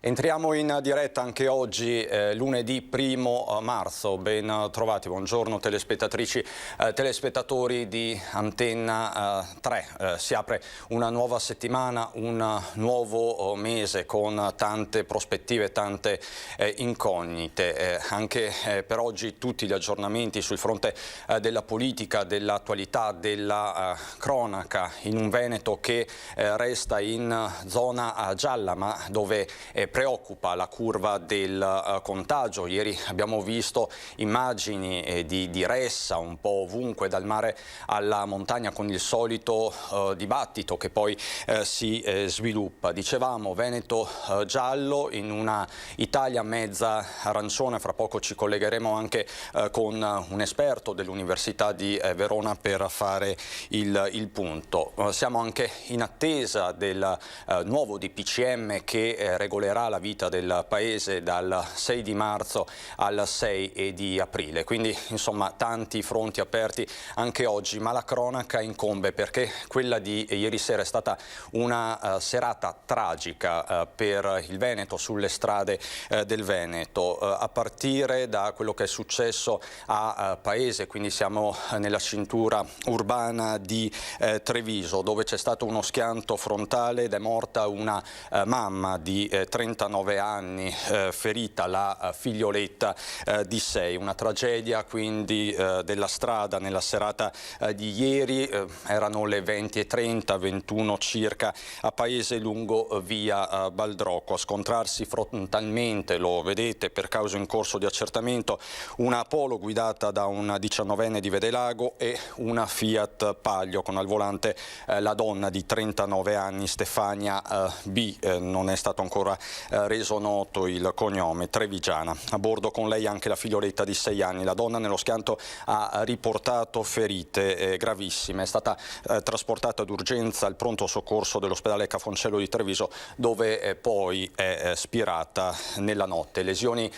Entriamo in diretta anche oggi, lunedì 1° marzo. Ben trovati, buongiorno telespettatrici, telespettatori di Antenna 3. Si apre una nuova settimana, un nuovo mese con tante prospettive, tante incognite. Anche per oggi tutti gli aggiornamenti sul fronte della politica, dell'attualità, della cronaca in un Veneto che resta in zona gialla, ma dove preoccupa la curva del contagio. Ieri abbiamo visto immagini di ressa un po' ovunque, dal mare alla montagna, con il solito dibattito che poi si sviluppa. Dicevamo Veneto giallo in una Italia mezza arancione. Fra poco ci collegheremo anche con un esperto dell'Università di Verona per fare il punto. Siamo anche in attesa del nuovo DPCM che regolerà la vita del Paese dal 6 di marzo al 6 di aprile. Quindi insomma tanti fronti aperti anche oggi, ma la cronaca incombe perché quella di ieri sera è stata una serata tragica per il Veneto, sulle strade del Veneto, a partire da quello che è successo a Paese, quindi siamo nella cintura urbana di Treviso, dove c'è stato uno schianto frontale ed è morta una mamma di 39 anni, ferita la figlioletta di 6. Una tragedia quindi della strada nella serata di ieri. Erano le 20:30, 21 circa, a Paese lungo via Baldrocco. A scontrarsi frontalmente, lo vedete, per causa in corso di accertamento, una Polo guidata da un 19enne di Vedelago e una Fiat Palio con al volante la donna di 39 anni, Stefania B. Non è stato ancora reso noto il cognome, trevigiana. A bordo con lei anche la figlioletta di 6 anni. La donna nello schianto ha riportato ferite gravissime. È stata trasportata d'urgenza al pronto soccorso dell'ospedale Cafoncello di Treviso, dove poi è spirata nella notte. Lesioni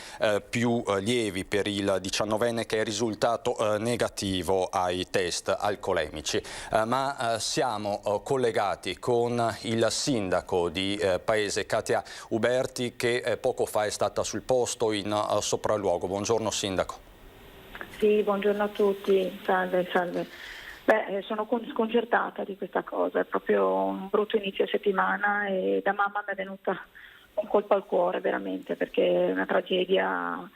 più lievi per il 19enne, che è risultato negativo ai test alcolemici. Ma siamo collegati con il sindaco di Paese, Katia Uberti, che poco fa è stata sul posto in sopralluogo. Buongiorno sindaco. Sì, buongiorno a tutti, salve, salve. Sono sconcertata di questa cosa, è proprio un brutto inizio settimana e da mamma mi è venuta un colpo al cuore veramente, perché è una tragedia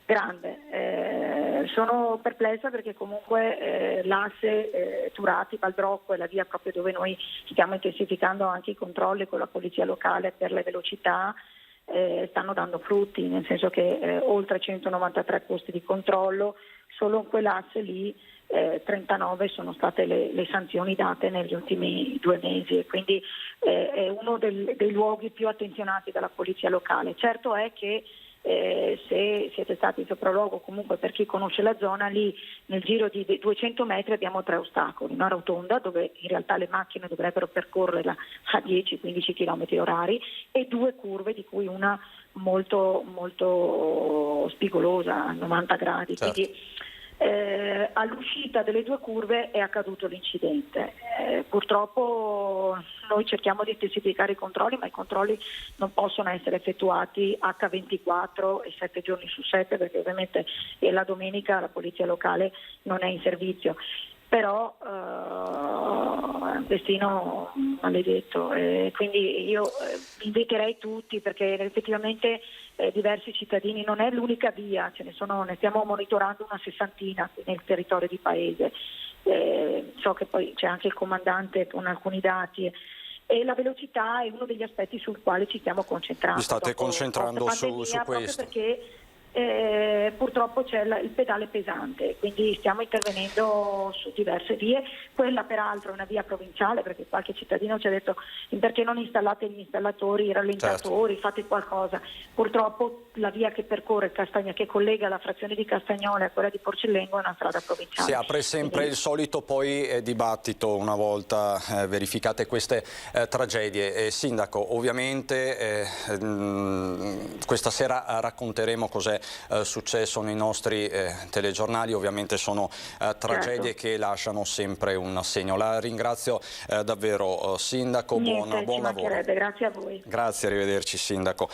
grande. Sono perplessa perché comunque l'asse Turati-Baldrocco è la via proprio dove noi stiamo intensificando anche i controlli con la polizia locale per le velocità. Stanno dando frutti, nel senso che oltre 193 posti di controllo, solo in quell'asse lì 39 sono state le sanzioni date negli ultimi 2 mesi, e quindi è uno dei luoghi più attenzionati dalla polizia locale. Certo è che se siete stati in sopralluogo, comunque per chi conosce la zona, lì nel giro di 200 metri abbiamo 3 ostacoli: una rotonda dove in realtà le macchine dovrebbero percorrerla a 10-15 km orari e 2 curve, di cui una molto, molto spigolosa a 90 gradi. Certo. Quindi all'uscita delle 2 curve è accaduto l'incidente. Purtroppo noi cerchiamo di intensificare i controlli, ma i controlli non possono essere effettuati H24 e 7 giorni su 7, perché ovviamente la domenica la polizia locale non è in servizio. Però è un destino maledetto, quindi io inviterei tutti, perché effettivamente diversi cittadini, non è l'unica via, ne stiamo monitorando una 60 nel territorio di Paese. So che poi c'è anche il comandante con alcuni dati, e la velocità è uno degli aspetti sul quale ci stiamo concentrando. Vi state concentrando su questo? Perché purtroppo c'è il pedale pesante, quindi stiamo intervenendo su diverse vie. Quella peraltro è una via provinciale, perché qualche cittadino ci ha detto: perché non installate gli installatori, i rallentatori, certo, fate qualcosa. Purtroppo la via che percorre che collega la frazione di Castagnola a quella di Porcellengo è una strada provinciale. Si apre sempre quindi il solito poi dibattito una volta verificate queste tragedie. Sindaco, ovviamente questa sera racconteremo cos'è successo nei nostri telegiornali, ovviamente sono tragedie che lasciano sempre un segno. La ringrazio davvero, Sindaco, buon lavoro. Grazie a voi. Grazie, arrivederci Sindaco.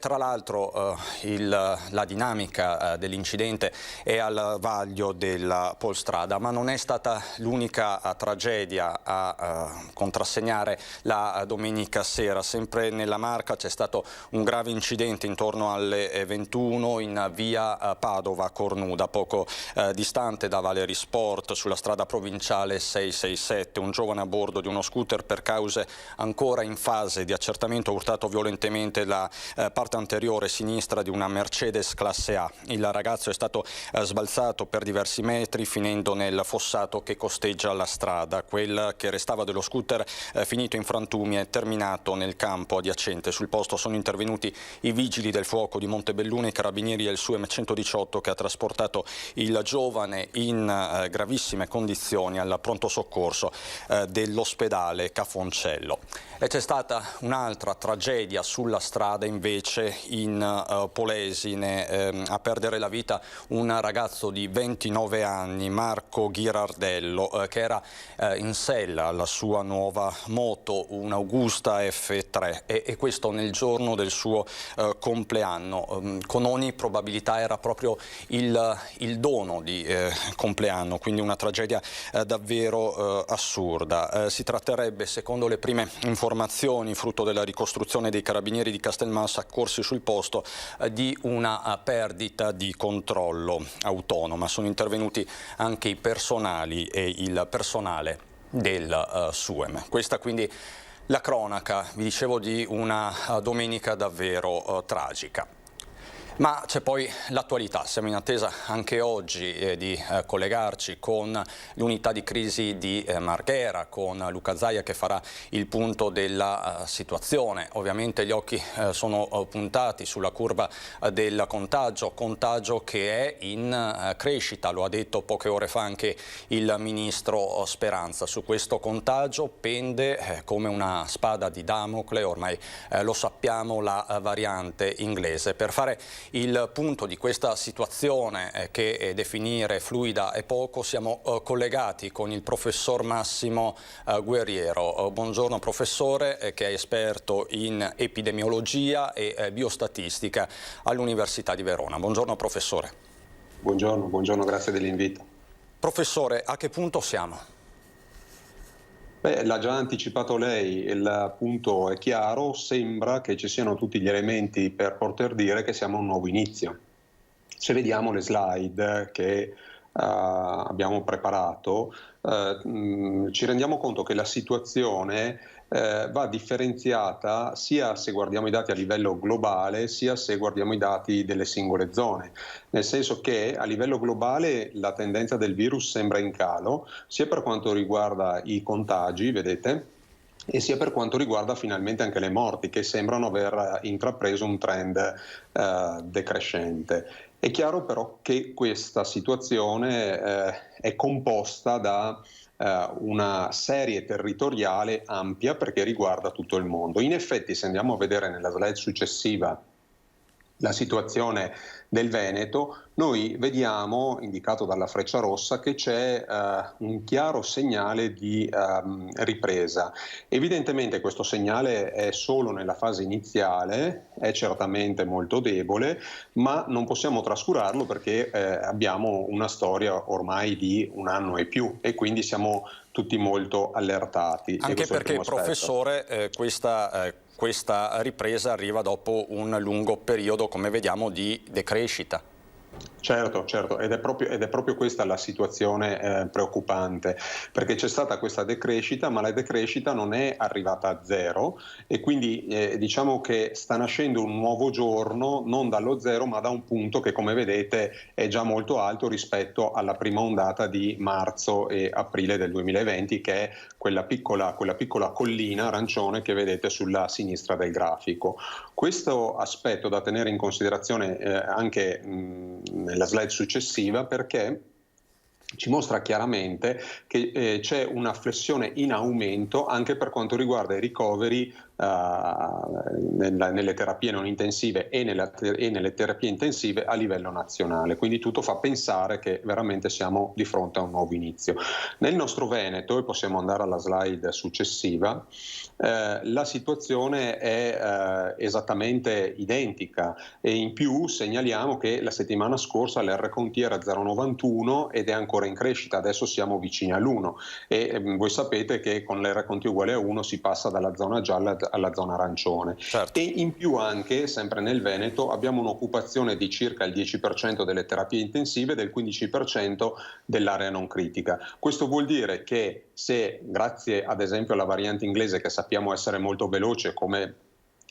Tra l'altro la dinamica dell'incidente è al vaglio della Polstrada, ma non è stata l'unica tragedia a contrassegnare la domenica sera. Sempre nella Marca c'è stato un grave incidente intorno alle 21 in via Padova Cornuda, poco distante da Valeri Sport, sulla strada provinciale 667. Un giovane a bordo di uno scooter, per cause ancora in fase di accertamento, ha urtato violentemente la parte anteriore sinistra di una Mercedes classe A. Il ragazzo è stato sbalzato per diversi metri, finendo nel fossato che costeggia la strada. Quel che restava dello scooter, finito in frantumi, è terminato nel campo adiacente. Sul posto sono intervenuti i vigili del fuoco di Montebelluna, i carabinieri e il SUEM 118, che ha trasportato il giovane in gravissime condizioni al pronto soccorso dell'ospedale Cafoncello. E c'è stata un'altra tragedia sulla strada invece in Polesine, a perdere la vita un ragazzo di 29 anni, Marco Ghirardello, che era in sella alla sua nuova moto, un'Augusta F3, e questo nel giorno del suo compleanno. Con ogni probabilità era proprio il dono di compleanno, quindi una tragedia davvero assurda. Si tratterebbe, secondo le prime informazioni, frutto della ricostruzione dei carabinieri di Castelmassa accorsi sul posto, di una perdita di controllo autonoma. Sono intervenuti anche i personali e il personale del SUEM. Questa quindi la cronaca, vi dicevo, di una domenica davvero tragica. Ma c'è poi l'attualità. Siamo in attesa anche oggi di collegarci con l'unità di crisi di Marghera, con Luca Zaia, che farà il punto della situazione. Ovviamente gli occhi sono puntati sulla curva del contagio che è in crescita, lo ha detto poche ore fa anche il ministro Speranza. Su questo contagio pende come una spada di Damocle, ormai lo sappiamo, la variante inglese. Per fare il punto di questa situazione che definire fluida è poco, siamo collegati con il professor Massimo Guerriero. Buongiorno professore, che è esperto in epidemiologia e biostatistica all'Università di Verona. Buongiorno professore. Buongiorno, grazie dell'invito. Professore, a che punto siamo? L'ha già anticipato lei, il punto è chiaro, sembra che ci siano tutti gli elementi per poter dire che siamo a un nuovo inizio. Se vediamo le slide che abbiamo preparato, ci rendiamo conto che la situazione va differenziata sia se guardiamo i dati a livello globale, sia se guardiamo i dati delle singole zone. Nel senso che a livello globale la tendenza del virus sembra in calo, sia per quanto riguarda i contagi, vedete, e sia per quanto riguarda finalmente anche le morti, che sembrano aver intrapreso un trend decrescente. È chiaro però che questa situazione è composta da una serie territoriale ampia, perché riguarda tutto il mondo. In effetti, se andiamo a vedere nella slide successiva la situazione del Veneto, noi vediamo, indicato dalla freccia rossa, che c'è un chiaro segnale di ripresa. Evidentemente questo segnale è solo nella fase iniziale, è certamente molto debole, ma non possiamo trascurarlo perché abbiamo una storia ormai di un anno e più, e quindi siamo tutti molto allertati. Anche perché, professore, questa ripresa arriva dopo un lungo periodo, come vediamo, di decrescita. Certo, ed è proprio questa la situazione preoccupante, perché c'è stata questa decrescita, ma la decrescita non è arrivata a zero, e quindi diciamo che sta nascendo un nuovo giorno non dallo zero, ma da un punto che, come vedete, è già molto alto rispetto alla prima ondata di marzo e aprile del 2020, che è quella piccola collina arancione che vedete sulla sinistra del grafico. Questo aspetto da tenere in considerazione anche nella slide successiva, perché ci mostra chiaramente che c'è una flessione in aumento anche per quanto riguarda i ricoveri nelle terapie non intensive e nelle terapie intensive a livello nazionale. Quindi tutto fa pensare che veramente siamo di fronte a un nuovo inizio. Nel nostro Veneto, e possiamo andare alla slide successiva, la situazione è esattamente identica, e in più segnaliamo che la settimana scorsa l'R-Conti era 0,91 ed è ancora in crescita, adesso siamo vicini all'1 e voi sapete che con l'R-Conti uguale a 1 si passa dalla zona gialla alla zona arancione. Certo. E in più anche, sempre nel Veneto, abbiamo un'occupazione di circa il 10% delle terapie intensive e del 15% dell'area non critica. Questo vuol dire che se, grazie ad esempio alla variante inglese, che sappiamo essere molto veloce come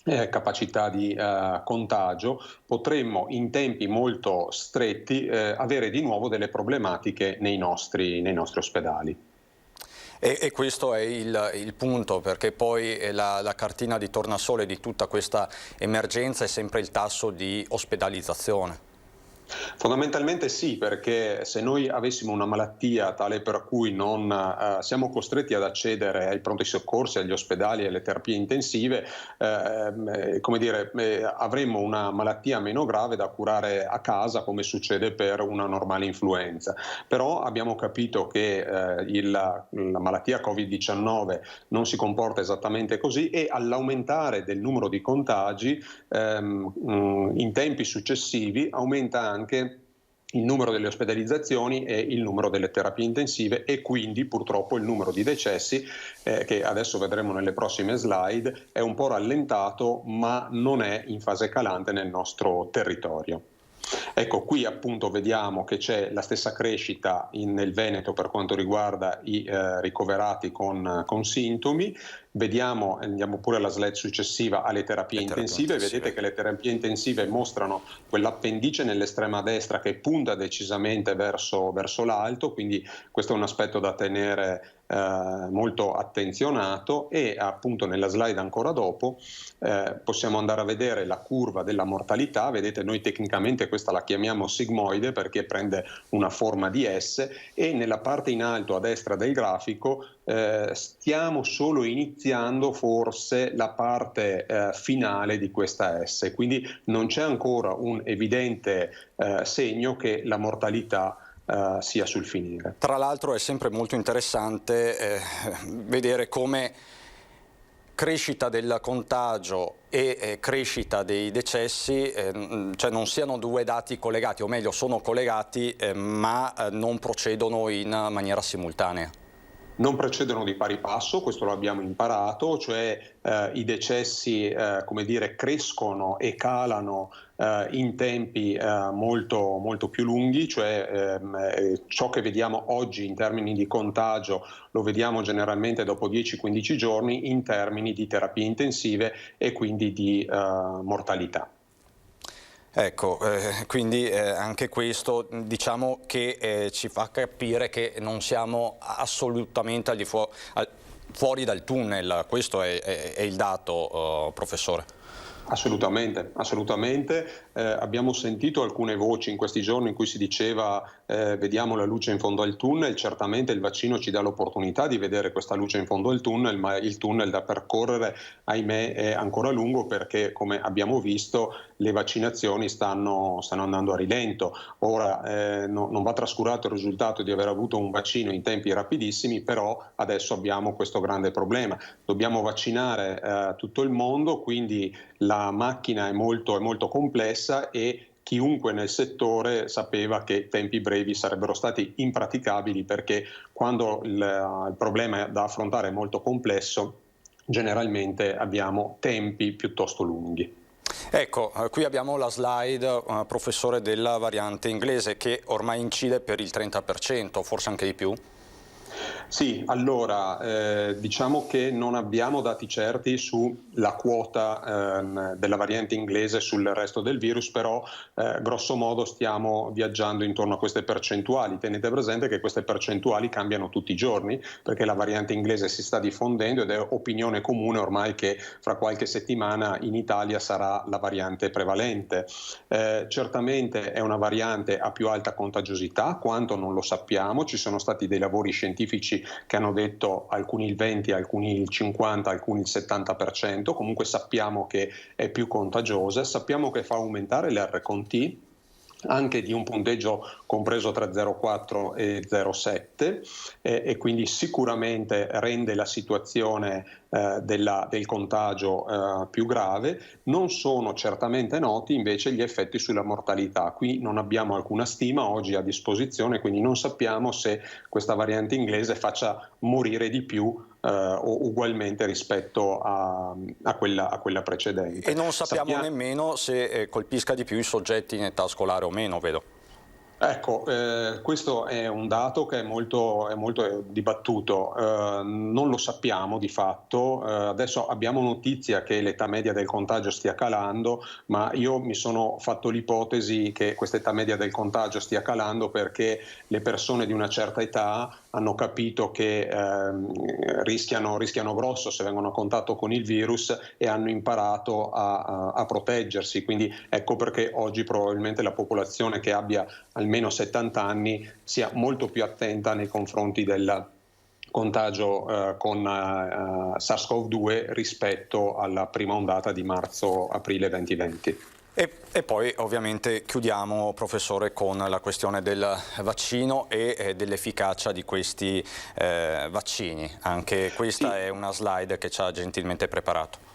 capacità di contagio, potremmo in tempi molto stretti avere di nuovo delle problematiche nei nostri ospedali. E questo è il punto, perché poi la cartina di tornasole di tutta questa emergenza è sempre il tasso di ospedalizzazione. Fondamentalmente sì, perché se noi avessimo una malattia tale per cui non siamo costretti ad accedere ai pronti soccorsi, agli ospedali e alle terapie intensive, come dire, avremmo una malattia meno grave da curare a casa, come succede per una normale influenza. Però abbiamo capito che la malattia Covid-19 non si comporta esattamente così, e all'aumentare del numero di contagi in tempi successivi aumenta anche il numero delle ospedalizzazioni e il numero delle terapie intensive, e quindi purtroppo il numero di decessi, che adesso vedremo nelle prossime slide, è un po' rallentato, ma non è in fase calante nel nostro territorio. Ecco, qui appunto vediamo che c'è la stessa crescita nel Veneto per quanto riguarda i ricoverati con sintomi. Vediamo, andiamo pure alla slide successiva, alle terapie intensive. Vedete che le terapie intensive mostrano quell'appendice nell'estrema destra che punta decisamente verso l'alto, quindi questo è un aspetto da tenere molto attenzionato. E appunto nella slide ancora dopo possiamo andare a vedere la curva della mortalità. Vedete, noi tecnicamente questa la chiamiamo sigmoide perché prende una forma di S, e nella parte in alto a destra del grafico stiamo solo iniziando forse la parte finale di questa S, quindi non c'è ancora un evidente segno che la mortalità sia sul finire. Tra l'altro è sempre molto interessante vedere come crescita del contagio e crescita dei decessi cioè non siano due dati collegati, o meglio sono collegati ma non procedono in maniera simultanea. Non precedono di pari passo, questo lo abbiamo imparato, cioè i decessi come dire, crescono e calano in tempi molto, molto più lunghi, cioè ciò che vediamo oggi in termini di contagio lo vediamo generalmente dopo 10-15 giorni in termini di terapie intensive e quindi di mortalità. Ecco, quindi anche questo diciamo che ci fa capire che non siamo assolutamente fuori dal tunnel, questo è il dato, professore. Assolutamente, assolutamente. Abbiamo sentito alcune voci in questi giorni in cui si diceva vediamo la luce in fondo al tunnel. Certamente il vaccino ci dà l'opportunità di vedere questa luce in fondo al tunnel, ma il tunnel da percorrere, ahimè, è ancora lungo, perché come abbiamo visto le vaccinazioni stanno andando a rilento. Ora non va trascurato il risultato di aver avuto un vaccino in tempi rapidissimi, però adesso abbiamo questo grande problema. Dobbiamo vaccinare tutto il mondo, quindi la macchina è molto complessa, e chiunque nel settore sapeva che tempi brevi sarebbero stati impraticabili, perché quando il problema da affrontare è molto complesso, generalmente abbiamo tempi piuttosto lunghi. Ecco, qui abbiamo la slide, professore, della variante inglese, che ormai incide per il 30%, forse anche di più? Sì, allora diciamo che non abbiamo dati certi sulla quota della variante inglese sul resto del virus, però grosso modo stiamo viaggiando intorno a queste percentuali. Tenete presente che queste percentuali cambiano tutti i giorni, perché la variante inglese si sta diffondendo ed è opinione comune ormai che fra qualche settimana in Italia sarà la variante prevalente. Certamente è una variante a più alta contagiosità, quanto non lo sappiamo, ci sono stati dei lavori scientifici che hanno detto alcuni il 20, alcuni il 50, alcuni il 70%, comunque sappiamo che è più contagiosa, sappiamo che fa aumentare l'R-T anche di un punteggio compreso tra 0,4 e 0,7 e quindi sicuramente rende la situazione del contagio più grave. Non sono certamente noti invece gli effetti sulla mortalità. Qui non abbiamo alcuna stima oggi a disposizione, quindi non sappiamo se questa variante inglese faccia morire di più o ugualmente rispetto a quella precedente. E non sappiamo nemmeno se colpisca di più i soggetti in età scolare o meno, vedo. Ecco, questo è un dato che è molto dibattuto, non lo sappiamo di fatto, adesso abbiamo notizia che l'età media del contagio stia calando, ma io mi sono fatto l'ipotesi che questa età media del contagio stia calando perché le persone di una certa età hanno capito che rischiano grosso se vengono a contatto con il virus e hanno imparato a proteggersi, quindi ecco perché oggi probabilmente la popolazione che abbia almeno 70 anni sia molto più attenta nei confronti del contagio con SARS-CoV-2 rispetto alla prima ondata di marzo-aprile 2020. E poi ovviamente chiudiamo, professore, con la questione del vaccino e dell'efficacia di questi vaccini. Anche questa è una slide che ci ha gentilmente preparato.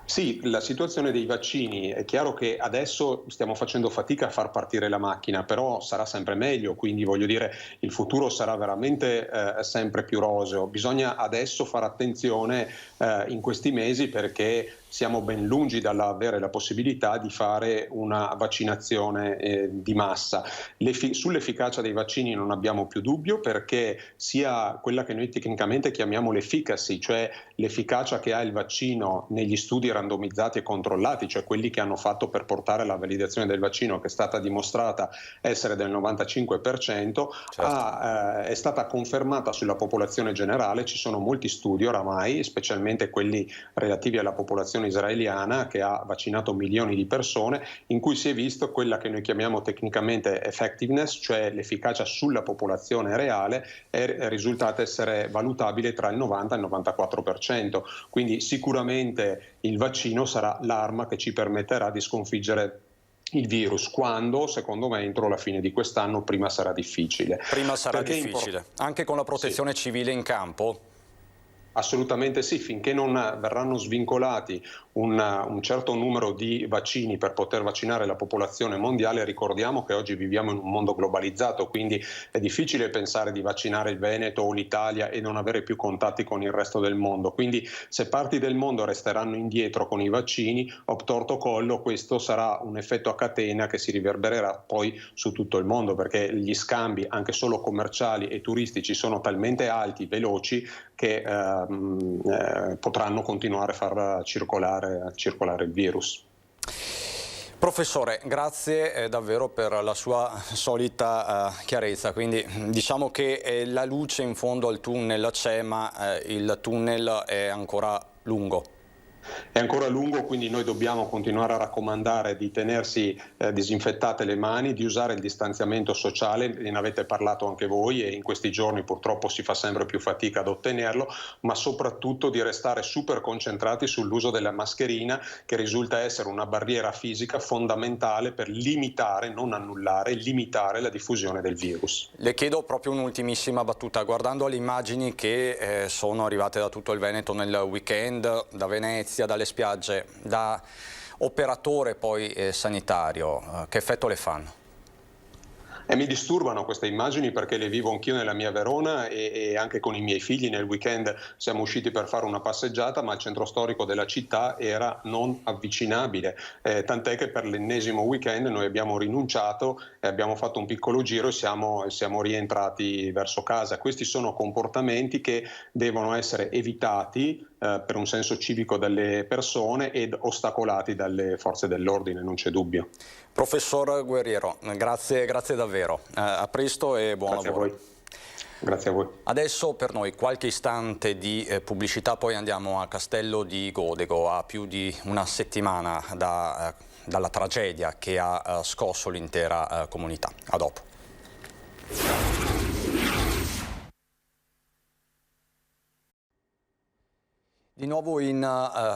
Sì, la situazione dei vaccini, è chiaro che adesso stiamo facendo fatica a far partire la macchina, però sarà sempre meglio, quindi voglio dire il futuro sarà veramente sempre più roseo. Bisogna adesso fare attenzione in questi mesi perché siamo ben lungi dall'avere la possibilità di fare una vaccinazione di massa. Sull'efficacia dei vaccini non abbiamo più dubbio perché sia quella che noi tecnicamente chiamiamo l'efficacy, cioè l'efficacia che ha il vaccino negli studi randomizzati e controllati, cioè quelli che hanno fatto per portare alla validazione del vaccino che è stata dimostrata essere del 95%, certo. È stata confermata sulla popolazione generale. Ci sono molti studi oramai, specialmente quelli relativi alla popolazione israeliana che ha vaccinato milioni di persone, in cui si è visto quella che noi chiamiamo tecnicamente effectiveness, cioè l'efficacia sulla popolazione reale, è risultata essere valutabile tra il 90 e il 94%. Quindi sicuramente il vaccino sarà l'arma che ci permetterà di sconfiggere il virus, quando secondo me entro la fine di quest'anno prima sarà difficile. Prima sarà difficile, anche con la protezione civile in campo? Assolutamente sì, finché non verranno svincolati un certo numero di vaccini per poter vaccinare la popolazione mondiale. Ricordiamo che oggi viviamo in un mondo globalizzato, quindi è difficile pensare di vaccinare il Veneto o l'Italia e non avere più contatti con il resto del mondo. Quindi se parti del mondo resteranno indietro con i vaccini, obtorto collo, questo sarà un effetto a catena che si riverbererà poi su tutto il mondo, perché gli scambi anche solo commerciali e turistici sono talmente alti, veloci, che potranno continuare a far circolare il virus. Professore, grazie davvero per la sua solita chiarezza, quindi diciamo che la luce in fondo al tunnel c'è, ma il tunnel è ancora lungo. È ancora lungo, quindi noi dobbiamo continuare a raccomandare di tenersi disinfettate le mani, di usare il distanziamento sociale, ne avete parlato anche voi e in questi giorni purtroppo si fa sempre più fatica ad ottenerlo, ma soprattutto di restare super concentrati sull'uso della mascherina, che risulta essere una barriera fisica fondamentale per limitare, non annullare, limitare la diffusione del virus. Le chiedo proprio un'ultimissima battuta, guardando alle immagini che sono arrivate da tutto il Veneto nel weekend, da Venezia, dalle spiagge, da operatore poi sanitario, che effetto le fanno? E mi disturbano queste immagini perché le vivo anch'io nella mia Verona e anche con i miei figli nel weekend siamo usciti per fare una passeggiata, ma il centro storico della città era non avvicinabile, tant'è che per l'ennesimo weekend noi abbiamo rinunciato e abbiamo fatto un piccolo giro e siamo rientrati verso casa. Questi sono comportamenti che devono essere evitati per un senso civico dalle persone ed ostacolati dalle forze dell'ordine, non c'è dubbio. Professor Guerriero, grazie davvero, a presto e buon lavoro. A voi. Grazie a voi. Adesso per noi qualche istante di pubblicità, poi andiamo a Castello di Godego, a più di una settimana dalla tragedia che ha scosso l'intera comunità. A dopo. Di nuovo in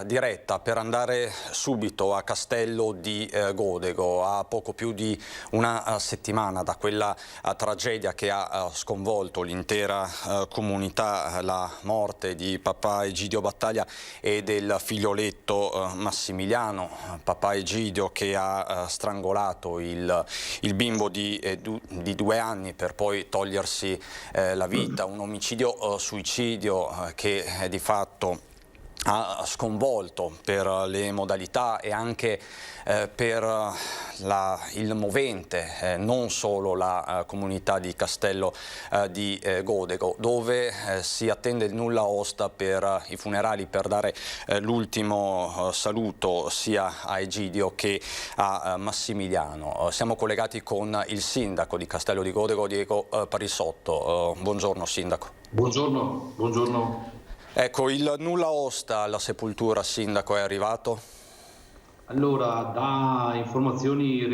diretta per andare subito a Castello di Godego, a poco più di una settimana da quella tragedia che ha sconvolto l'intera comunità, la morte di papà Egidio Battaglia e del figlioletto Massimiliano. Papà Egidio che ha strangolato il bimbo di 2 anni per poi togliersi la vita, un omicidio-suicidio che di fatto ha sconvolto per le modalità e anche per il movente, non solo la comunità di Castello di Godego, dove si attende il nulla osta per i funerali, per dare l'ultimo saluto sia a Egidio che a Massimiliano. Siamo collegati con il sindaco di Castello di Godego, Diego Parissotto. Buongiorno sindaco. Buongiorno. Ecco, il nulla osta alla sepoltura, sindaco, è arrivato? Allora, da informazioni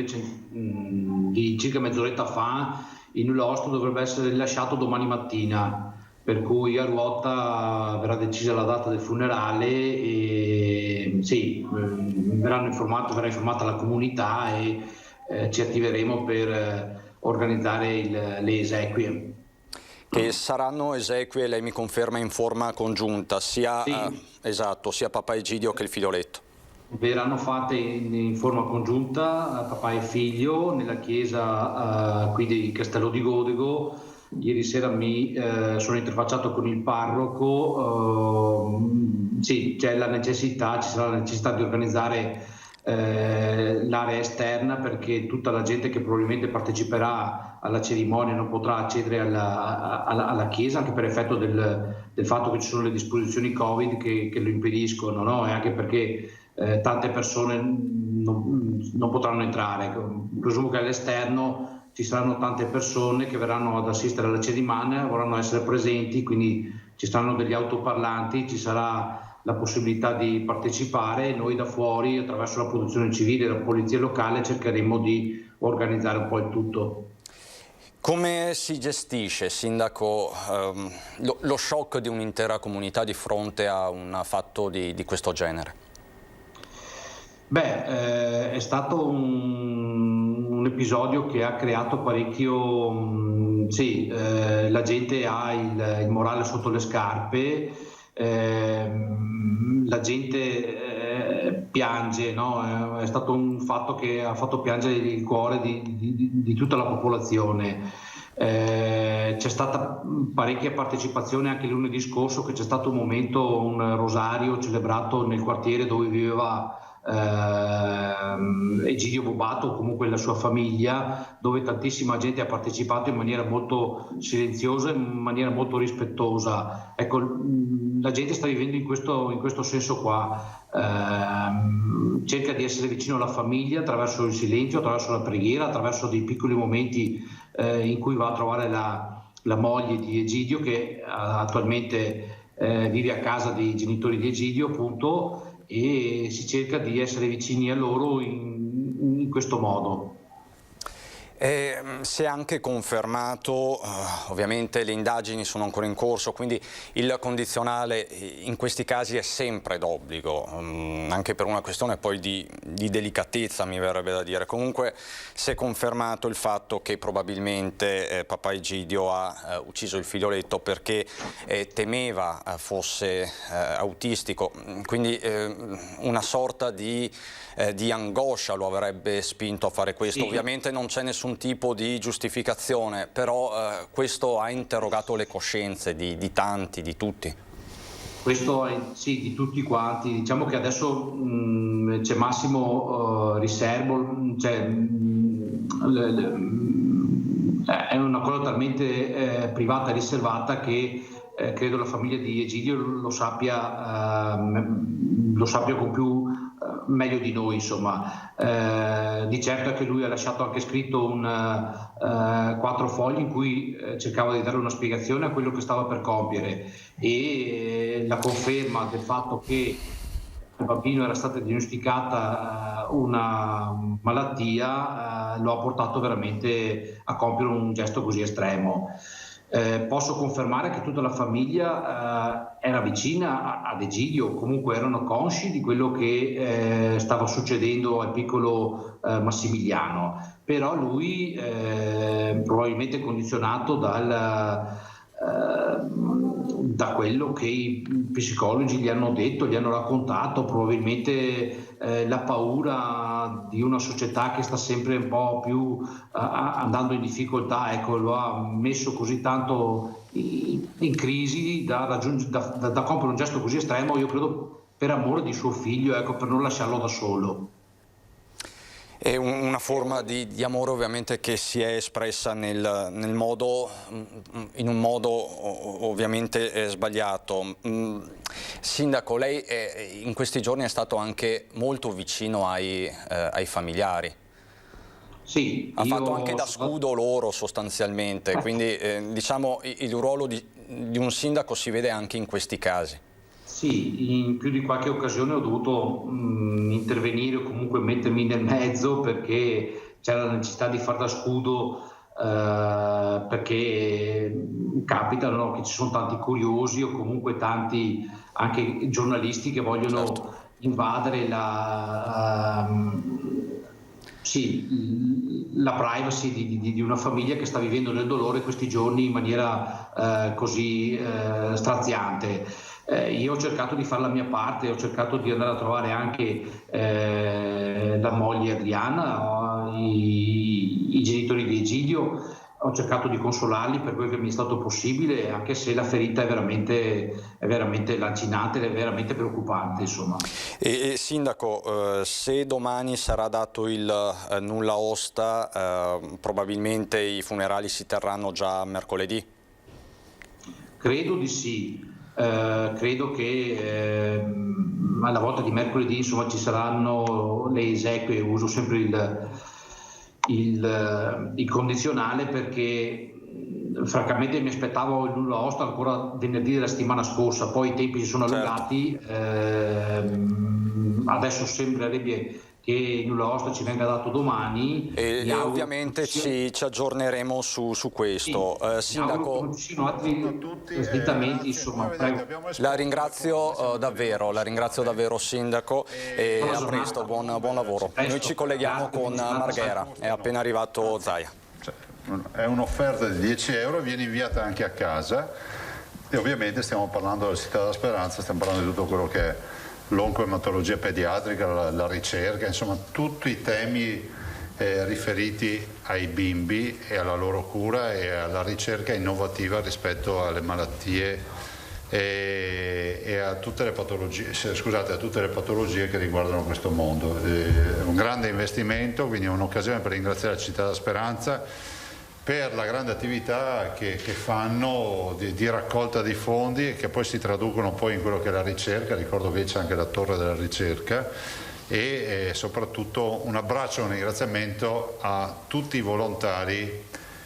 di circa mezz'oretta fa, il nulla osta dovrebbe essere rilasciato domani mattina, per cui a Ruota verrà decisa la data del funerale e sì, verrà informata la comunità e ci attiveremo per organizzare le esequie. Che saranno esequie, lei mi conferma, in forma congiunta, sia, sì. Esatto, sia papà Egidio che il figlioletto. Verranno fatte in forma congiunta, papà e figlio, nella chiesa qui di Castello di Godego. Ieri sera mi sono interfacciato con il parroco, sì, ci sarà la necessità di organizzare l'area esterna, perché tutta la gente che probabilmente parteciperà alla cerimonia non potrà accedere alla chiesa, anche per effetto del fatto che ci sono le disposizioni Covid che lo impediscono, no? E anche perché tante persone non potranno entrare. Presumo che all'esterno ci saranno tante persone che verranno ad assistere alla cerimonia, vorranno essere presenti, quindi ci saranno degli autoparlanti, ci sarà la possibilità di partecipare e noi da fuori, attraverso la protezione civile e la polizia locale, cercheremo di organizzare un po' il tutto. Come si gestisce, sindaco, lo shock di un'intera comunità di fronte a un fatto di questo genere? Beh, è stato un episodio che ha creato parecchio, la gente ha il morale sotto le scarpe, la gente piange, no? È stato un fatto che ha fatto piangere il cuore di tutta la popolazione. C'è stata parecchia partecipazione anche lunedì scorso, che c'è stato un rosario celebrato nel quartiere dove viveva Egidio Bobato, o comunque la sua famiglia, dove tantissima gente ha partecipato in maniera molto silenziosa, in maniera molto rispettosa. Ecco, la gente sta vivendo in questo senso qua, cerca di essere vicino alla famiglia attraverso il silenzio, attraverso la preghiera, attraverso dei piccoli momenti in cui va a trovare la moglie di Egidio, che attualmente vive a casa dei genitori di Egidio, appunto, e si cerca di essere vicini a loro in questo modo. Si è anche confermato, ovviamente le indagini sono ancora in corso, quindi il condizionale in questi casi è sempre d'obbligo, anche per una questione poi di delicatezza, mi verrebbe da dire. Comunque si è confermato il fatto che probabilmente papà Egidio ha ucciso il figlioletto perché temeva fosse autistico, quindi una sorta di angoscia lo avrebbe spinto a fare questo. Sì. Ovviamente non c'è nessun nessun tipo di giustificazione, però questo ha interrogato le coscienze di tanti, di tutti. Questo sì, di tutti quanti. Diciamo che adesso c'è massimo riservo, cioè, è una cosa talmente privata e riservata che credo la famiglia di Egidio lo sappia con più meglio di noi, insomma. Di certo è che lui ha lasciato anche scritto 4 fogli in cui cercava di dare una spiegazione a quello che stava per compiere, e la conferma del fatto che al bambino era stata diagnosticata una malattia lo ha portato veramente a compiere un gesto così estremo. Posso confermare che tutta la famiglia era vicina ad Egidio, comunque erano consci di quello che stava succedendo al piccolo Massimiliano, però lui probabilmente condizionato da quello che i psicologi gli hanno detto, gli hanno raccontato, probabilmente la paura di una società che sta sempre un po' più andando in difficoltà, ecco, lo ha messo così tanto in crisi da compiere un gesto così estremo, io credo per amore di suo figlio, ecco, per non lasciarlo da solo. È una forma di amore ovviamente che si è espressa in un modo ovviamente sbagliato. Sindaco, lei in questi giorni è stato anche molto vicino ai familiari. Sì, ha fatto anche da scudo loro sostanzialmente, quindi diciamo il ruolo di un sindaco si vede anche in questi casi. Sì, in più di qualche occasione ho dovuto intervenire o comunque mettermi nel mezzo perché c'era la necessità di far da scudo, perché capita, no, che ci sono tanti curiosi o comunque tanti anche giornalisti che vogliono certo. invadere la privacy di una famiglia che sta vivendo nel dolore questi giorni in maniera così straziante. Io ho cercato di fare la mia parte, ho cercato di andare a trovare anche la moglie Adriana, i genitori di Egidio, ho cercato di consolarli per quel che mi è stato possibile, anche se la ferita è veramente lancinante, è veramente preoccupante, insomma. E Sindaco, se domani sarà dato il nulla osta, probabilmente i funerali si terranno già mercoledì? Credo di sì. Credo che alla volta di mercoledì, insomma, ci saranno le esequie. Uso sempre il condizionale perché francamente mi aspettavo il nulla osta ancora venerdì della settimana scorsa, poi i tempi si sono allungati, adesso sembrerebbe che il nulla osta ci venga dato domani e ovviamente ci aggiorneremo su questo. Sì, Sindaco, non ci sono altri slittamenti, insomma, prego. la ringrazio davvero Sindaco, e a presto, buon lavoro. Noi ci colleghiamo con Marghera, è appena arrivato Zaia. È un'offerta di 10 euro, viene inviata anche a casa e ovviamente stiamo parlando della Città della Speranza, stiamo parlando di tutto quello che è l'oncoematologia pediatrica, la ricerca, insomma tutti i temi riferiti ai bimbi e alla loro cura e alla ricerca innovativa rispetto alle malattie e a tutte le patologie, che riguardano questo mondo. È un grande investimento, quindi è un'occasione per ringraziare la Città della Speranza per la grande attività che fanno di raccolta di fondi e che poi si traducono poi in quello che è la ricerca. Ricordo che c'è anche la torre della ricerca e soprattutto un abbraccio e un ringraziamento a tutti i volontari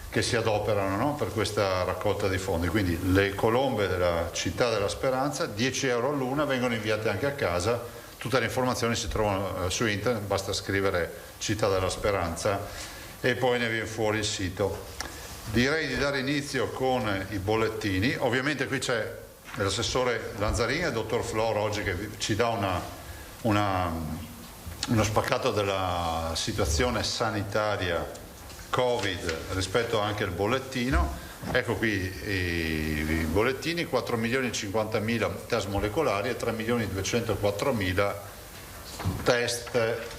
che si adoperano, no, per questa raccolta di fondi. Quindi le colombe della Città della Speranza, 10 euro all'una, vengono inviate anche a casa. Tutte le informazioni si trovano su internet, basta scrivere Città della Speranza e poi ne viene fuori il sito. Direi di dare inizio con i bollettini. Ovviamente qui c'è l'assessore Lanzarini e il dottor Flor oggi che ci dà uno spaccato della situazione sanitaria Covid rispetto anche al bollettino. Ecco qui i bollettini: 4.050.000 test molecolari e 3.204.000 test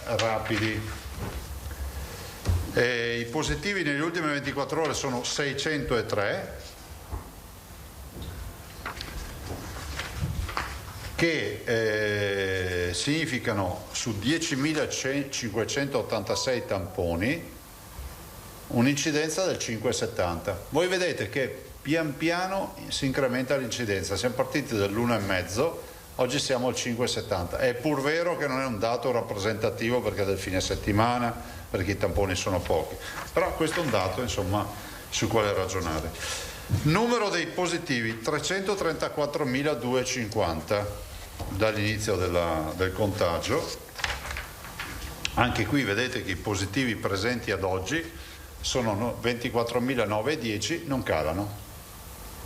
rapidi. I positivi negli ultimi 24 ore sono 603, che significano su 10.586 tamponi un'incidenza del 5,70. Voi vedete che pian piano si incrementa l'incidenza, siamo partiti dall'1,5, oggi siamo al 5,70. È pur vero che non è un dato rappresentativo perché è del fine settimana, perché i tamponi sono pochi, però questo è un dato, insomma, su quale ragionare. Numero dei positivi 334.250 dall'inizio del contagio. Anche qui vedete che i positivi presenti ad oggi sono 24.910, non calano.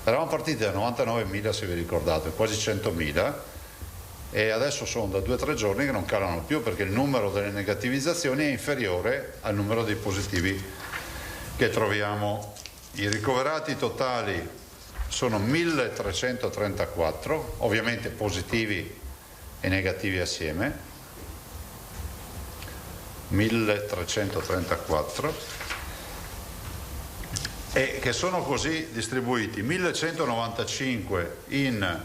Eravamo partiti da 99.000, se vi ricordate, quasi 100.000, e adesso sono da 2 o 3 giorni che non calano più perché il numero delle negativizzazioni è inferiore al numero dei positivi che troviamo. I ricoverati totali sono 1.334, ovviamente positivi e negativi assieme, 1.334, e che sono così distribuiti: 1.195 in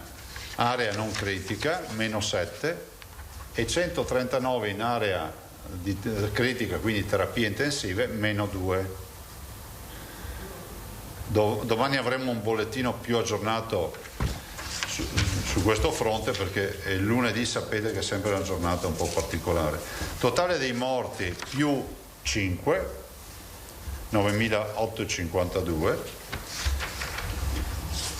area non critica, meno 7, e 139 in area di critica, quindi terapie intensive, meno 2. Domani avremo un bollettino più aggiornato su questo fronte, perché il lunedì sapete che è sempre una giornata un po' particolare. Totale dei morti più 5, 9.852,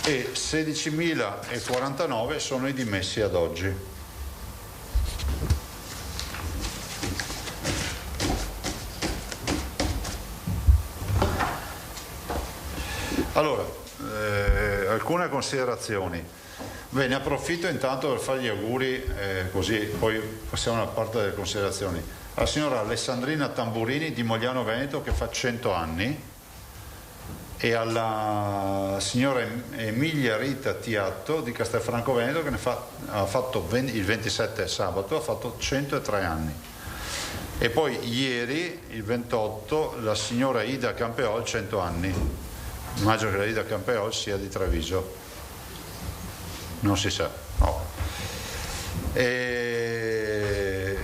e 16.049 sono i dimessi ad oggi. Allora, alcune considerazioni. Bene, approfitto intanto per fare gli auguri, così poi passiamo alla parte delle considerazioni. Alla signora Alessandrina Tamburini di Mogliano Veneto, che fa 100 anni, e alla signora Emilia Rita Tiatto di Castelfranco Veneto, che ha fatto il 27 sabato, ha fatto 103 anni. E poi ieri, il 28, la signora Ida Campeol, 100 anni. Immagino che la Ida Campeol sia di Treviso, non si sa. No. E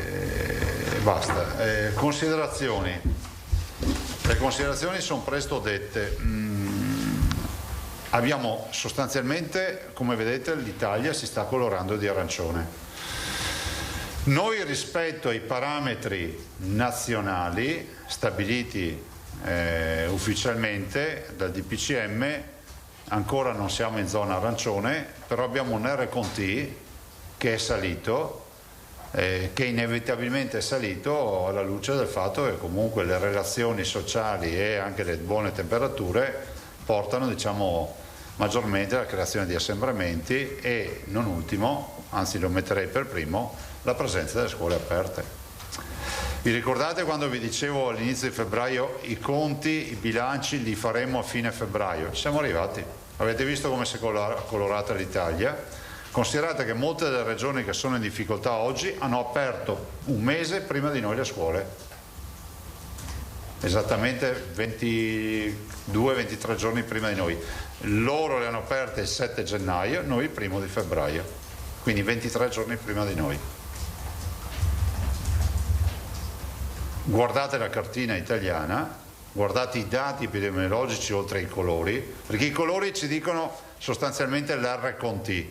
basta. Considerazioni. Le considerazioni sono presto dette. Abbiamo sostanzialmente, come vedete, l'Italia si sta colorando di arancione. Noi, rispetto ai parametri nazionali stabiliti ufficialmente dal DPCM, ancora non siamo in zona arancione, però abbiamo un RConT che è salito, che inevitabilmente è salito alla luce del fatto che comunque le relazioni sociali e anche le buone temperature portano, diciamo, maggiormente alla creazione di assembramenti e, non ultimo, anzi lo metterei per primo, la presenza delle scuole aperte. Vi ricordate quando vi dicevo all'inizio di febbraio i conti, i bilanci li faremo a fine febbraio? Ci siamo arrivati. Avete visto come si è colorata l'Italia? Considerate che molte delle regioni che sono in difficoltà oggi hanno aperto un mese prima di noi le scuole. Esattamente 22-23 giorni prima di noi. Loro le hanno aperte il 7 gennaio, noi il 1 di febbraio. Quindi 23 giorni prima di noi. Guardate la cartina italiana, guardate i dati epidemiologici oltre ai colori, perché i colori ci dicono sostanzialmente l'RConT,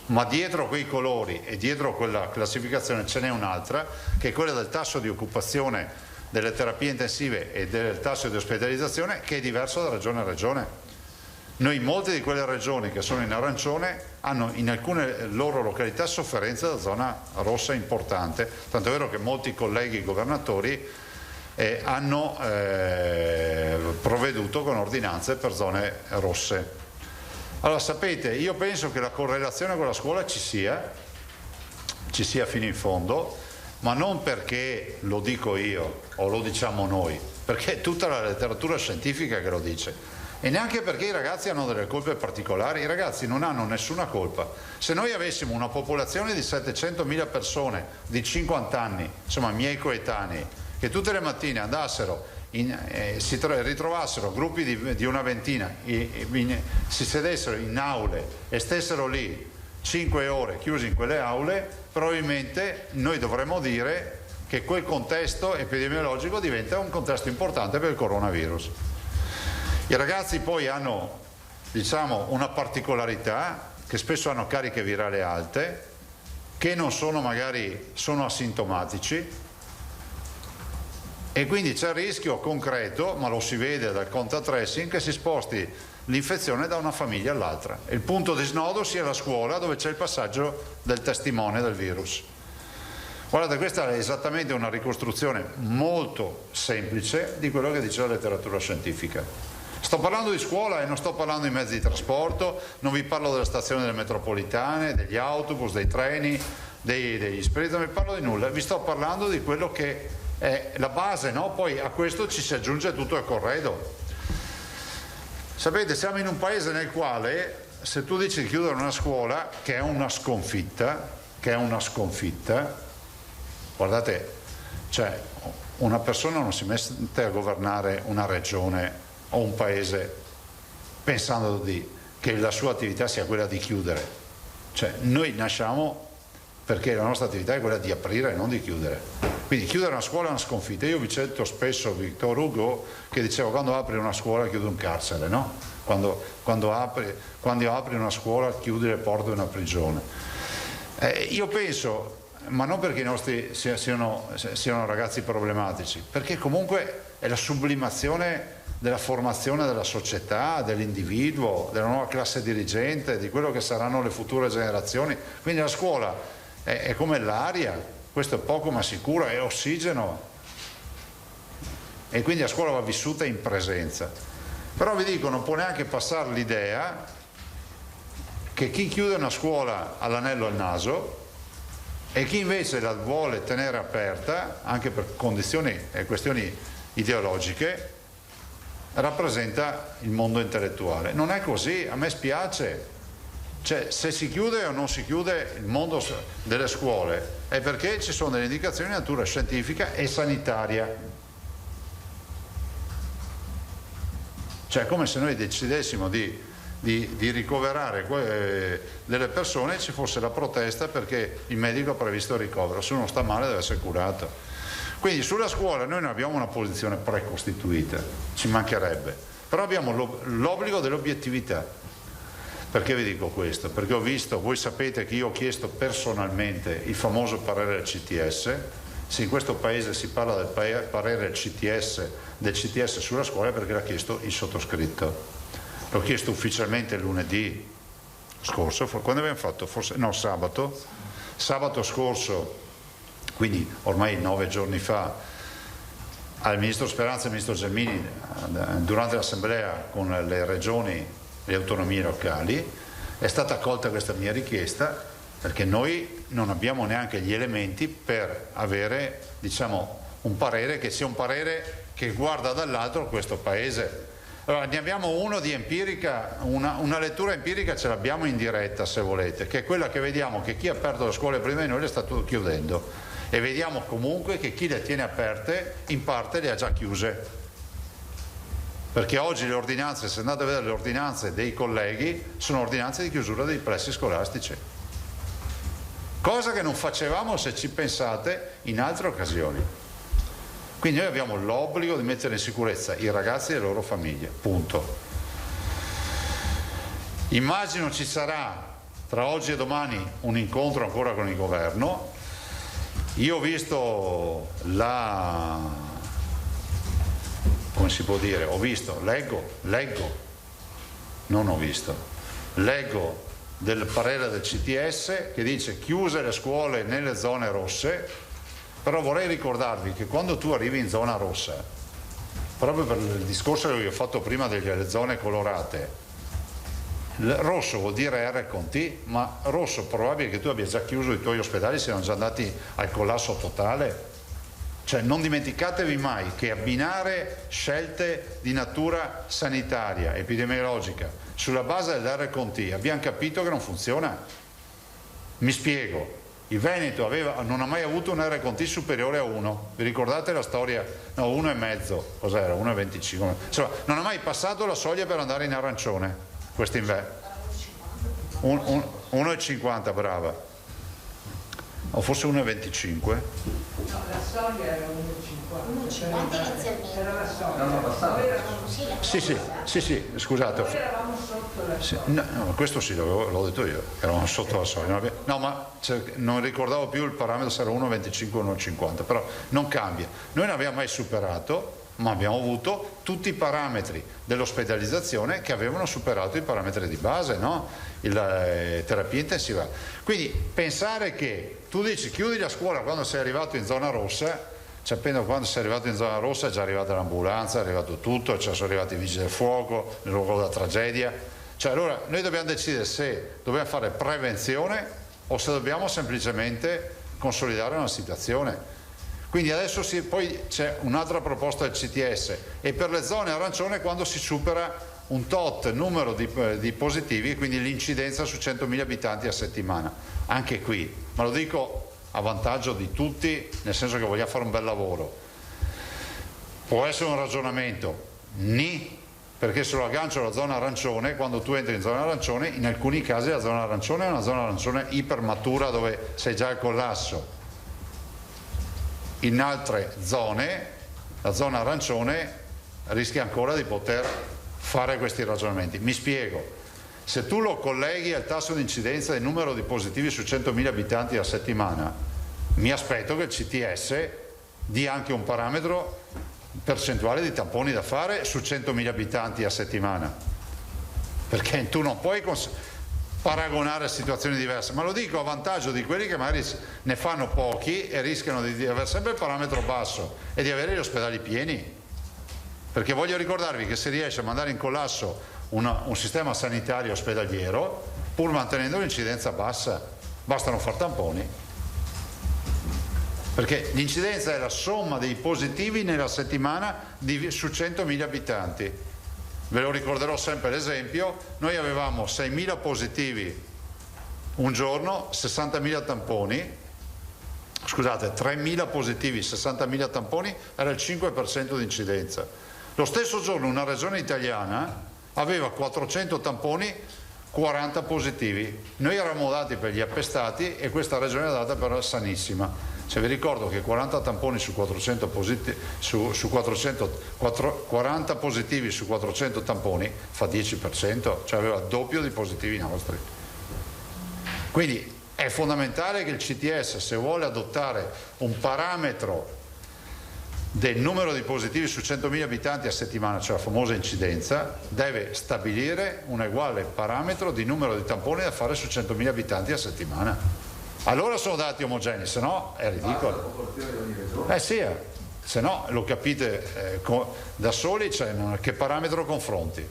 ma dietro quei colori e dietro quella classificazione ce n'è un'altra, che è quella del tasso di occupazione delle terapie intensive e del tasso di ospedalizzazione, che è diverso da regione a regione. Noi, molte di quelle regioni che sono in arancione, hanno in alcune loro località sofferenza da zona rossa importante, tanto è vero che molti colleghi governatori hanno provveduto con ordinanze per zone rosse. Allora, sapete, io penso che la correlazione con la scuola ci sia fino in fondo, ma non perché lo dico io o lo diciamo noi, perché è tutta la letteratura scientifica che lo dice. E neanche perché i ragazzi hanno delle colpe particolari, i ragazzi non hanno nessuna colpa. Se noi avessimo una popolazione di 700.000 persone di 50 anni, insomma miei coetanei, che tutte le mattine andassero, si ritrovassero gruppi di una ventina, si sedessero in aule e stessero lì 5 ore chiusi in quelle aule, probabilmente noi dovremmo dire che quel contesto epidemiologico diventa un contesto importante per il coronavirus. I ragazzi poi hanno, diciamo, una particolarità, che spesso hanno cariche virali alte, che non sono, magari sono asintomatici, e quindi c'è il rischio concreto, ma lo si vede dal contact tracing, che si sposti l'infezione da una famiglia all'altra. Il punto di snodo sia la scuola, dove c'è il passaggio del testimone del virus. Guardate, questa è esattamente una ricostruzione molto semplice di quello che dice la letteratura scientifica. Sto parlando di scuola e non sto parlando di mezzi di trasporto, non vi parlo delle stazioni delle metropolitane, degli autobus, dei treni, degli spiriti, non vi parlo di nulla, vi sto parlando di quello che è la base, no? Poi a questo ci si aggiunge tutto il corredo. Sapete, siamo in un paese nel quale, se tu dici di chiudere una scuola, che è una sconfitta, guardate, cioè una persona non si mette a governare una regione o un paese pensando che la sua attività sia quella di chiudere. Cioè noi nasciamo perché la nostra attività è quella di aprire e non di chiudere. Quindi chiudere una scuola è una sconfitta. Io vi cito spesso Victor Hugo, che diceva: quando apri una scuola chiudi un carcere, no? Quando apri una scuola chiudi le porte di una prigione. Io penso, ma non perché i nostri siano ragazzi problematici, perché comunque è la sublimazione della formazione della società, dell'individuo, della nuova classe dirigente, di quello che saranno le future generazioni. Quindi la scuola è come l'aria, questo è poco ma sicuro, è ossigeno, e quindi la scuola va vissuta in presenza. Però vi dico, non può neanche passare l'idea che chi chiude una scuola ha l'anello al naso e chi invece la vuole tenere aperta, anche per condizioni e questioni ideologiche, rappresenta il mondo intellettuale. Non è così, a me spiace. Cioè, se si chiude o non si chiude il mondo delle scuole è perché ci sono delle indicazioni di natura scientifica e sanitaria. Cioè, è come se noi decidessimo di ricoverare delle persone e ci fosse la protesta perché il medico ha previsto il ricovero. Se uno sta male deve essere curato. Quindi sulla scuola noi non abbiamo una posizione precostituita, ci mancherebbe, però abbiamo l'obbligo dell'obiettività. Perché vi dico questo? Perché ho visto, voi sapete che io ho chiesto personalmente il famoso parere del CTS. Se in questo paese si parla del parere del CTS sulla scuola, è perché l'ha chiesto il sottoscritto. L'ho chiesto ufficialmente lunedì scorso, quando abbiamo fatto? Forse no, sabato scorso, quindi ormai 9 giorni fa, al ministro Speranza e al ministro Gelmini durante l'assemblea con le regioni, le autonomie locali. È stata accolta questa mia richiesta perché noi non abbiamo neanche gli elementi per avere, diciamo, un parere che sia un parere che guarda dall'altro questo paese. Allora, ne abbiamo uno di empirica, una lettura empirica ce l'abbiamo in diretta, se volete, che è quella che vediamo che chi ha aperto le scuole prima di noi le sta chiudendo, e vediamo comunque che chi le tiene aperte in parte le ha già chiuse. Perché oggi le ordinanze, se andate a vedere le ordinanze dei colleghi, sono ordinanze di chiusura dei plessi scolastici. Cosa che non facevamo, se ci pensate, in altre occasioni. Quindi noi abbiamo l'obbligo di mettere in sicurezza i ragazzi e le loro famiglie, punto. Immagino ci sarà tra oggi e domani un incontro ancora con il governo. Io ho visto come si può dire, leggo del parere del CTS che dice chiuse le scuole nelle zone rosse, però vorrei ricordarvi che quando tu arrivi in zona rossa, proprio per il discorso che vi ho fatto prima delle zone colorate, rosso vuol dire R con T, ma rosso probabile che tu abbia già chiuso i tuoi ospedali, siano già andati al collasso totale. Cioè, non dimenticatevi mai che abbinare scelte di natura sanitaria, epidemiologica, sulla base dell'R con T, abbiamo capito che non funziona. Mi spiego. Il Veneto non ha mai avuto un R-Conti superiore a 1. Vi ricordate la storia? No, 1,5. Cos'era? 1,25. Insomma, non ha mai passato la soglia per andare in arancione. Quest'inverno. 1,50, brava. O forse 1,25? No, la soglia era 1,50 inizialmente. Era la soglia. Sì, scusate. Noi eravamo sotto la soglia. No, questo sì, l'ho detto io, eravamo sotto la soglia. No, ma non ricordavo più il parametro se era 1,25 o 1,50, però non cambia. Noi non abbiamo mai superato, ma abbiamo avuto tutti i parametri dell'ospedalizzazione che avevano superato i parametri di base, no? Terapia intensiva. Quindi pensare che tu dici chiudi la scuola quando sei arrivato in zona rossa, cioè appena quando sei arrivato in zona rossa è già arrivata l'ambulanza, è arrivato tutto, cioè sono arrivati i vigili del fuoco nel luogo della tragedia. Cioè allora noi dobbiamo decidere se dobbiamo fare prevenzione o se dobbiamo semplicemente consolidare una situazione. Quindi adesso poi c'è un'altra proposta del CTS, e per le zone arancione quando si supera un tot numero di positivi, quindi l'incidenza su 100.000 abitanti a settimana. Anche qui, ma lo dico a vantaggio di tutti, nel senso che vogliamo fare un bel lavoro. Può essere un ragionamento, perché se lo aggancio alla zona arancione, quando tu entri in zona arancione, in alcuni casi la zona arancione è una zona arancione ipermatura dove sei già al collasso. In altre zone, la zona arancione rischia ancora di poter fare questi ragionamenti. Mi spiego, se tu lo colleghi al tasso di incidenza del numero di positivi su 100.000 abitanti a settimana, mi aspetto che il CTS dia anche un parametro percentuale di tamponi da fare su 100.000 abitanti a settimana, perché tu non puoi paragonare situazioni diverse, ma lo dico a vantaggio di quelli che magari ne fanno pochi e rischiano di avere sempre il parametro basso e di avere gli ospedali pieni, perché voglio ricordarvi che si riesce a mandare in collasso un sistema sanitario ospedaliero pur mantenendo l'incidenza bassa, bastano far tamponi, perché l'incidenza è la somma dei positivi nella settimana su 100.000 abitanti. Ve lo ricorderò sempre l'esempio, noi avevamo 6.000 positivi un giorno, 60.000 tamponi, scusate, 3.000 positivi, 60.000 tamponi, era il 5% di incidenza. Lo stesso giorno una regione italiana aveva 400 tamponi, 40 positivi. Noi eravamo dati per gli appestati e questa regione è data per la sanissima. Cioè, vi ricordo che 40 tamponi su 400 40 positivi su 400 tamponi fa 10%, cioè aveva il doppio di positivi nostri. Quindi è fondamentale che il CTS, se vuole adottare un parametro del numero di positivi su 100.000 abitanti a settimana, cioè la famosa incidenza, deve stabilire un uguale parametro di numero di tamponi da fare su 100.000 abitanti a settimana. Allora sono dati omogenei, se no è ridicolo. Sì, se no lo capite da soli, cioè, che parametro confronti.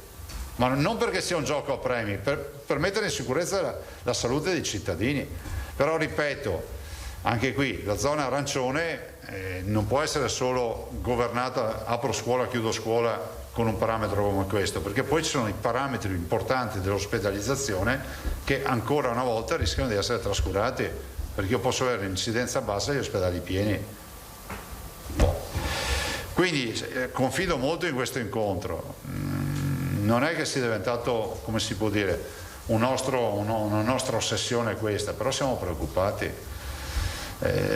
Ma non perché sia un gioco a premi, per mettere in sicurezza la salute dei cittadini. Però ripeto, anche qui la zona arancione non può essere solo governata apro scuola, chiudo scuola con un parametro come questo, perché poi ci sono i parametri importanti dell'ospedalizzazione che ancora una volta rischiano di essere trascurati, perché io posso avere un'incidenza bassa e gli ospedali pieni. Quindi confido molto in questo incontro. Non è che sia diventato, come si può dire, una nostra ossessione questa, però siamo preoccupati.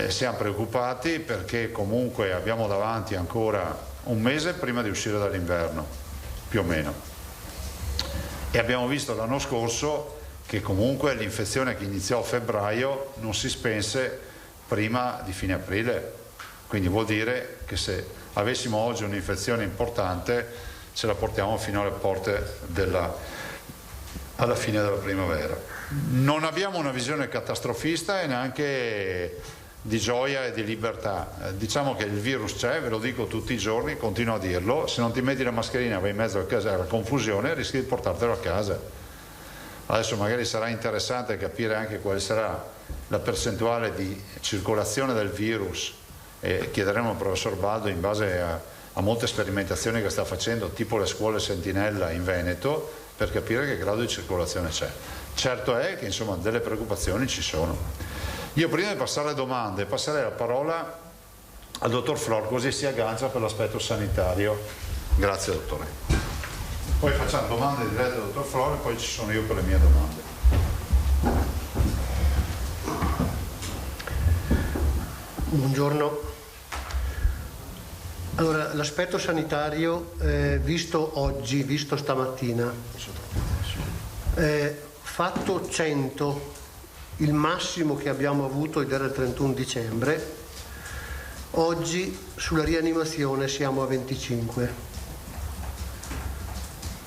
Siamo preoccupati perché comunque abbiamo davanti ancora un mese prima di uscire dall'inverno, più o meno, e abbiamo visto l'anno scorso che comunque l'infezione che iniziò a febbraio non si spense prima di fine aprile, quindi vuol dire che se avessimo oggi un'infezione importante ce la portiamo fino alle porte alla fine della primavera. Non abbiamo una visione catastrofista e neanche di gioia e di libertà. Diciamo che il virus c'è, ve lo dico tutti i giorni, continuo a dirlo, se non ti metti la mascherina vai in mezzo a casa alla confusione rischi di portartelo a casa. Adesso magari sarà interessante capire anche quale sarà la percentuale di circolazione del virus e chiederemo al professor Baldo in base a molte sperimentazioni che sta facendo, tipo le scuole Sentinella in Veneto, per capire che grado di circolazione c'è. Certo è che insomma delle preoccupazioni ci sono. Io prima di passare alle domande passerei la parola al dottor Flor, così si aggancia per l'aspetto sanitario. Grazie dottore. Poi facciamo domande dirette al dottor Flor e poi ci sono io per le mie domande. Buongiorno. Allora, l'aspetto sanitario visto oggi, visto stamattina, fatto 100, il massimo che abbiamo avuto era il 31 dicembre, oggi sulla rianimazione siamo a 25,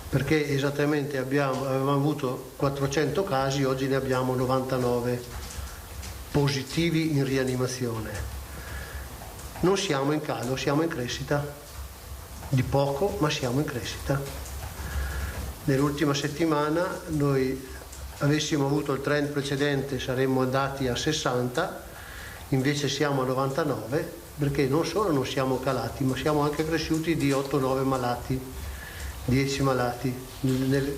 perché esattamente avevamo avuto 400 casi, oggi ne abbiamo 99 positivi in rianimazione. Non siamo in calo, siamo in crescita, di poco, ma siamo in crescita. Nell'ultima settimana noi avessimo avuto il trend precedente saremmo andati a 60, invece siamo a 99, perché non solo non siamo calati, ma siamo anche cresciuti di 8-9 malati, 10 malati nel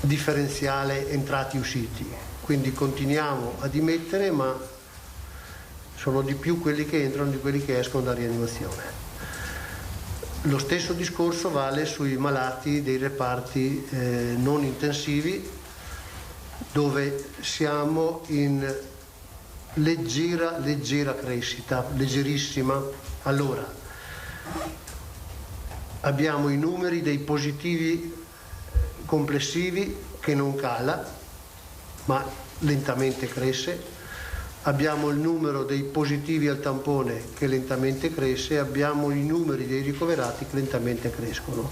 differenziale entrati-usciti. Quindi continuiamo a dimettere, ma sono di più quelli che entrano di quelli che escono da rianimazione. Lo stesso discorso vale sui malati dei reparti non intensivi, dove siamo in leggera crescita, leggerissima. Allora, abbiamo i numeri dei positivi complessivi che non cala, ma lentamente cresce. Abbiamo il numero dei positivi al tampone che lentamente cresce, abbiamo i numeri dei ricoverati che lentamente crescono.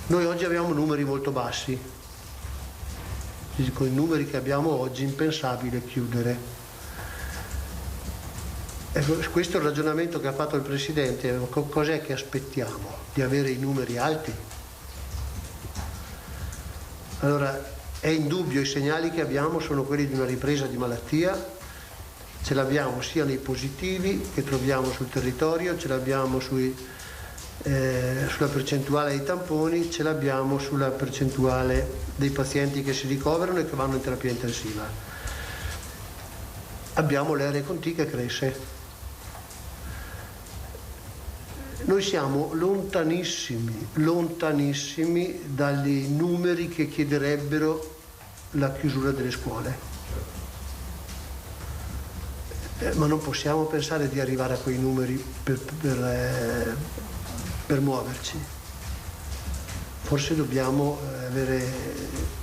Noi oggi abbiamo numeri molto bassi, con i numeri che abbiamo oggi è impensabile chiudere. Ecco, questo è il ragionamento che ha fatto il Presidente. Cos'è che aspettiamo? Di avere i numeri alti? Allora, è indubbio, i segnali che abbiamo sono quelli di una ripresa di malattia. Ce l'abbiamo sia nei positivi che troviamo sul territorio, ce l'abbiamo sulla percentuale dei tamponi, ce l'abbiamo sulla percentuale dei pazienti che si ricoverano e che vanno in terapia intensiva. Abbiamo l'RT che cresce. Noi siamo lontanissimi dagli numeri che chiederebbero la chiusura delle scuole. Ma non possiamo pensare di arrivare a quei numeri per muoverci. Forse dobbiamo avere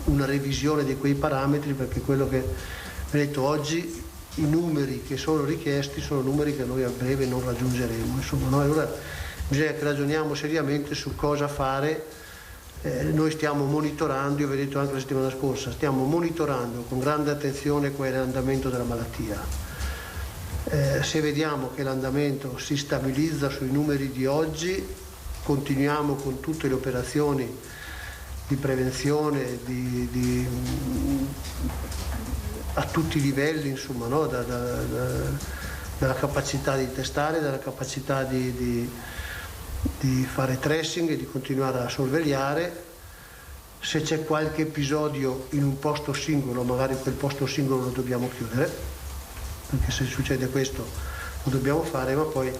una revisione di quei parametri, perché quello che ho detto oggi, i numeri che sono richiesti sono numeri che noi a breve non raggiungeremo. Insomma, no? Allora bisogna che ragioniamo seriamente su cosa fare. Noi stiamo monitorando, io vi ho detto anche la settimana scorsa, stiamo monitorando con grande attenzione qual è l'andamento della malattia. Se vediamo che l'andamento si stabilizza sui numeri di oggi, continuiamo con tutte le operazioni di prevenzione a tutti i livelli, insomma, no? Dalla capacità di testare, dalla capacità di fare tracing e di continuare a sorvegliare. Se c'è qualche episodio in un posto singolo, magari quel posto singolo lo dobbiamo chiudere, perché se succede questo lo dobbiamo fare, ma poi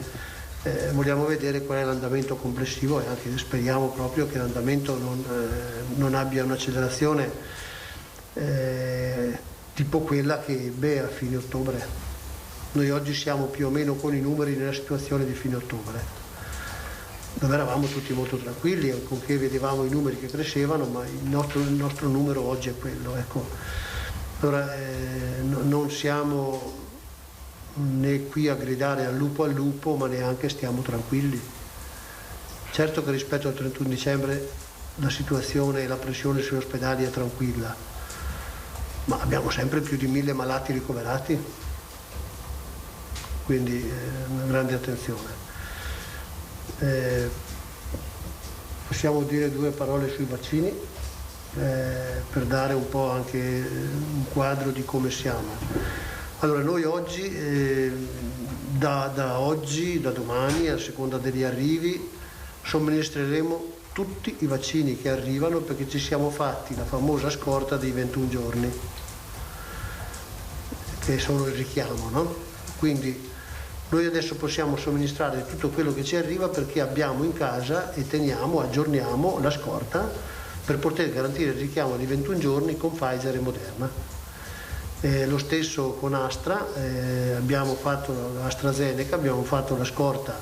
vogliamo vedere qual è l'andamento complessivo e anche speriamo proprio che l'andamento non abbia un'accelerazione tipo quella che ebbe a fine ottobre. Noi oggi siamo più o meno con i numeri nella situazione di fine ottobre, dove eravamo tutti molto tranquilli, con che vedevamo i numeri che crescevano, ma il nostro numero oggi è quello. Ecco. Allora non siamo né qui a gridare al lupo, ma neanche stiamo tranquilli. Certo che rispetto al 31 dicembre la situazione e la pressione sugli ospedali è tranquilla, ma abbiamo sempre più di 1000 malati ricoverati, quindi una grande attenzione. Possiamo dire due parole sui vaccini per dare un po' anche un quadro di come siamo. Allora, noi oggi, da domani, a seconda degli arrivi, somministreremo tutti i vaccini che arrivano, perché ci siamo fatti la famosa scorta dei 21 giorni. che sono il richiamo, no? Quindi noi adesso possiamo somministrare tutto quello che ci arriva perché abbiamo in casa e aggiorniamo la scorta per poter garantire il richiamo di 21 giorni con Pfizer e Moderna. Lo stesso con abbiamo fatto AstraZeneca, abbiamo fatto la scorta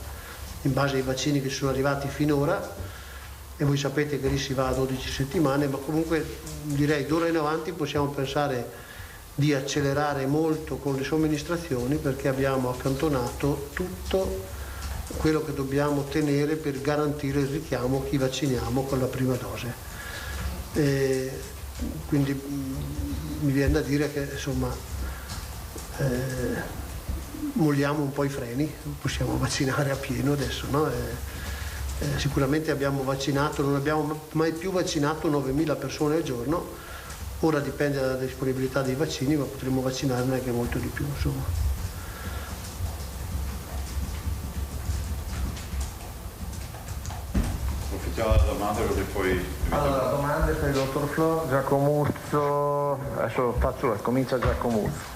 in base ai vaccini che sono arrivati finora e voi sapete che lì si va a 12 settimane, ma comunque direi d'ora in avanti possiamo pensare di accelerare molto con le somministrazioni perché abbiamo accantonato tutto quello che dobbiamo tenere per garantire il richiamo chi vacciniamo con la prima dose. Quindi mi viene da dire che insomma molliamo un po' i freni, possiamo vaccinare a pieno adesso, no? Sicuramente abbiamo vaccinato, non abbiamo mai più vaccinato 9.000 persone al giorno. Ora dipende dalla disponibilità dei vaccini, ma potremmo vaccinarne anche molto di più, insomma. Approfittiamo della domanda così poi... Allora, domande per il dottor Flo, Giacomuzzo, adesso comincia Giacomuzzo.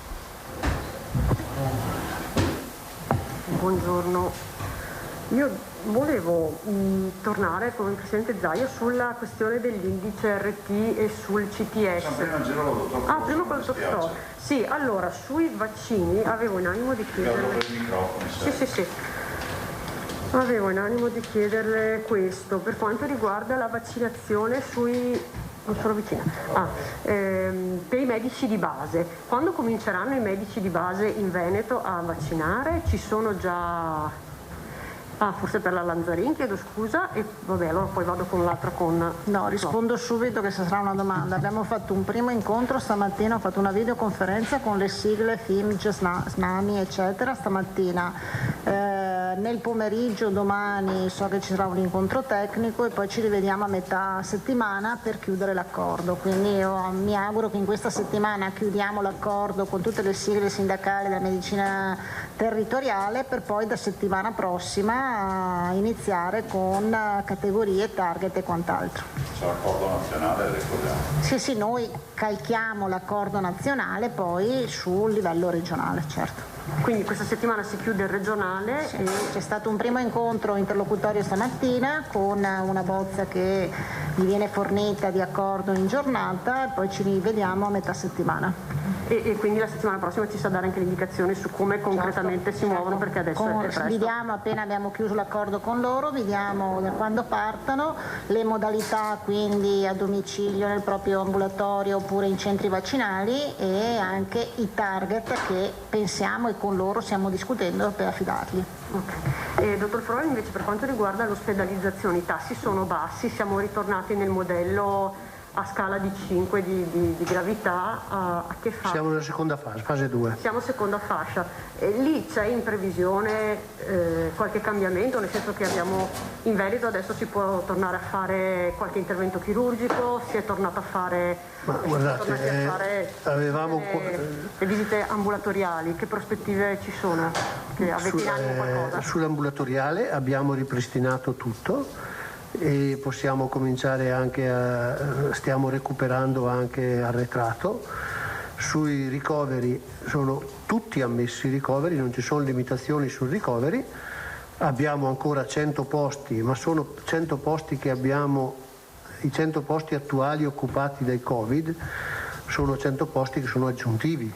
Buongiorno. Io volevo tornare con il Presidente Zaia sulla questione dell'indice RT e sul CTS. Prima con il dottor Flo. Sì, allora, sui vaccini avevo in animo di chiederle... Sì. Avevo in animo di chiederle questo, per quanto riguarda la vaccinazione sui... Non sono vicina. Per i medici di base. Quando cominceranno i medici di base in Veneto a vaccinare? Ci sono già... forse per la Lanzarin, chiedo scusa, e vabbè, allora poi vado con l'altra con... No, rispondo subito che sarà una domanda. Abbiamo fatto un primo incontro stamattina, ho fatto una videoconferenza con le sigle FIMG, SNAMI, eccetera, stamattina. Nel pomeriggio domani so che ci sarà un incontro tecnico e poi ci rivediamo a metà settimana per chiudere l'accordo, quindi io mi auguro che in questa settimana chiudiamo l'accordo con tutte le sigle sindacali della medicina territoriale per poi da settimana prossima iniziare con categorie, target e quant'altro. C'è l'accordo nazionale, ricordiamo. Sì, noi calchiamo l'accordo nazionale poi sul livello regionale, certo. Quindi questa settimana si chiude il regionale? Sì, c'è stato un primo incontro interlocutorio stamattina con una bozza che gli viene fornita di accordo in giornata e poi ci rivediamo a metà settimana. E quindi la settimana prossima ci sa dare anche l'indicazione su come concretamente si muovono, perché adesso è presto. Vediamo, appena abbiamo chiuso l'accordo con loro, vediamo da quando partono, le modalità quindi a domicilio nel proprio ambulatorio oppure in centri vaccinali e anche i target che pensiamo e con loro stiamo discutendo per affidarli. Okay. Dottor Froi, invece per quanto riguarda l'ospedalizzazione, i tassi sono bassi, siamo ritornati nel modello a scala di 5 di gravità, a che fase? Siamo nella seconda fase, fase 2. Siamo seconda fascia. Lì c'è in previsione qualche cambiamento, nel senso che abbiamo in Veneto adesso si può tornare a fare qualche intervento chirurgico, si è tornato a fare, avevamo le visite ambulatoriali, che prospettive ci sono? Che avete in animo qualcosa? Sull'ambulatoriale abbiamo ripristinato tutto e possiamo cominciare anche stiamo recuperando anche arretrato. Sui ricoveri sono tutti ammessi i ricoveri, non ci sono limitazioni sul ricoveri, abbiamo ancora 100 posti, ma sono 100 posti che abbiamo, i 100 posti attuali occupati dai Covid sono 100 posti che sono aggiuntivi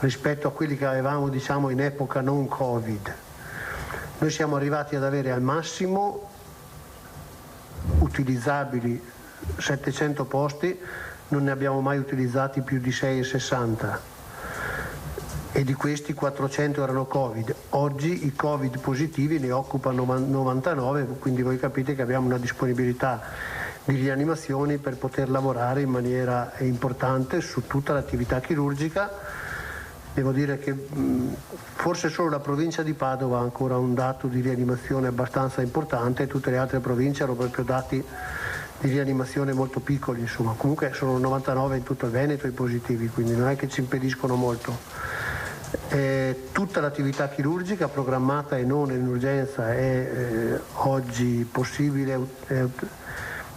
rispetto a quelli che avevamo in epoca non Covid. Noi siamo arrivati ad avere al massimo utilizzabili 700 posti, non ne abbiamo mai utilizzati più di 660 e di questi 400 erano Covid. Oggi i Covid positivi ne occupano 99, quindi voi capite che abbiamo una disponibilità di rianimazioni per poter lavorare in maniera importante su tutta l'attività chirurgica. Devo dire che forse solo la provincia di Padova ha ancora un dato di rianimazione abbastanza importante, tutte le altre province hanno proprio dati di rianimazione molto piccoli, insomma. Comunque sono 99 in tutto il Veneto i positivi, quindi non è che ci impediscono molto. Tutta l'attività chirurgica programmata e non in urgenza è oggi possibile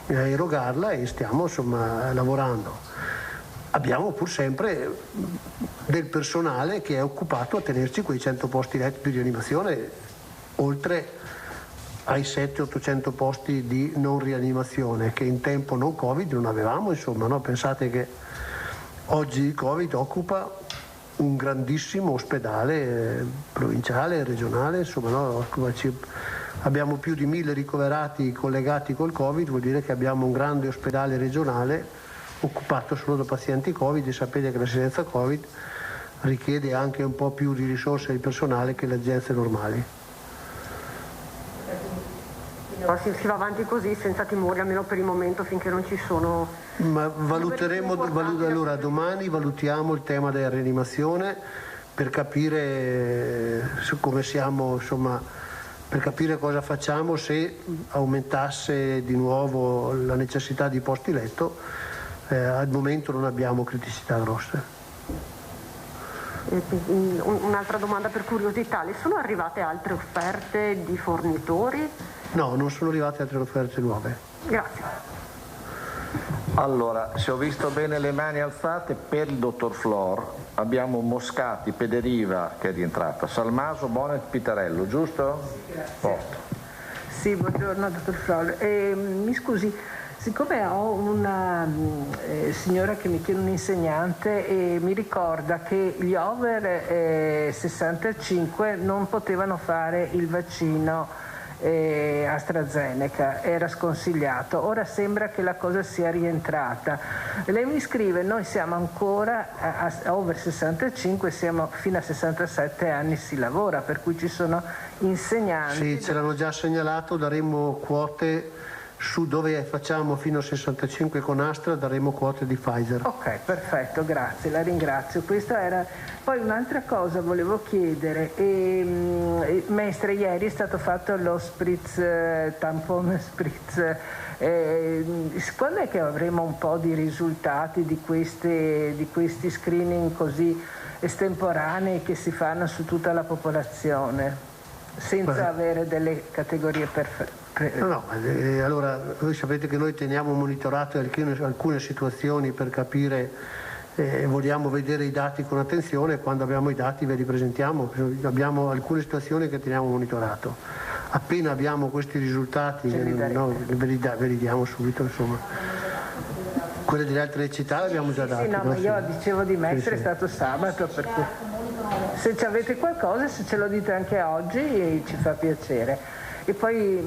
erogarla e stiamo lavorando. abbiamo pur sempre del personale che è occupato a tenerci quei 100 posti letto di rianimazione, oltre ai 700-800 posti di non rianimazione che in tempo non Covid non avevamo, insomma, no? Pensate che oggi il Covid occupa un grandissimo ospedale provinciale, regionale, insomma, no? Abbiamo più di 1000 ricoverati collegati col Covid, vuol dire che abbiamo un grande ospedale regionale occupato solo da pazienti Covid, e sapete che l'assistenza Covid richiede anche un po' più di risorse di personale che le aziende normali. Si va avanti così senza timori, almeno per il momento, finché non ci sono... Ma valuteremo, allora domani valutiamo il tema della rianimazione per capire come siamo, insomma, per capire cosa facciamo se aumentasse di nuovo la necessità di posti letto. Al momento non abbiamo criticità grosse. Un'altra domanda per curiosità, le sono arrivate altre offerte di fornitori? No, non sono arrivate altre offerte nuove. Grazie. Allora, se ho visto bene le mani alzate, per il dottor Flor abbiamo Moscati, Pederiva che è rientrata, Salmaso, Bonet, Pitarello, giusto? Posto. Sì, buongiorno dottor Flor. Mi scusi, siccome ho una signora che mi chiede un insegnante e mi ricorda che gli over 65 non potevano fare il vaccino AstraZeneca, era sconsigliato, ora sembra che la cosa sia rientrata. Lei mi scrive, noi siamo ancora a over 65, siamo fino a 67 anni si lavora, per cui ci sono insegnanti. Sì, ce l'hanno già segnalato, daremo quote su dove facciamo fino a 65 con Astra, daremo quote di Pfizer. Ok, perfetto, grazie, la ringrazio. Questa era... Poi un'altra cosa volevo chiedere, Mestre, ieri è stato fatto lo spritz, tampone spritz, quando è che avremo un po' di risultati di questi screening così estemporanei che si fanno su tutta la popolazione, senza avere delle categorie perfette? No, allora voi sapete che noi teniamo monitorato alcune situazioni per capire, vogliamo vedere i dati con attenzione, quando abbiamo i dati ve li presentiamo, abbiamo alcune situazioni che teniamo monitorato. Appena abbiamo questi risultati ve li diamo subito, insomma. Quelle delle altre città le abbiamo già date. Sì, no, ma io dicevo di Mestre, è stato sabato, perché se ci avete qualcosa, se ce lo dite anche oggi, ci fa piacere. E poi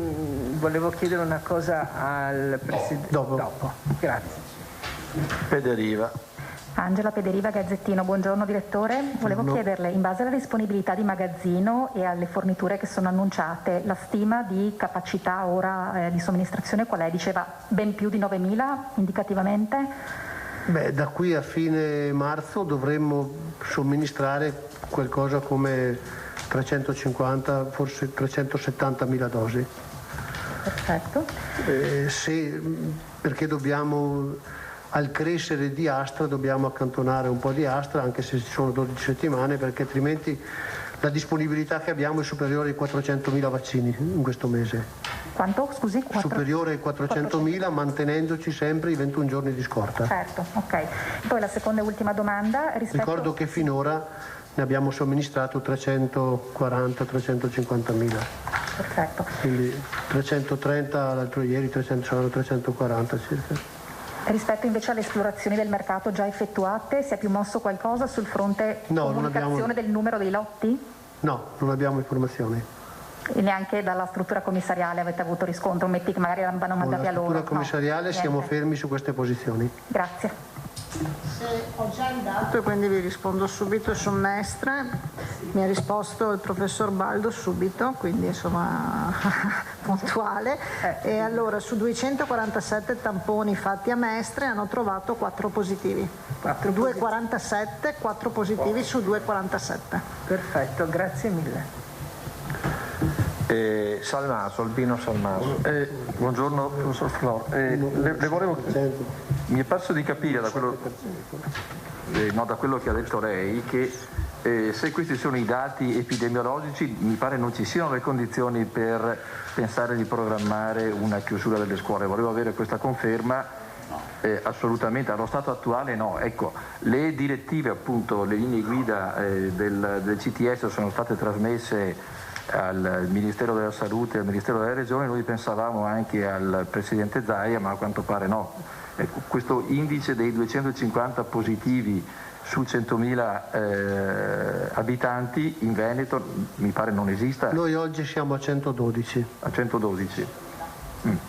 volevo chiedere una cosa al Presidente. Dopo. Grazie. Pederiva. Angela Pederiva, Gazzettino, buongiorno direttore. Volevo chiederle, in base alla disponibilità di magazzino e alle forniture che sono annunciate, la stima di capacità ora di somministrazione qual è? Diceva ben più di 9.000 indicativamente? Beh, da qui a fine marzo dovremmo somministrare qualcosa come 350, forse 370.000 dosi. Perfetto. Perché al crescere di Astra dobbiamo accantonare un po' di Astra, anche se ci sono 12 settimane, perché altrimenti la disponibilità che abbiamo è superiore ai 400.000 vaccini in questo mese. Quanto, scusi? Superiore ai 400.000, mantenendoci sempre i 21 giorni di scorta. Certo, ok. Poi la seconda e ultima domanda. Ricordo che finora ne abbiamo somministrato 340-350.000. Perfetto. Quindi 330 l'altro ieri, 340 circa. Rispetto invece alle esplorazioni del mercato già effettuate, si è più mosso qualcosa sul fronte comunicazione del numero dei lotti? No, non abbiamo informazioni. E neanche dalla struttura commissariale avete avuto riscontro? Metti che magari l'hanno mandati a loro. Dalla struttura commissariale siamo fermi su queste posizioni. Grazie. Se ho già il dato, quindi vi rispondo subito su Mestre. Mi ha risposto il professor Baldo subito, quindi insomma puntuale. E allora su 247 tamponi fatti a Mestre hanno trovato 4 positivi. 247, 4 positivi su 247. Perfetto, grazie mille. Salmaso, Albino Salmaso. Buongiorno professor Flor. Le volevo, mi è parso di capire da quello che ha detto lei che se questi sono i dati epidemiologici mi pare non ci siano le condizioni per pensare di programmare una chiusura delle scuole. Volevo avere questa conferma Assolutamente, allo stato attuale no. Ecco, le direttive, appunto, le linee guida del CTS sono state trasmesse al Ministero della Salute e al Ministero delle Regioni. Noi pensavamo anche al Presidente Zaia, ma a quanto pare no. Ecco, questo indice dei 250 positivi su 100.000 abitanti in Veneto mi pare non esista. Noi oggi siamo a 112. A 112.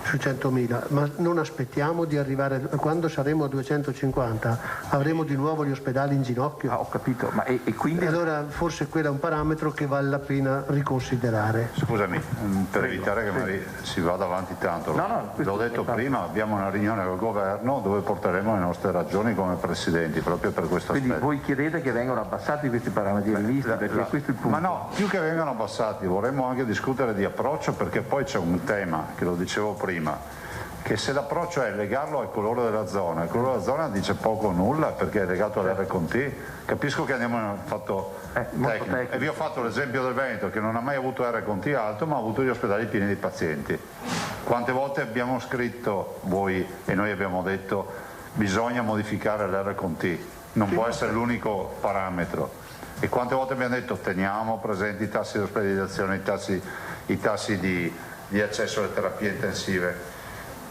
Su 100.000, ma non aspettiamo di arrivare, quando saremo a 250 avremo di nuovo gli ospedali in ginocchio. Ho capito, ma e quindi... Allora forse quello è un parametro che vale la pena riconsiderare. Scusami, per evitare che magari si vada avanti tanto, l'ho detto prima, abbiamo una riunione col governo dove porteremo le nostre ragioni come presidenti, proprio per questo aspetto. Quindi voi chiedete che vengano abbassati questi parametri rivisti, perché questo è il punto. Ma no, più che vengano abbassati, vorremmo anche discutere di approccio, perché poi c'è un tema, che lo dicevo prima, che se l'approccio è legarlo al colore della zona, il colore della zona dice poco o nulla perché è legato all'RT. Capisco che andiamo in un fatto tecnico e vi ho fatto l'esempio del Veneto che non ha mai avuto RT alto ma ha avuto gli ospedali pieni di pazienti. Quante volte abbiamo scritto voi e noi abbiamo detto bisogna modificare l'RT, non può essere l'unico parametro, e quante volte abbiamo detto teniamo presenti i tassi di ospedalizzazione, i tassi di accesso alle terapie intensive.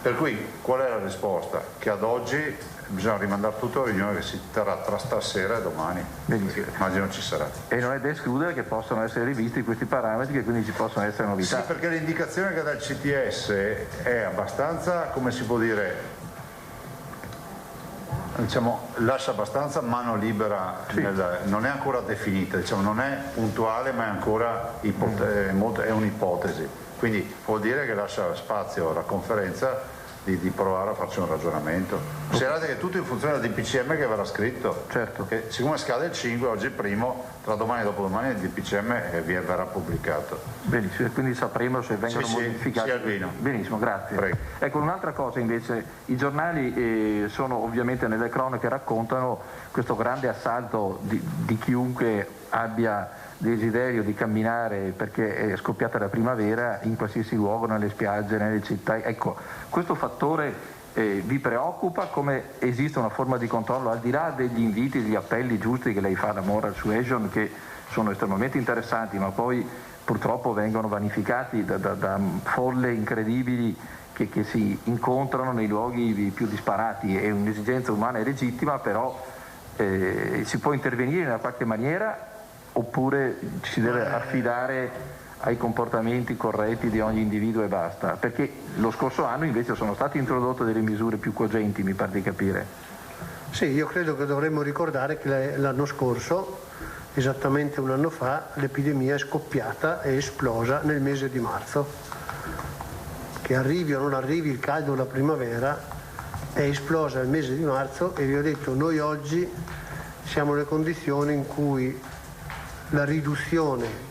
Per cui qual è la risposta? Che ad oggi bisogna rimandare tutto alla riunione che si terrà tra stasera e domani. Immagino ci sarà. E non è da escludere che possano essere rivisti questi parametri, che quindi ci possono essere novità. Sì, perché l'indicazione che dà il CTS è abbastanza, come si può dire, diciamo, lascia abbastanza mano libera, non è ancora definita, diciamo, non è puntuale ma è ancora è un'ipotesi. Quindi vuol dire che lascia spazio alla conferenza di provare a farci un ragionamento. Considerate che è tutto in funzione del DPCM che verrà scritto. Certo. Che siccome scade il 5, oggi il primo, tra domani e dopodomani il DPCM verrà pubblicato. Benissimo, quindi sapremo se vengono modificati. Sì, Albino. Benissimo, grazie. Prego. Ecco, un'altra cosa invece, i giornali sono ovviamente nelle cronache, raccontano questo grande assalto di chiunque abbia desiderio di camminare perché è scoppiata la primavera in qualsiasi luogo, nelle spiagge, nelle città. Ecco, questo fattore vi preoccupa? Come esiste una forma di controllo al di là degli inviti, degli appelli giusti che lei fa alla moral suasion, che sono estremamente interessanti ma poi purtroppo vengono vanificati da folle incredibili che si incontrano nei luoghi più disparati? È un'esigenza umana e legittima, però si può intervenire in una qualche maniera oppure ci si deve affidare ai comportamenti corretti di ogni individuo e basta? Perché lo scorso anno invece sono state introdotte delle misure più cogenti, mi pare di capire. Sì, io credo che dovremmo ricordare che l'anno scorso, esattamente un anno fa, l'epidemia è scoppiata e esplosa nel mese di marzo. Che arrivi o non arrivi il caldo o la primavera, è esplosa nel mese di marzo e vi ho detto, noi oggi siamo nelle condizioni in cui la riduzione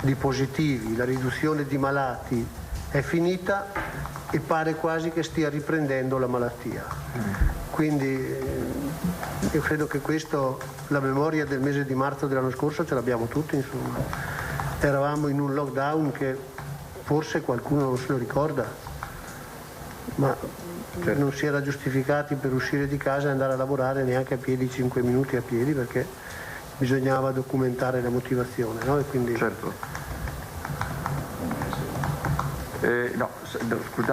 di positivi, la riduzione di malati è finita e pare quasi che stia riprendendo la malattia. Quindi io credo che questo, la memoria del mese di marzo dell'anno scorso ce l'abbiamo tutti, insomma. Eravamo in un lockdown che forse qualcuno non se lo ricorda, ma non si era giustificati per uscire di casa e andare a lavorare neanche a piedi, 5 minuti a piedi, perché bisognava documentare la motivazione, no? E quindi... Certo.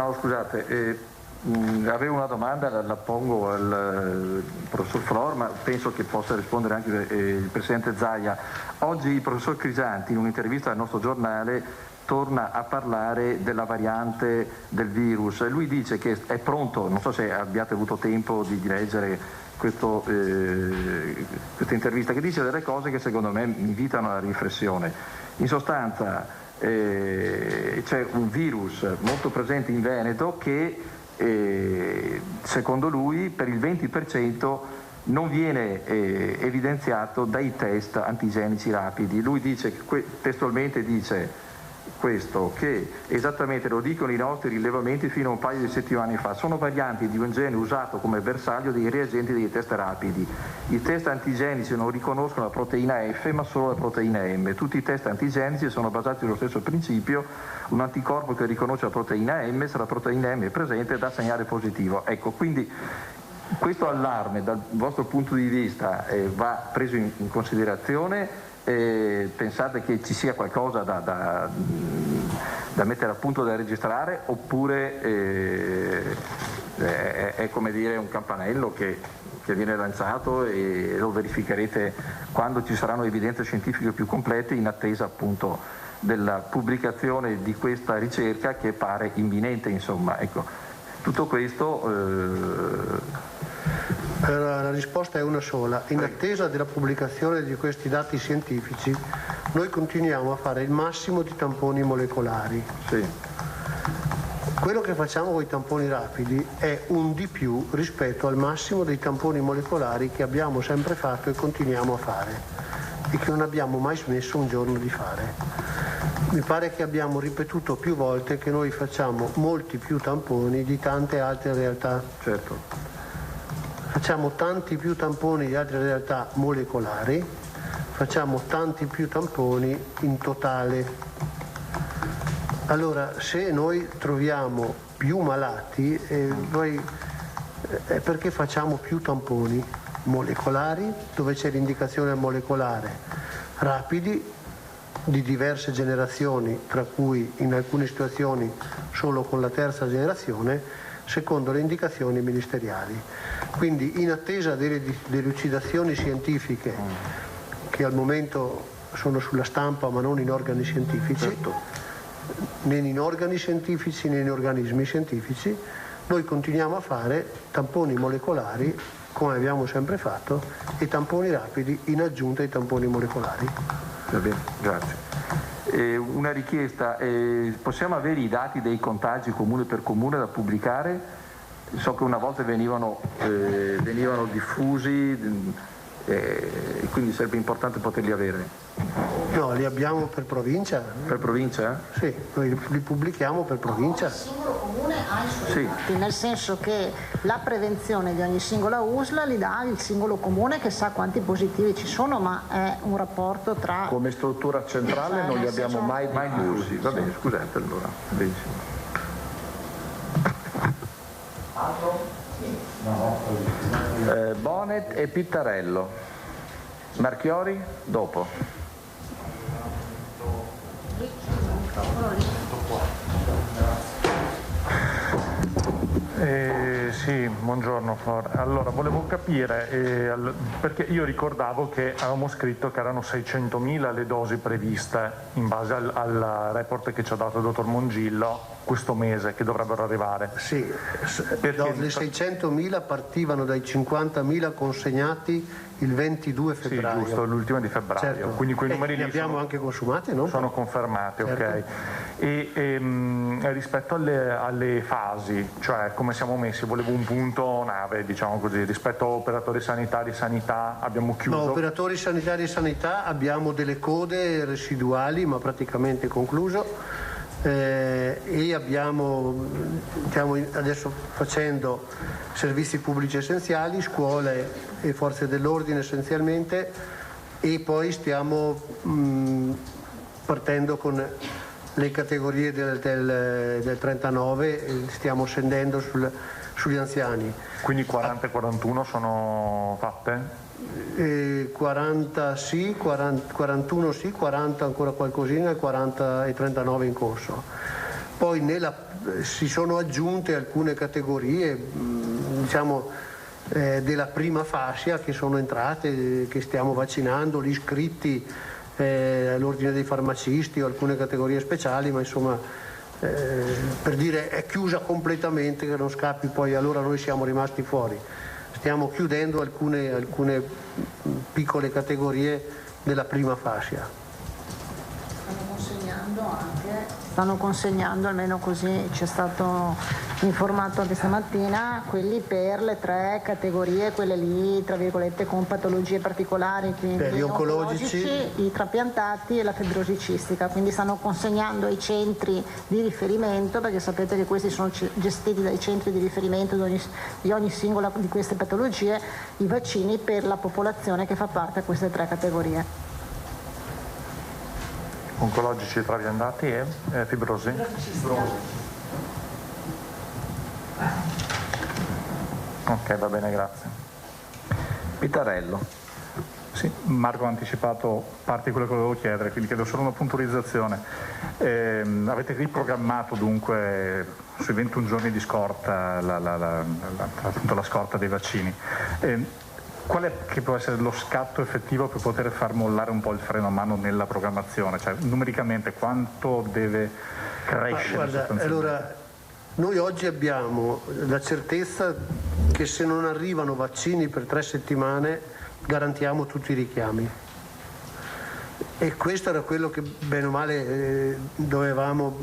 Scusate, avevo una domanda, la pongo al professor Flor, ma penso che possa rispondere anche il Presidente Zaia. Oggi il professor Crisanti, in un'intervista al nostro giornale, torna a parlare della variante del virus. Lui dice che è pronto, non so se abbiate avuto tempo di leggere questa intervista, che dice delle cose che secondo me invitano alla riflessione. In sostanza c'è un virus molto presente in Veneto che secondo lui per il 20% non viene evidenziato dai test antigenici rapidi. Lui dice, testualmente dice, questo, che esattamente lo dicono i nostri rilevamenti fino a un paio di settimane fa, sono varianti di un gene usato come bersaglio dei reagenti dei test rapidi. I test antigenici non riconoscono la proteina F ma solo la proteina M. Tutti i test antigenici sono basati sullo stesso principio: un anticorpo che riconosce la proteina M, se la proteina M è presente dà segnale positivo. Ecco, quindi questo allarme dal vostro punto di vista va preso in considerazione. Pensate che ci sia qualcosa da mettere a punto, da registrare, oppure è come dire un campanello che viene lanciato e lo verificherete quando ci saranno evidenze scientifiche più complete, in attesa appunto della pubblicazione di questa ricerca che pare imminente, insomma. Ecco, tutto questo La risposta è una sola. In attesa della pubblicazione di questi dati scientifici, noi continuiamo a fare il massimo di tamponi molecolari. Sì. Quello che facciamo con i tamponi rapidi è un di più rispetto al massimo dei tamponi molecolari che abbiamo sempre fatto e continuiamo a fare e che non abbiamo mai smesso un giorno di fare. Mi pare che abbiamo ripetuto più volte che noi facciamo molti più tamponi di tante altre realtà. Certo. Facciamo tanti più tamponi di altre realtà molecolari, facciamo tanti più tamponi in totale. Allora, se noi troviamo più malati, è perché facciamo più tamponi molecolari, dove c'è l'indicazione molecolare, rapidi, di diverse generazioni, tra cui in alcune situazioni solo con la terza generazione, secondo le indicazioni ministeriali. Quindi, in attesa delle delucidazioni scientifiche che al momento sono sulla stampa ma non in organi scientifici, né in organi scientifici né in organismi scientifici, noi continuiamo a fare tamponi molecolari come abbiamo sempre fatto e tamponi rapidi in aggiunta ai tamponi molecolari. Va bene, grazie. Una richiesta, possiamo avere i dati dei contagi comune per comune da pubblicare? So che una volta venivano diffusi, quindi sarebbe importante poterli avere. No, li abbiamo per provincia. Per provincia? Sì, noi li pubblichiamo per provincia. Il singolo comune ha i suoi dati, nel senso che la prevenzione di ogni singola USLA li dà il singolo comune che sa quanti positivi ci sono, ma è un rapporto tra... Come struttura centrale non li abbiamo mai diffusi. Va bene, scusate allora. Benissimo. Bonet e Pittarello. Marchiori dopo. Sì, buongiorno Flor. Allora, volevo capire, perché io ricordavo che avevamo scritto che erano 600.000 le dosi previste in base al report che ci ha dato il dottor Mongillo questo mese, che dovrebbero arrivare. Sì, le 600.000 partivano dai 50.000 consegnati il 22 febbraio. Sì, giusto, l'ultima di febbraio. Certo. Quindi quei numeri li lì abbiamo anche consumati, no? Sono confermati, certo. Ok. E rispetto alle fasi, cioè come siamo messi, volevo un punto nave, diciamo così, rispetto a operatori sanitari, sanità, abbiamo chiuso. No, operatori sanitari e sanità abbiamo delle code residuali, ma praticamente concluso. E abbiamo, stiamo adesso facendo servizi pubblici essenziali, scuole e forze dell'ordine essenzialmente, e poi stiamo partendo con le categorie del 39, stiamo scendendo sugli anziani. Quindi 40 e 41 sono fatte? 40 sì, 41 sì, 40 ancora qualcosina e 40 e 39 in corso. Poi si sono aggiunte alcune categorie diciamo della prima fascia che sono entrate, che stiamo vaccinando, gli iscritti all'ordine dei farmacisti o alcune categorie speciali, ma insomma per dire è chiusa completamente, che non scappi poi allora noi siamo rimasti fuori. Stiamo chiudendo alcune piccole categorie della prima fascia. Stanno consegnando stanno consegnando, almeno così ci è stato informato anche stamattina, quelli per le 3 categorie, quelle lì tra virgolette con patologie particolari, quindi gli oncologici, i trapiantati e la fibrosi cistica, quindi stanno consegnando ai centri di riferimento, perché sapete che questi sono gestiti dai centri di riferimento di ogni singola di queste patologie, i vaccini per la popolazione che fa parte di queste 3 categorie. Oncologici, trapiantati e fibrosi? Ok, va bene, grazie. Pitarello. Sì, Marco ha anticipato parte di quello che volevo chiedere, quindi chiedo solo una puntualizzazione. Avete riprogrammato dunque sui 21 giorni di scorta la scorta dei vaccini. Qual è che può essere lo scatto effettivo per poter far mollare un po' il freno a mano nella programmazione? Cioè, numericamente quanto deve crescere? Guarda, allora, noi oggi abbiamo la certezza che se non arrivano vaccini per 3 settimane garantiamo tutti i richiami. E questo era quello che bene o male dovevamo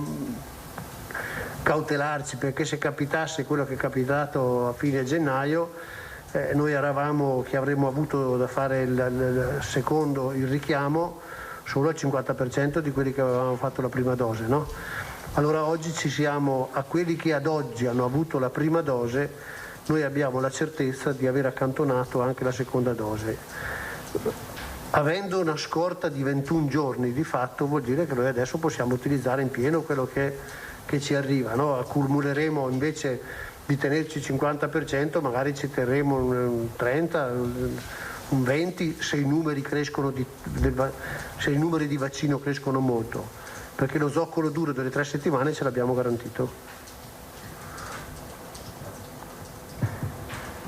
cautelarci, perché se capitasse quello che è capitato a fine gennaio, noi eravamo che avremmo avuto da fare il richiamo solo al 50% di quelli che avevamo fatto la prima dose, no? Allora oggi ci siamo, a quelli che ad oggi hanno avuto la prima dose, noi abbiamo la certezza di aver accantonato anche la seconda dose. Avendo una scorta di 21 giorni di fatto vuol dire che noi adesso possiamo utilizzare in pieno quello che ci arriva, no? Accumuleremo invece di tenerci il 50%, magari ci terremo un 30, un 20 se i numeri crescono se i numeri di vaccino crescono molto, perché lo zoccolo duro delle 3 settimane ce l'abbiamo garantito.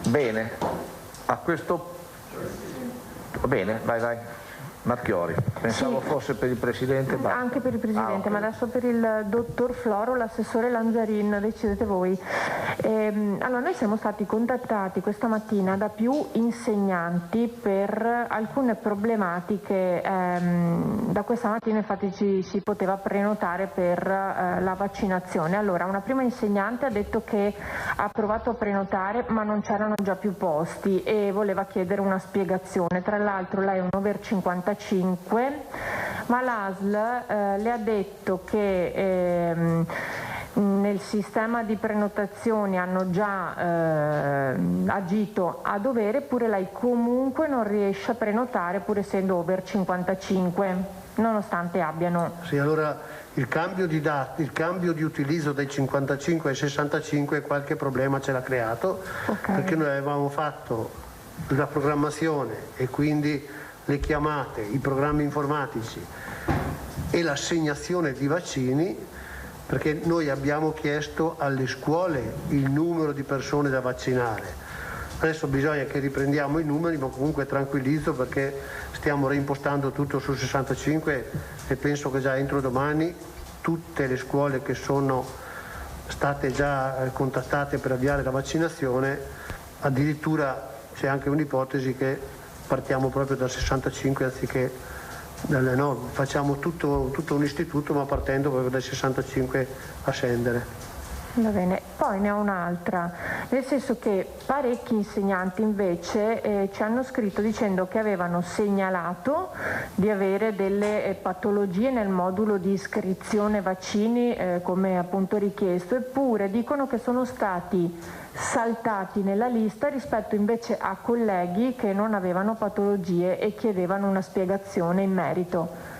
Bene, a questo bene, vai. Marchiori, pensavo fosse per il Presidente. Anche per il Presidente, ma adesso per il Dottor Floro, l'assessore Lanzarin, decidete voi. Allora, noi siamo stati contattati questa mattina da più insegnanti per alcune problematiche. Da questa mattina infatti si poteva prenotare per la vaccinazione. Allora, una prima insegnante ha detto che ha provato a prenotare ma non c'erano già più posti e voleva chiedere una spiegazione. Tra l'altro lei è un over 55, ma l'ASL le ha detto che nel sistema di prenotazioni hanno già agito a dovere, eppure lei comunque non riesce a prenotare pur essendo over 55, nonostante abbiano... Sì, allora il cambio di dati, il cambio di utilizzo dai 55 ai 65 qualche problema ce l'ha creato, perché noi avevamo fatto la programmazione e quindi le chiamate, i programmi informatici e l'assegnazione di vaccini, perché noi abbiamo chiesto alle scuole il numero di persone da vaccinare. Adesso bisogna che riprendiamo i numeri, ma comunque tranquillizzo perché stiamo reimpostando tutto sul 65 e penso che già entro domani tutte le scuole che sono state già contattate per avviare la vaccinazione, addirittura c'è anche un'ipotesi che partiamo proprio dal 65 anziché facciamo tutto un istituto ma partendo proprio dal 65 a scendere. Va bene, poi ne ho un'altra, nel senso che parecchi insegnanti invece ci hanno scritto dicendo che avevano segnalato di avere delle patologie nel modulo di iscrizione vaccini come appunto richiesto, eppure dicono che sono stati saltati nella lista rispetto invece a colleghi che non avevano patologie e chiedevano una spiegazione in merito.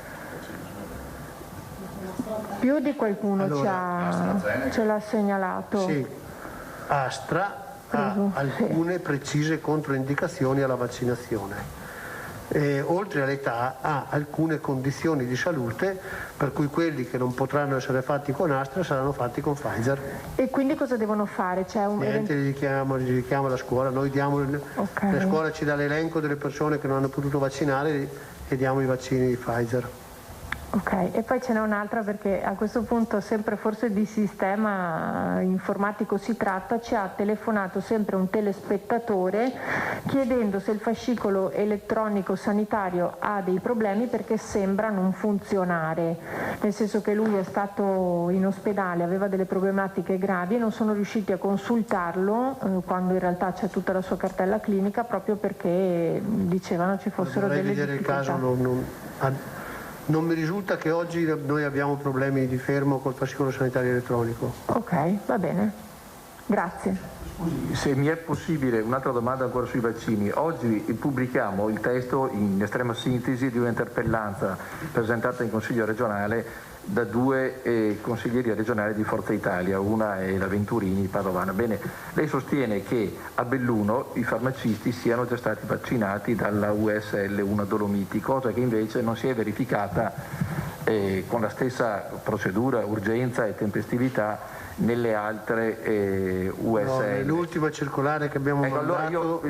Più di qualcuno ce l'ha segnalato. Sì, Astra ha alcune precise controindicazioni alla vaccinazione. Oltre all'età ha alcune condizioni di salute per cui quelli che non potranno essere fatti con Astra saranno fatti con Pfizer. E quindi cosa devono fare? Niente, li richiama la scuola, noi diamo la scuola ci dà l'elenco delle persone che non hanno potuto vaccinare e diamo i vaccini di Pfizer. Ok, e poi ce n'è un'altra, perché a questo punto sempre forse di sistema informatico si tratta. Ci ha telefonato sempre un telespettatore chiedendo se il fascicolo elettronico sanitario ha dei problemi, perché sembra non funzionare, nel senso che lui è stato in ospedale, aveva delle problematiche gravi e non sono riusciti a consultarlo quando in realtà c'è tutta la sua cartella clinica, proprio perché dicevano ci fossero delle vedere difficoltà. il caso, non mi risulta che oggi noi abbiamo problemi di fermo col fascicolo sanitario elettronico. Ok, va bene. Grazie. Scusi, se mi è possibile, un'altra domanda ancora sui vaccini. Oggi pubblichiamo il testo in estrema sintesi di un'interpellanza presentata in Consiglio regionale da 2 consiglieri regionali di Forza Italia, una è la Venturini Padovana. Bene, lei sostiene che a Belluno i farmacisti siano già stati vaccinati dalla USL 1 Dolomiti, cosa che invece non si è verificata con la stessa procedura, urgenza e tempestività nelle altre USL. No, nell'ultima circolare che abbiamo mandato...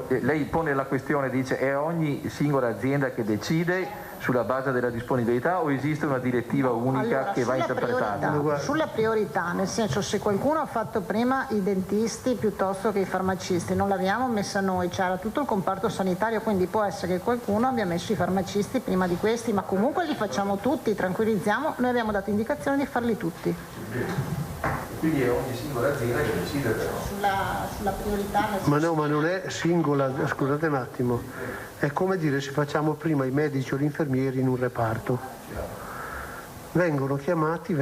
Lei pone la questione, dice è ogni singola azienda che decide sulla base della disponibilità o esiste una direttiva unica che va interpretata? Sulla priorità, nel senso, se qualcuno ha fatto prima i dentisti piuttosto che i farmacisti, non l'abbiamo messa noi, c'era tutto il comparto sanitario, quindi può essere che qualcuno abbia messo i farmacisti prima di questi, ma comunque li facciamo tutti, tranquillizziamo, noi abbiamo dato indicazione di farli tutti. Quindi è ogni singola azienda che decide però. Sulla priorità. Ma no, ma non è singola, scusate un attimo, è come dire se facciamo prima i medici o gli infermieri in un reparto. Vengono chiamati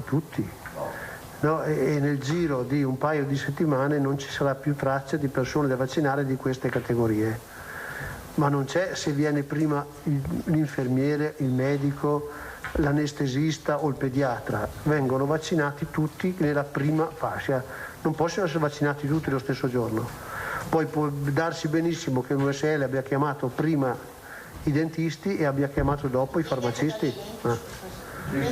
tutti. No? E nel giro di un paio di settimane non ci sarà più traccia di persone da vaccinare di queste categorie. Ma non c'è se viene prima l'infermiere, il medico, l'anestesista o il pediatra, vengono vaccinati tutti nella prima fascia, non possono essere vaccinati tutti lo stesso giorno. Poi può darsi benissimo che l'USL abbia chiamato prima i dentisti e abbia chiamato dopo i farmacisti.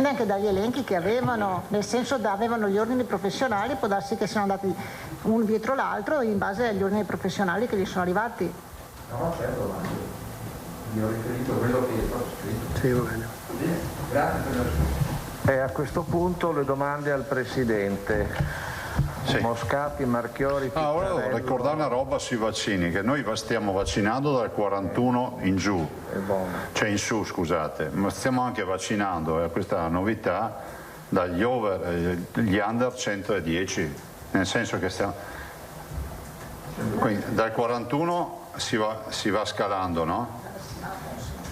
Neanche dagli elenchi che avevano, nel senso avevano gli ordini professionali, può darsi che siano andati uno dietro l'altro in base agli ordini professionali che gli sono arrivati. No, certo, ma mi ho riferito a quello che ho scritto. Sì, va bene. Grazie per la risposta. E a questo punto le domande al Presidente. Sì. Moscati, Marchiori, ora devo ricordare una roba sui vaccini, che noi stiamo vaccinando dal 41 in giù, cioè in su, scusate, ma stiamo anche vaccinando, e questa è la novità, gli under 110, nel senso che stiamo... Quindi, dal 41 si va scalando, no?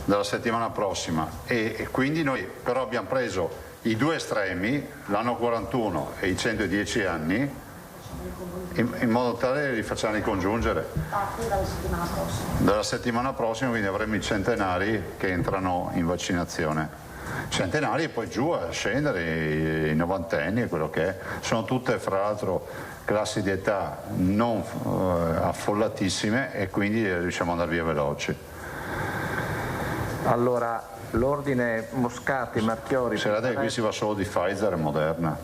Dalla settimana prossima, e quindi noi però abbiamo preso i 2 estremi, l'anno 41 e i 110 anni, in modo tale che li facciamo ricongiungere dalla settimana prossima, quindi avremo i centenari che entrano in vaccinazione, centenari, e poi giù a scendere i novantenni e quello che è. Sono tutte fra l'altro classi di età non affollatissime e quindi riusciamo ad andare via veloci. Allora, l'ordine Moscati, Marchiori... Che qui si va solo di Pfizer e Moderna,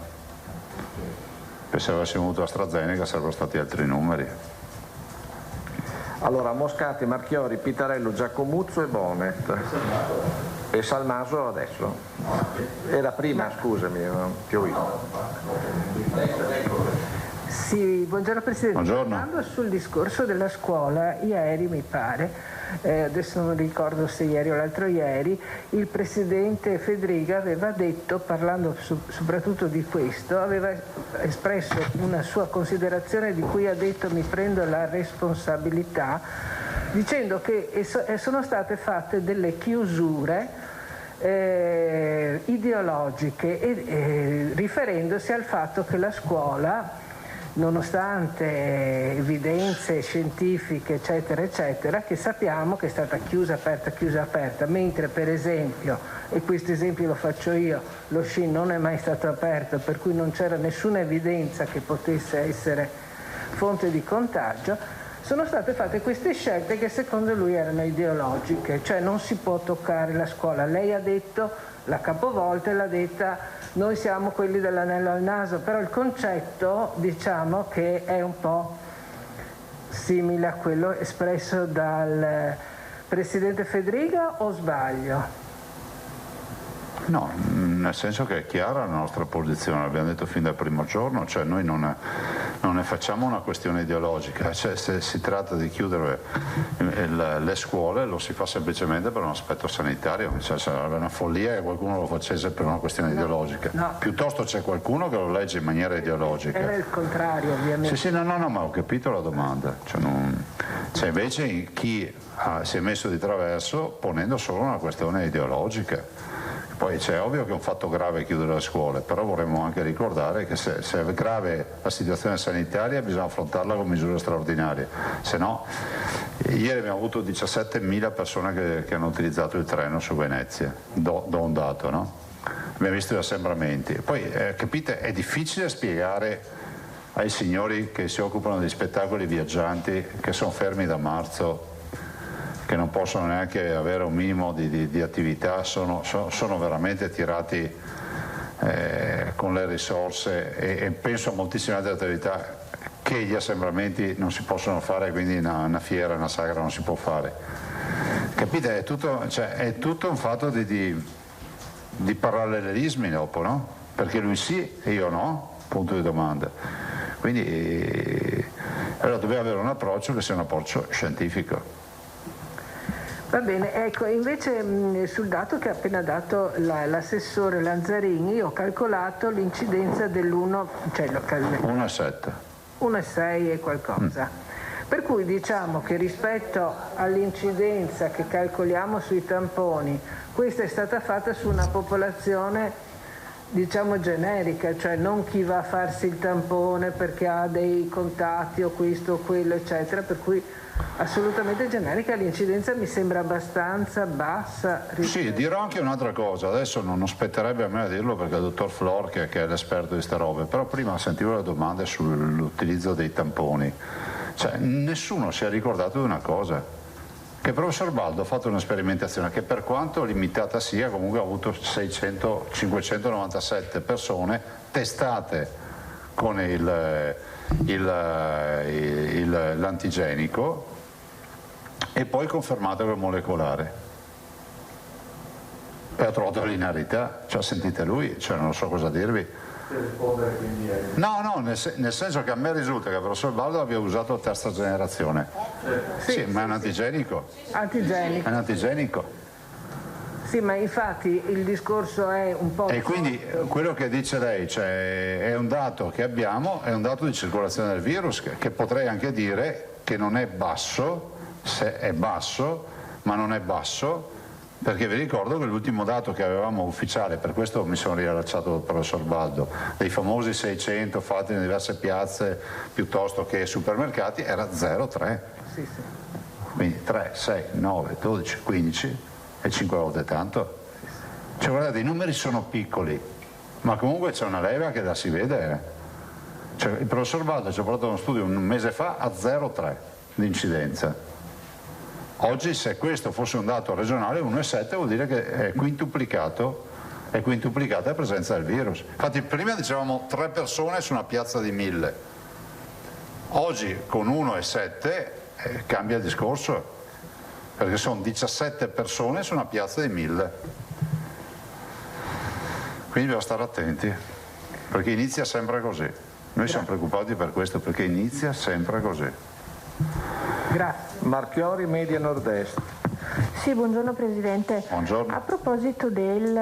e se avessimo avuto AstraZeneca sarebbero stati altri numeri. Allora, Moscati, Marchiori, Pitarello, Giacomuzzo e Bonet. E Salmaso adesso. Era prima, scusami, non ti ho visto. Sì, buongiorno Presidente. Buongiorno. Parlando sul discorso della scuola, ieri mi pare, adesso non ricordo se ieri o l'altro ieri, il Presidente Fedriga aveva detto, parlando soprattutto di questo, aveva espresso una sua considerazione di cui ha detto mi prendo la responsabilità, dicendo che sono state fatte delle chiusure ideologiche, riferendosi al fatto che la scuola, nonostante evidenze scientifiche eccetera eccetera, che sappiamo che è stata chiusa aperta, mentre per esempio, e questo esempio lo faccio io, lo sci non è mai stato aperto, per cui non c'era nessuna evidenza che potesse essere fonte di contagio. Sono state fatte queste scelte che secondo lui erano ideologiche, cioè non si può toccare la scuola. Lei ha detto, la capovolta l'ha detta, noi siamo quelli dell'anello al naso, però il concetto diciamo che è un po' simile a quello espresso dal Presidente Fedriga, o sbaglio? No, nel senso che è chiara la nostra posizione, l'abbiamo detto fin dal primo giorno, cioè noi non ne facciamo una questione ideologica, cioè se si tratta di chiudere le scuole lo si fa semplicemente per un aspetto sanitario, cioè sarebbe una follia che qualcuno lo facesse per una questione ideologica, piuttosto c'è qualcuno che lo legge in maniera ideologica. Era il contrario, ovviamente. Sì, no, ma ho capito la domanda, c'è invece chi si è messo di traverso ponendo solo una questione ideologica. Poi c'è ovvio che è un fatto grave chiudere le scuole, però vorremmo anche ricordare che se è grave la situazione sanitaria bisogna affrontarla con misure straordinarie, se no ieri abbiamo avuto 17.000 persone che hanno utilizzato il treno su Venezia, do un dato, no? Abbiamo visto gli assembramenti. Poi capite, è difficile spiegare ai signori che si occupano di spettacoli viaggianti, che sono fermi da marzo, che non possono neanche avere un minimo di attività, sono veramente tirati con le risorse e penso a moltissime altre attività che gli assembramenti non si possono fare, quindi una fiera, una sagra non si può fare. Capite? È tutto un fatto di parallelismi dopo, no? Perché lui sì e io no, punto di domanda. Quindi allora dobbiamo avere un approccio che sia un approccio scientifico. Va bene, ecco, invece sul dato che ha appena dato l'assessore Lanzarini, io ho calcolato l'incidenza dell'1, cioè 1,7. 1,6 e qualcosa. Per cui diciamo che rispetto all'incidenza che calcoliamo sui tamponi, questa è stata fatta su una popolazione diciamo generica, cioè non chi va a farsi il tampone perché ha dei contatti o questo o quello eccetera, per cui assolutamente generica. L'incidenza mi sembra abbastanza bassa. Sì, dirò anche un'altra cosa, adesso non spetterebbe a me a dirlo perché il dottor Flor che è l'esperto di queste robe, però prima sentivo le domande sull'utilizzo dei tamponi, cioè nessuno si è ricordato di una cosa, che il professor Baldo ha fatto una sperimentazione che per quanto limitata sia comunque ha avuto 597 persone testate con l'antigenico e poi confermato col molecolare e ha trovato linearità, cioè sentite lui, cioè non so cosa dirvi. No, nel senso che a me risulta che il professor Baldo abbia usato terza generazione. Sì, ma è un antigenico. Antigenico. È un antigenico. Sì, ma infatti il discorso è un po'... E quindi quello che dice lei, cioè, è un dato che abbiamo, è un dato di circolazione del virus che potrei anche dire che non è basso, se è basso, ma non è basso, perché vi ricordo che l'ultimo dato che avevamo ufficiale, per questo mi sono riallacciato dal professor Baldo, dei famosi 600 fatti in diverse piazze piuttosto che supermercati, era 0,3. Sì, sì. Quindi 3, 6, 9, 12, 15 e 5 volte tanto. Cioè guardate, i numeri sono piccoli, ma comunque c'è una leva che la si vede. Cioè, il professor Baldo ci ha portato uno studio un mese fa a 0,3 l'incidenza. Oggi se questo fosse un dato regionale 1,7 vuol dire che è quintuplicata la presenza del virus. Infatti prima dicevamo 3 persone su una piazza di 1000, oggi con 1,7 cambia il discorso, perché sono 17 persone su una piazza di 1000. Quindi bisogna stare attenti, perché inizia sempre così. Noi siamo preoccupati per questo, perché inizia sempre così. Grazie. Marchiori, Media Nord-Est. Sì, buongiorno Presidente. Buongiorno. A proposito dei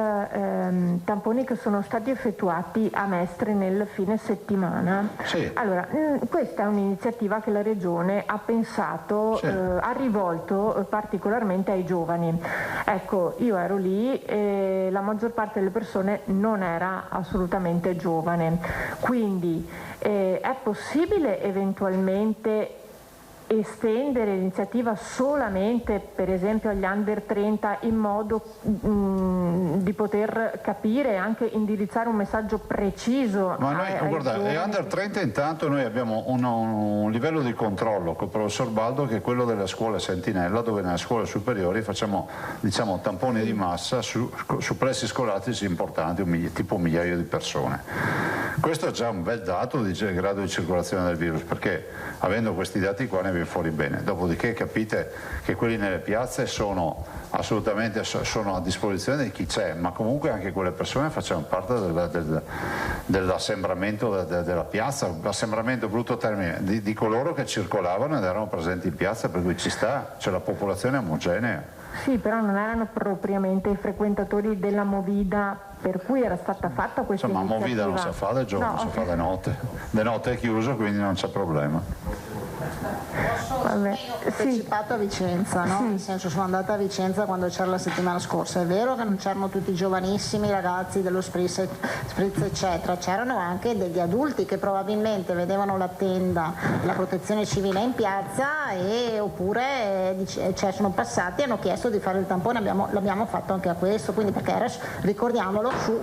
tamponi che sono stati effettuati a Mestre nel fine settimana, sì. Allora, questa è un'iniziativa che la Regione ha pensato, sì. Ha rivolto particolarmente ai giovani. Ecco, io ero lì e la maggior parte delle persone non era assolutamente giovane, quindi è possibile eventualmente estendere l'iniziativa solamente per esempio agli under 30 in modo di poter capire e anche indirizzare un messaggio preciso? Ma noi, guardate, under 30 intanto noi abbiamo un livello di controllo col professor Baldo che è quello delle scuole sentinella, dove nelle scuole superiori facciamo diciamo tamponi di massa su plessi scolastici importanti, tipo 1 migliaio di persone. Questo è già un bel dato di grado di circolazione del virus, perché avendo questi dati qua ne viene fuori bene. Dopodiché capite che quelli nelle piazze sono assolutamente a disposizione di chi c'è, ma comunque anche quelle persone facevano parte dell'assembramento della piazza, l'assembramento, brutto termine, di coloro che circolavano ed erano presenti in piazza, per cui ci sta, c'è la popolazione omogenea. Sì, però non erano propriamente i frequentatori della Movida per cui era stata fatta questa iniziativa. Ma Movida non si fa da giorno, no, si fa da notte. Da notte è chiuso, quindi non c'è problema. Vabbè. Ho partecipato a Vicenza, no? Nel senso, sono andata a Vicenza quando c'era la settimana scorsa. È vero che non c'erano tutti i giovanissimi ragazzi dello spritz eccetera, c'erano anche degli adulti che probabilmente vedevano la tenda della protezione civile in piazza oppure sono passati e hanno chiesto di fare il tampone. L'abbiamo fatto anche a questo, quindi perché era, ricordiamolo, su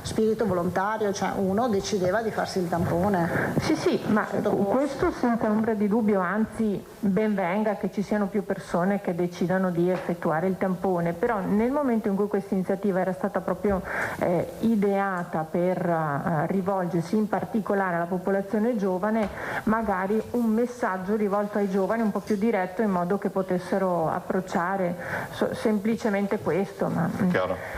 spirito volontario, cioè uno decideva di farsi il tampone. Sì, ma questo senza ombra di dubbio, anzi ben venga che ci siano più persone che decidano di effettuare il tampone, però nel momento in cui questa iniziativa era stata proprio ideata per rivolgersi in particolare alla popolazione giovane, magari un messaggio rivolto ai giovani un po' più diretto, in modo che potessero approcciare semplicemente questo.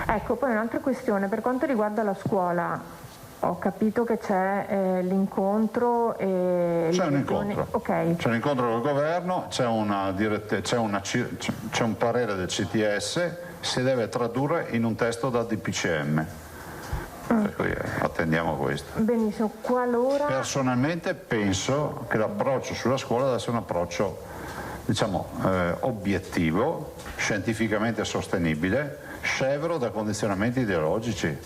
Ecco, poi un'altra questione per quanto riguarda la scuola. Ho capito che c'è l'incontro e c'è un incontro. Okay. C'è un incontro col governo, c'è un parere del CTS, si deve tradurre in un testo da DPCM. Per cui attendiamo questo. Benissimo, qualora... Personalmente penso che l'approccio sulla scuola deve essere un approccio, diciamo, obiettivo, scientificamente sostenibile, scevro da condizionamenti ideologici.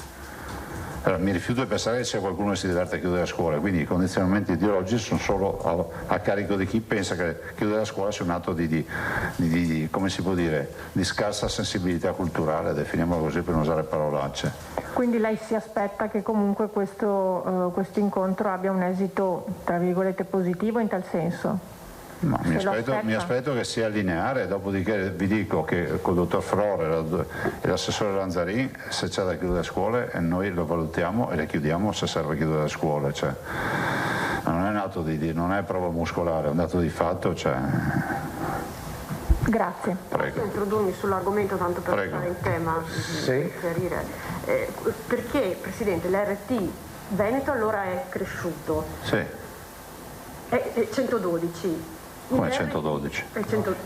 Mi rifiuto di pensare che sia qualcuno che si diverte a chiudere la scuola, quindi i condizionamenti ideologici sono solo a carico di chi pensa che chiudere la scuola sia un atto di come si può dire, di scarsa sensibilità culturale, definiamolo così per non usare parolacce. Quindi lei si aspetta che comunque questo incontro abbia un esito, tra virgolette, positivo in tal senso? No, mi aspetto che sia lineare, dopodiché vi dico che col dottor Flor e l'assessore Lanzarin, se c'è da chiudere scuole, noi lo valutiamo e le chiudiamo se serve chiudere le scuole. Cioè, non è un atto non è prova muscolare, è un dato di fatto. Cioè... Grazie. Posso introdurmi sull'argomento tanto per stare in tema, chiarire. Perché, Presidente, l'RT Veneto allora è cresciuto? Sì. È 112. Come 112?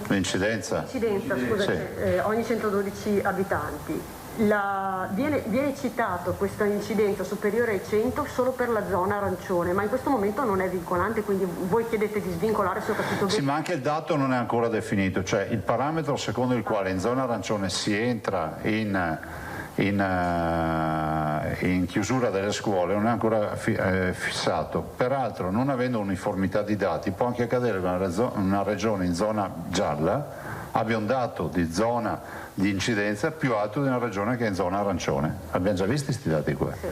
L'incidenza? L'incidenza, scusa, sì. Ogni 112 abitanti. Viene citato questa incidenza superiore ai 100 solo per la zona arancione, ma in questo momento non è vincolante, quindi voi chiedete di svincolare, se ho capito bene. Sì, ma anche il dato non è ancora definito, cioè il parametro secondo il quale in zona arancione si entra in chiusura delle scuole non è ancora fissato. Peraltro, non avendo uniformità di dati, può anche accadere che una regione in zona gialla abbia un dato di zona di incidenza più alto di una regione che è in zona arancione. Abbiamo già visto questi dati qua. Sì.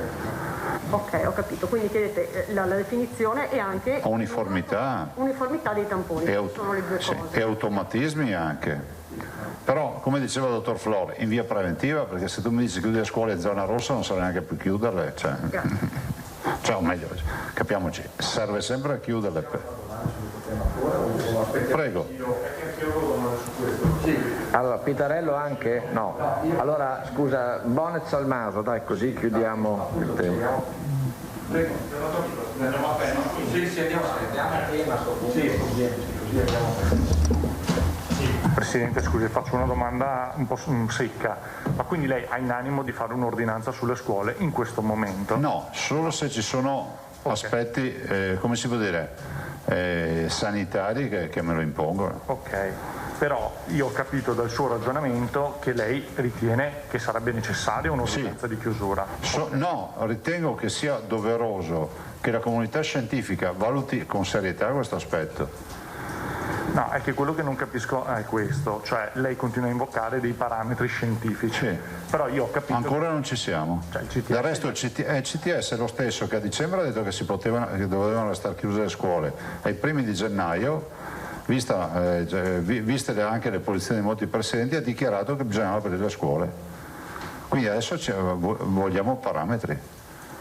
Ok, ho capito. Quindi chiedete la definizione e anche uniformità dei tamponi, sono le due cose. E automatismi anche. Però, come diceva il dottor Flor, in via preventiva, perché se tu mi dici chiudi le scuole in zona rossa non sai neanche più chiuderle, cioè o meglio, capiamoci, serve sempre a chiuderle. Prego. Allora, Pitarello anche? No. Allora, scusa, Bonet Salmaso, dai, così chiudiamo il tema. Prego. Sì, andiamo a tema, così andiamo. Presidente, scusi, faccio una domanda un po' secca, ma quindi lei ha in animo di fare un'ordinanza sulle scuole in questo momento? No, solo se ci sono aspetti, come si può dire, sanitari che me lo impongono. Ok, però io ho capito dal suo ragionamento che lei ritiene che sarebbe necessaria un'ordinanza di chiusura. No, ritengo che sia doveroso che la comunità scientifica valuti con serietà questo aspetto. No, è che quello che non capisco è questo, cioè lei continua a invocare dei parametri scientifici, però io ho capito... Ancora non ci siamo. Cioè, Del resto il CTS è lo stesso che a dicembre ha detto che dovevano restare chiuse le scuole. Ai primi di gennaio, viste anche le posizioni di molti presidenti, ha dichiarato che bisognava aprire le scuole. Quindi adesso vogliamo parametri.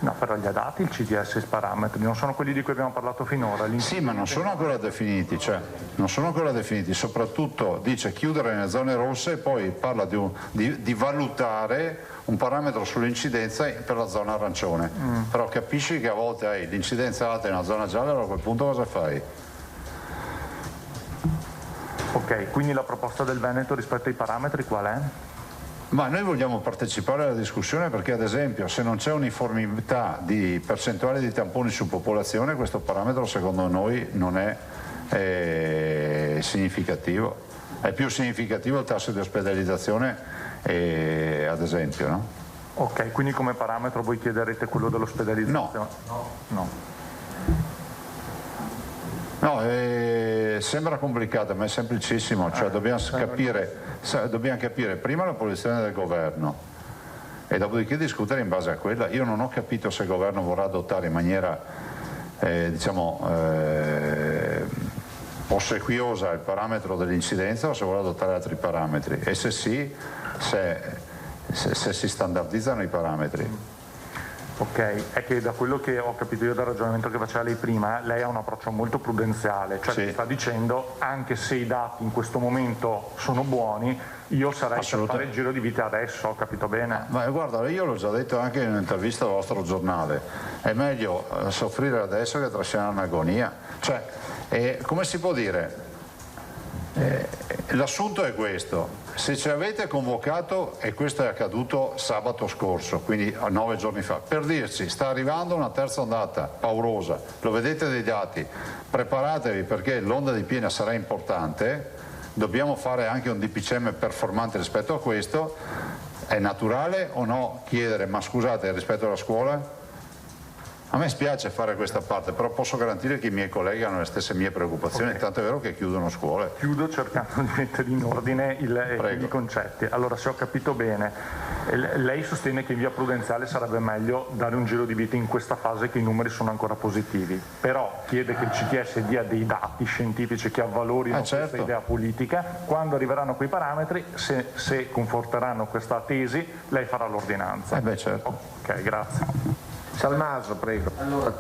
No, però li ha dati il CTS i parametri, non sono quelli di cui abbiamo parlato finora. Sì, ma non sono ancora definiti, soprattutto dice chiudere nelle zone rosse e poi parla di valutare un parametro sull'incidenza per la zona arancione. Però capisci che a volte hai l'incidenza alta in una zona gialla, allora a quel punto cosa fai? Ok, quindi la proposta del Veneto rispetto ai parametri qual è? Ma noi vogliamo partecipare alla discussione perché, ad esempio, se non c'è uniformità di percentuale di tamponi su popolazione, questo parametro secondo noi non è significativo. È più significativo il tasso di ospedalizzazione, ad esempio, no? Ok, quindi come parametro voi chiederete quello dell'ospedalizzazione? No, sembra complicato, ma è semplicissimo, cioè dobbiamo capire prima la posizione del governo e dopodiché discutere in base a quella. Io non ho capito se il governo vorrà adottare in maniera ossequiosa il parametro dell'incidenza o se vorrà adottare altri parametri e se sì, se si standardizzano i parametri. Ok, è che da quello che ho capito io dal ragionamento che faceva lei prima, lei ha un approccio molto prudenziale, cioè sì. sta dicendo anche se i dati in questo momento sono buoni, io sarei per fare il giro di vita adesso, ho capito bene? Ma guarda, io l'ho già detto anche in un'intervista al vostro giornale, è meglio soffrire adesso che trascinare un'agonia. Cioè, come si può dire? L'assunto è questo, se ci avete convocato, e questo è accaduto sabato scorso, quindi 9 giorni fa, per dirci sta arrivando una terza ondata paurosa, lo vedete dai dati, preparatevi perché l'onda di piena sarà importante, dobbiamo fare anche un DPCM performante rispetto a questo, è naturale o no chiedere ma scusate rispetto alla scuola? A me spiace fare questa parte, però posso garantire che i miei colleghi hanno le stesse mie preoccupazioni, tanto è vero che chiudono scuole. Chiudo cercando di mettere in ordine i concetti. Allora, se ho capito bene, lei sostiene che in via prudenziale sarebbe meglio dare un giro di vita in questa fase che i numeri sono ancora positivi, però chiede che il CTS dia dei dati scientifici che avvalorino questa idea politica. Quando arriveranno quei parametri, se conforteranno questa tesi, lei farà l'ordinanza. Certo. Ok, grazie. Salmaso, prego. Allora,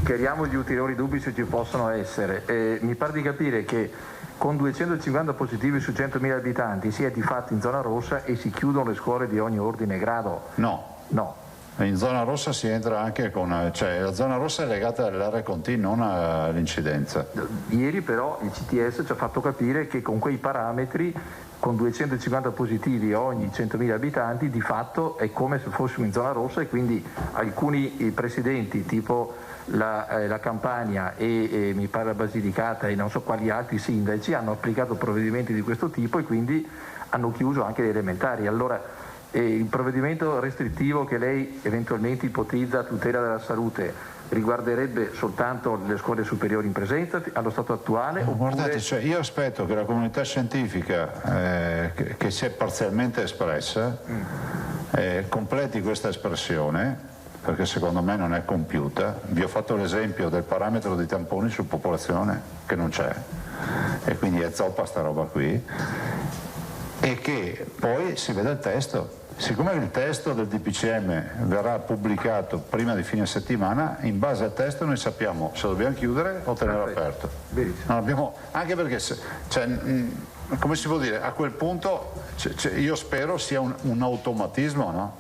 chiariamo gli ulteriori dubbi se ci possono essere. Mi pare di capire che con 250 positivi su 100.000 abitanti si è di fatto in zona rossa e si chiudono le scuole di ogni ordine e grado? No. In zona rossa si entra anche con, cioè la zona rossa è legata all'area conti, non all'incidenza. Ieri però il CTS ci ha fatto capire che con quei parametri, con 250 positivi ogni 100.000 abitanti, di fatto è come se fossimo in zona rossa e quindi alcuni presidenti tipo la Campania e mi pare la Basilicata e non so quali altri sindaci hanno applicato provvedimenti di questo tipo e quindi hanno chiuso anche le elementari. Allora il provvedimento restrittivo che lei eventualmente ipotizza a tutela della salute riguarderebbe soltanto le scuole superiori in presenza allo stato attuale? Guardate, io aspetto che la comunità scientifica che si è parzialmente espressa completi questa espressione, perché secondo me non è compiuta. Vi ho fatto l'esempio del parametro di tamponi su popolazione che non c'è e quindi è zoppa sta roba qui, e che poi si veda il testo. Siccome il testo del DPCM verrà pubblicato prima di fine settimana, in base al testo noi sappiamo se dobbiamo chiudere o tenere aperto. Non abbiamo, anche perché, come si può dire, a quel punto io spero sia un automatismo, no?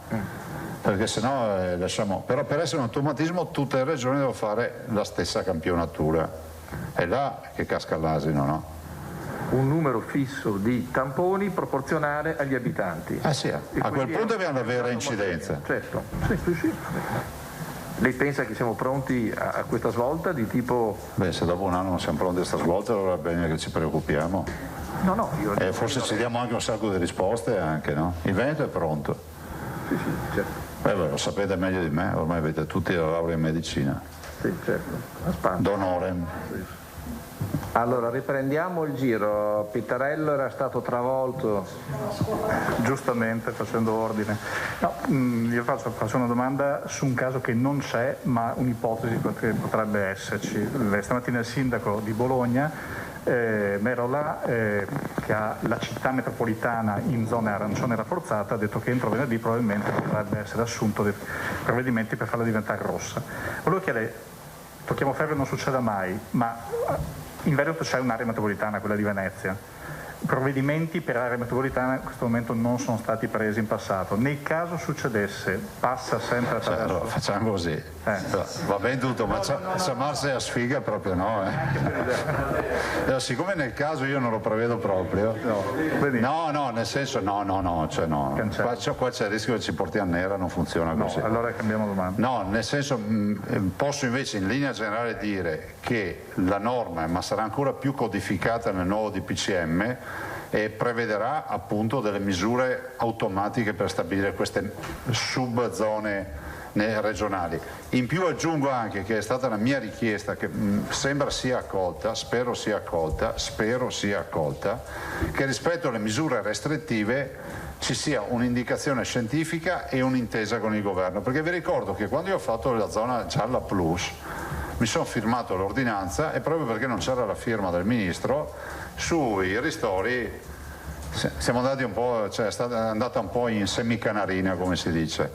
Perché sennò lasciamo. Però per essere un automatismo tutte le regioni devono fare la stessa campionatura. È là che casca l'asino, no? Un numero fisso di tamponi proporzionale agli abitanti. Sì, a quel punto abbiamo la vera incidenza. Certo, sì. Lei pensa che siamo pronti a questa svolta di tipo... Se dopo un anno non siamo pronti a questa svolta allora è bene che ci preoccupiamo. No, io... forse ci diamo anche un sacco di risposte anche, no? Il Veneto è pronto. Sì, certo. Lo sapete meglio di me, ormai avete tutti la laurea in medicina. Sì, certo. D'onorem. Allora riprendiamo il giro. Pittarello era stato travolto. Giustamente, facendo ordine. No, io faccio una domanda su un caso che non c'è, ma un'ipotesi che potrebbe esserci. Stamattina il sindaco di Bologna Merola, che ha la città metropolitana in zona arancione rafforzata, ha detto che entro venerdì probabilmente potrebbe essere assunto dei provvedimenti per farla diventare rossa. Volevo chiedere, tocchiamo ferro non succeda mai, ma in Veneto c'è un'area metropolitana, quella di Venezia. Provvedimenti per area metropolitana in questo momento non sono stati presi in passato. Nel caso succedesse, passa sempre attraverso... Allora, facciamo così. Va bene tutto, ma chiamarsi a sfiga proprio no. Siccome nel caso io non lo prevedo proprio, no, nel senso cioè no. Qua c'è il rischio che ci portiamo nera, non funziona così. No, allora cambiamo domanda. No, nel senso posso invece in linea generale dire che la norma, ma sarà ancora più codificata nel nuovo DPCM, e prevederà appunto delle misure automatiche per stabilire queste subzone regionali. In più aggiungo anche che è stata la mia richiesta, che sembra sia accolta, spero sia accolta, che rispetto alle misure restrittive ci sia un'indicazione scientifica e un'intesa con il governo, perché vi ricordo che quando io ho fatto la zona gialla plus mi sono firmato l'ordinanza e proprio perché non c'era la firma del ministro sui ristori siamo andati un po', cioè è andata un po' in semicanarina, come si dice.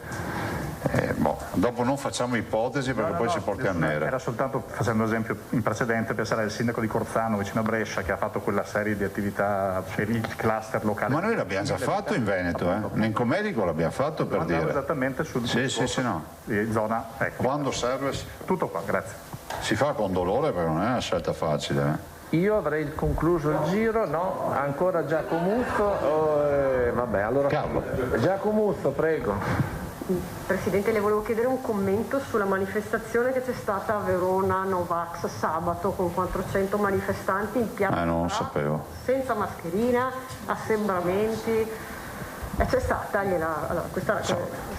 Dopo non facciamo ipotesi perché poi ci portiamo nere. Era soltanto, facendo esempio in precedente, pensare al sindaco di Corzano vicino a Brescia che ha fatto quella serie di attività, cioè il cluster locale. Ma noi l'abbiamo già fatto in Veneto, in Comerico l'abbiamo fatto, per dire. Esattamente sul zona, ecco. Quando serve tutto qua, grazie. Si fa con dolore perché non è una scelta facile. Io avrei concluso il giro, no? Ancora Giacomuzzo, vabbè, allora Carlo. Giacomuzzo, prego. Presidente, le volevo chiedere un commento sulla manifestazione che c'è stata a Verona Novax sabato con 400 manifestanti in piazza non sapevo. Senza mascherina, assembramenti. C'è stata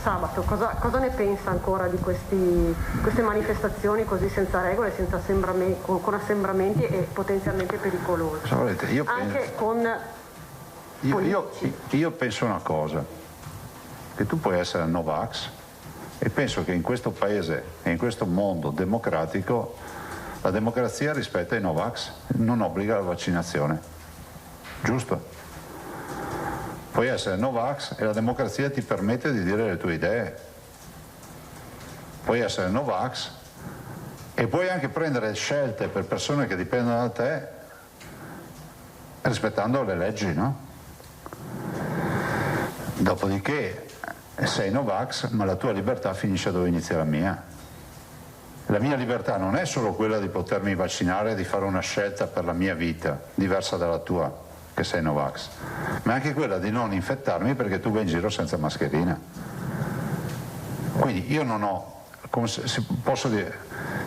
sabato, cosa ne pensa ancora di queste manifestazioni così senza regole, senza con assembramenti e potenzialmente pericolose? Io penso una cosa, che tu puoi essere Novax e penso che in questo paese e in questo mondo democratico la democrazia rispetta i Novax, non obbliga la vaccinazione, giusto? Puoi essere Novax e la democrazia ti permette di dire le tue idee. Puoi essere Novax e puoi anche prendere scelte per persone che dipendono da te rispettando le leggi, no? Dopodiché sei Novax, ma la tua libertà finisce dove inizia la mia. La mia libertà non è solo quella di potermi vaccinare e di fare una scelta per la mia vita, diversa dalla tua, che sei Novax, ma anche quella di non infettarmi perché tu vai in giro senza mascherina. Quindi io non ho, posso dire,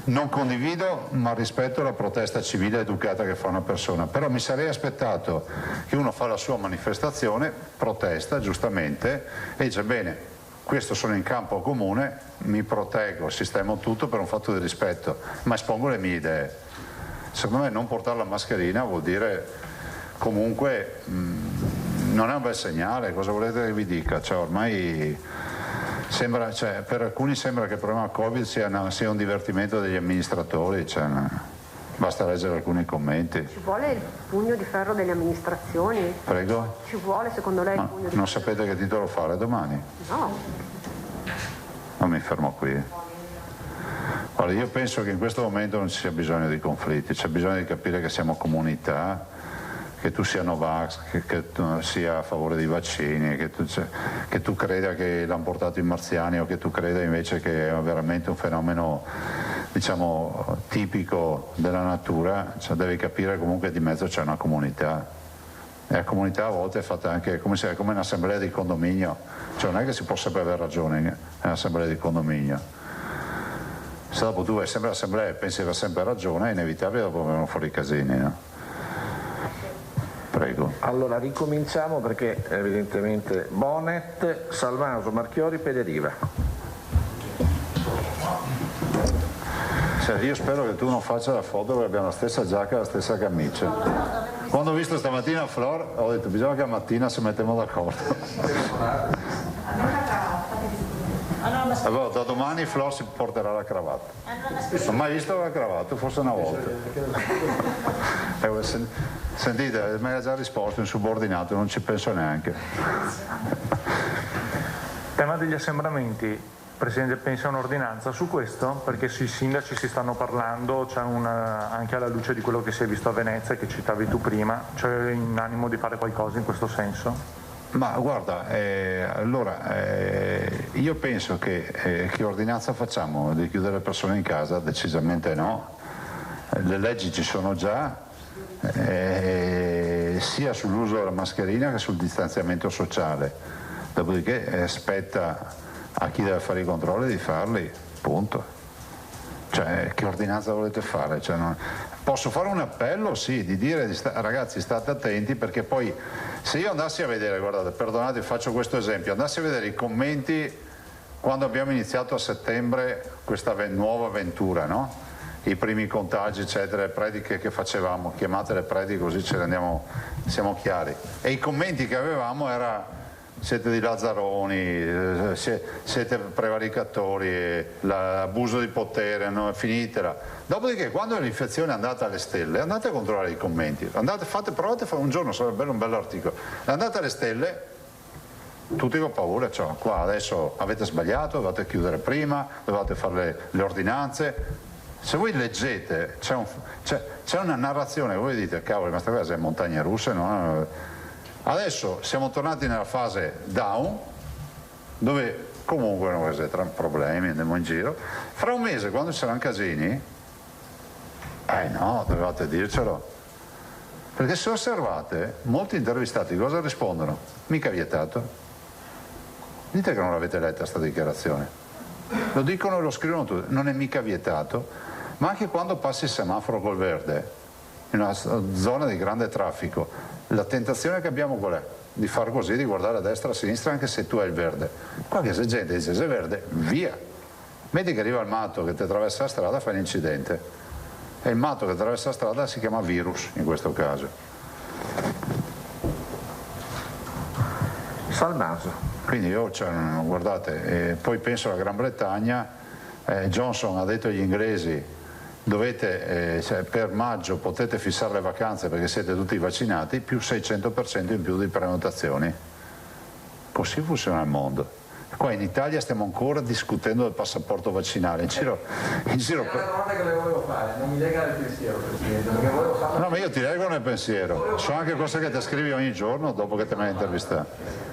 non condivido ma rispetto la protesta civile educata che fa una persona, però mi sarei aspettato che uno fa la sua manifestazione, protesta giustamente e dice bene, questo sono in campo comune, mi proteggo, sistemo tutto per un fatto di rispetto, ma espongo le mie idee. Secondo me non portare la mascherina vuol dire comunque non è un bel segnale, cosa volete che vi dica? Cioè, ormai sembra, per alcuni sembra che il problema Covid sia un divertimento degli amministratori, basta leggere alcuni commenti. Ci vuole il pugno di ferro delle amministrazioni? Prego? Ci vuole secondo lei il pugno di ferro? Non sapete che titolo fare domani? No. Non mi fermo qui. Allora, io penso che in questo momento non ci sia bisogno di conflitti, c'è bisogno di capire che siamo comunità, che tu sia Novax, che tu sia a favore dei vaccini, che tu creda che l'hanno portato i marziani o che tu creda invece che è veramente un fenomeno, diciamo, tipico della natura, devi capire comunque che di mezzo c'è una comunità. E la comunità a volte è fatta anche come un'assemblea di condominio, non è che si può sempre avere ragione in un'assemblea di condominio. Se dopo tu vai sempre all'assemblea e pensi di aver sempre ragione, è inevitabile dopo vengono fuori i casini, no? Prego. Allora ricominciamo perché evidentemente Bonet, Salmaso, Marchiori, Pederiva. Io spero che tu non faccia la foto perché abbiamo la stessa giacca e la stessa camicia. Quando ho visto stamattina Flor ho detto bisogna che a mattina si mettiamo d'accordo. Allora, da domani Flor si porterà la cravatta. Non ho mai visto la cravatta, forse una volta. Sentite, mi ha già risposto in subordinato, non ci penso neanche. Tema degli assembramenti. Presidente, pensa a un'ordinanza su questo? Perché sui sindaci si stanno parlando, c'è anche alla luce di quello che si è visto a Venezia, che citavi tu prima, c'è in animo di fare qualcosa in questo senso? Ma guarda, io penso che ordinanza facciamo? Di chiudere le persone in casa? Decisamente no. Le leggi ci sono già, sia sull'uso della mascherina che sul distanziamento sociale. Dopodiché spetta a chi deve fare i controlli di farli, punto. Cioè, che ordinanza volete fare? Cioè, posso fare un appello, sì, di dire ragazzi state attenti, perché poi se io andassi a vedere, guardate, perdonate, faccio questo esempio, andassi a vedere i commenti quando abbiamo iniziato a settembre questa nuova avventura, no? I primi contagi, eccetera, le prediche che facevamo, chiamatele prediche così ce ne andiamo, siamo chiari. E i commenti che avevamo era: siete di lazzaroni, siete prevaricatori, l'abuso di potere, no, finitela. Dopodiché, quando l'infezione è andata alle stelle, andate a controllare i commenti, provate a fare un giorno, sarebbe un bell'articolo, andate alle stelle, tutti con paura, cioè, qua adesso avete sbagliato, dovete chiudere prima, dovete fare le ordinanze. Se voi leggete, c'è una narrazione, voi dite, cavolo, ma questa cosa è montagne russe, no? Adesso siamo tornati nella fase down, dove comunque non c'è tra problemi, andiamo in giro. Fra un mese, quando ci saranno casini, no, dovevate dircelo. Perché se osservate, molti intervistati cosa rispondono? Mica vietato. Dite che non l'avete letta questa dichiarazione. Lo dicono e lo scrivono tutti, non è mica vietato, ma anche quando passi il semaforo col verde, in una zona di grande traffico, la tentazione che abbiamo qual è? Di far così, di guardare a destra e a sinistra anche se tu hai il verde. Qualche gente dice se è verde, via. Vedi che arriva il matto che ti attraversa la strada, fa l'incidente. E il matto che attraversa la strada si chiama virus in questo caso. Salmaso. Quindi io, guardate, poi penso alla Gran Bretagna, Johnson ha detto agli inglesi: dovete, per maggio potete fissare le vacanze perché siete tutti vaccinati, più 600% in più di prenotazioni. Così funziona il mondo. Qua in Italia stiamo ancora discutendo del passaporto vaccinale. In giro è una domanda che le volevo fare, non mi lega nel pensiero, Presidente, perché volevo farlo. No, ma io ti leggo nel pensiero. Sono anche cose che ti scrivi ogni giorno dopo che te me ne intervistato.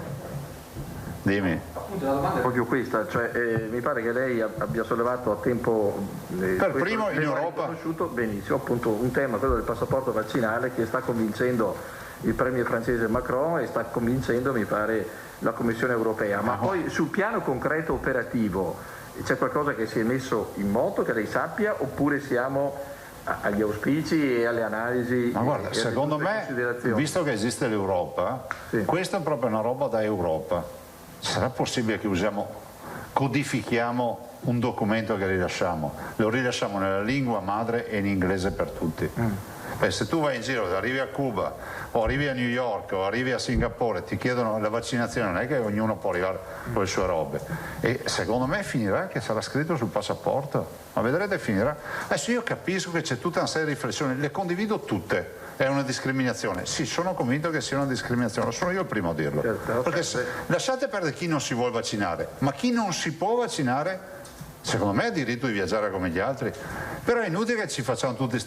Dimmi. La domanda è proprio questa, cioè, mi pare che lei abbia sollevato a tempo per primo in Europa conosciuto benissimo appunto un tema, quello del passaporto vaccinale, che sta convincendo il premier francese Macron e sta convincendo, mi pare, la Commissione europea. Ma poi sul piano concreto operativo c'è qualcosa che si è messo in moto che lei sappia, oppure siamo agli auspici e alle analisi? Ma guarda, secondo me, visto che esiste l'Europa, sì, questa è proprio una roba da Europa. Sarà possibile che codifichiamo un documento che rilasciamo? Lo rilasciamo nella lingua madre e in inglese per tutti. Se tu vai in giro, arrivi a Cuba o arrivi a New York o arrivi a Singapore, ti chiedono la vaccinazione, non è che ognuno può arrivare con le sue robe. E secondo me finirà che sarà scritto sul passaporto. Ma vedrete, finirà. Adesso io capisco che c'è tutta una serie di riflessioni, le condivido tutte. È una discriminazione? Sì, sono convinto che sia una discriminazione, sono io il primo a dirlo. Perché lasciate perdere chi non si vuole vaccinare, ma chi non si può vaccinare, secondo me ha diritto di viaggiare come gli altri. Però è inutile che ci facciamo tutte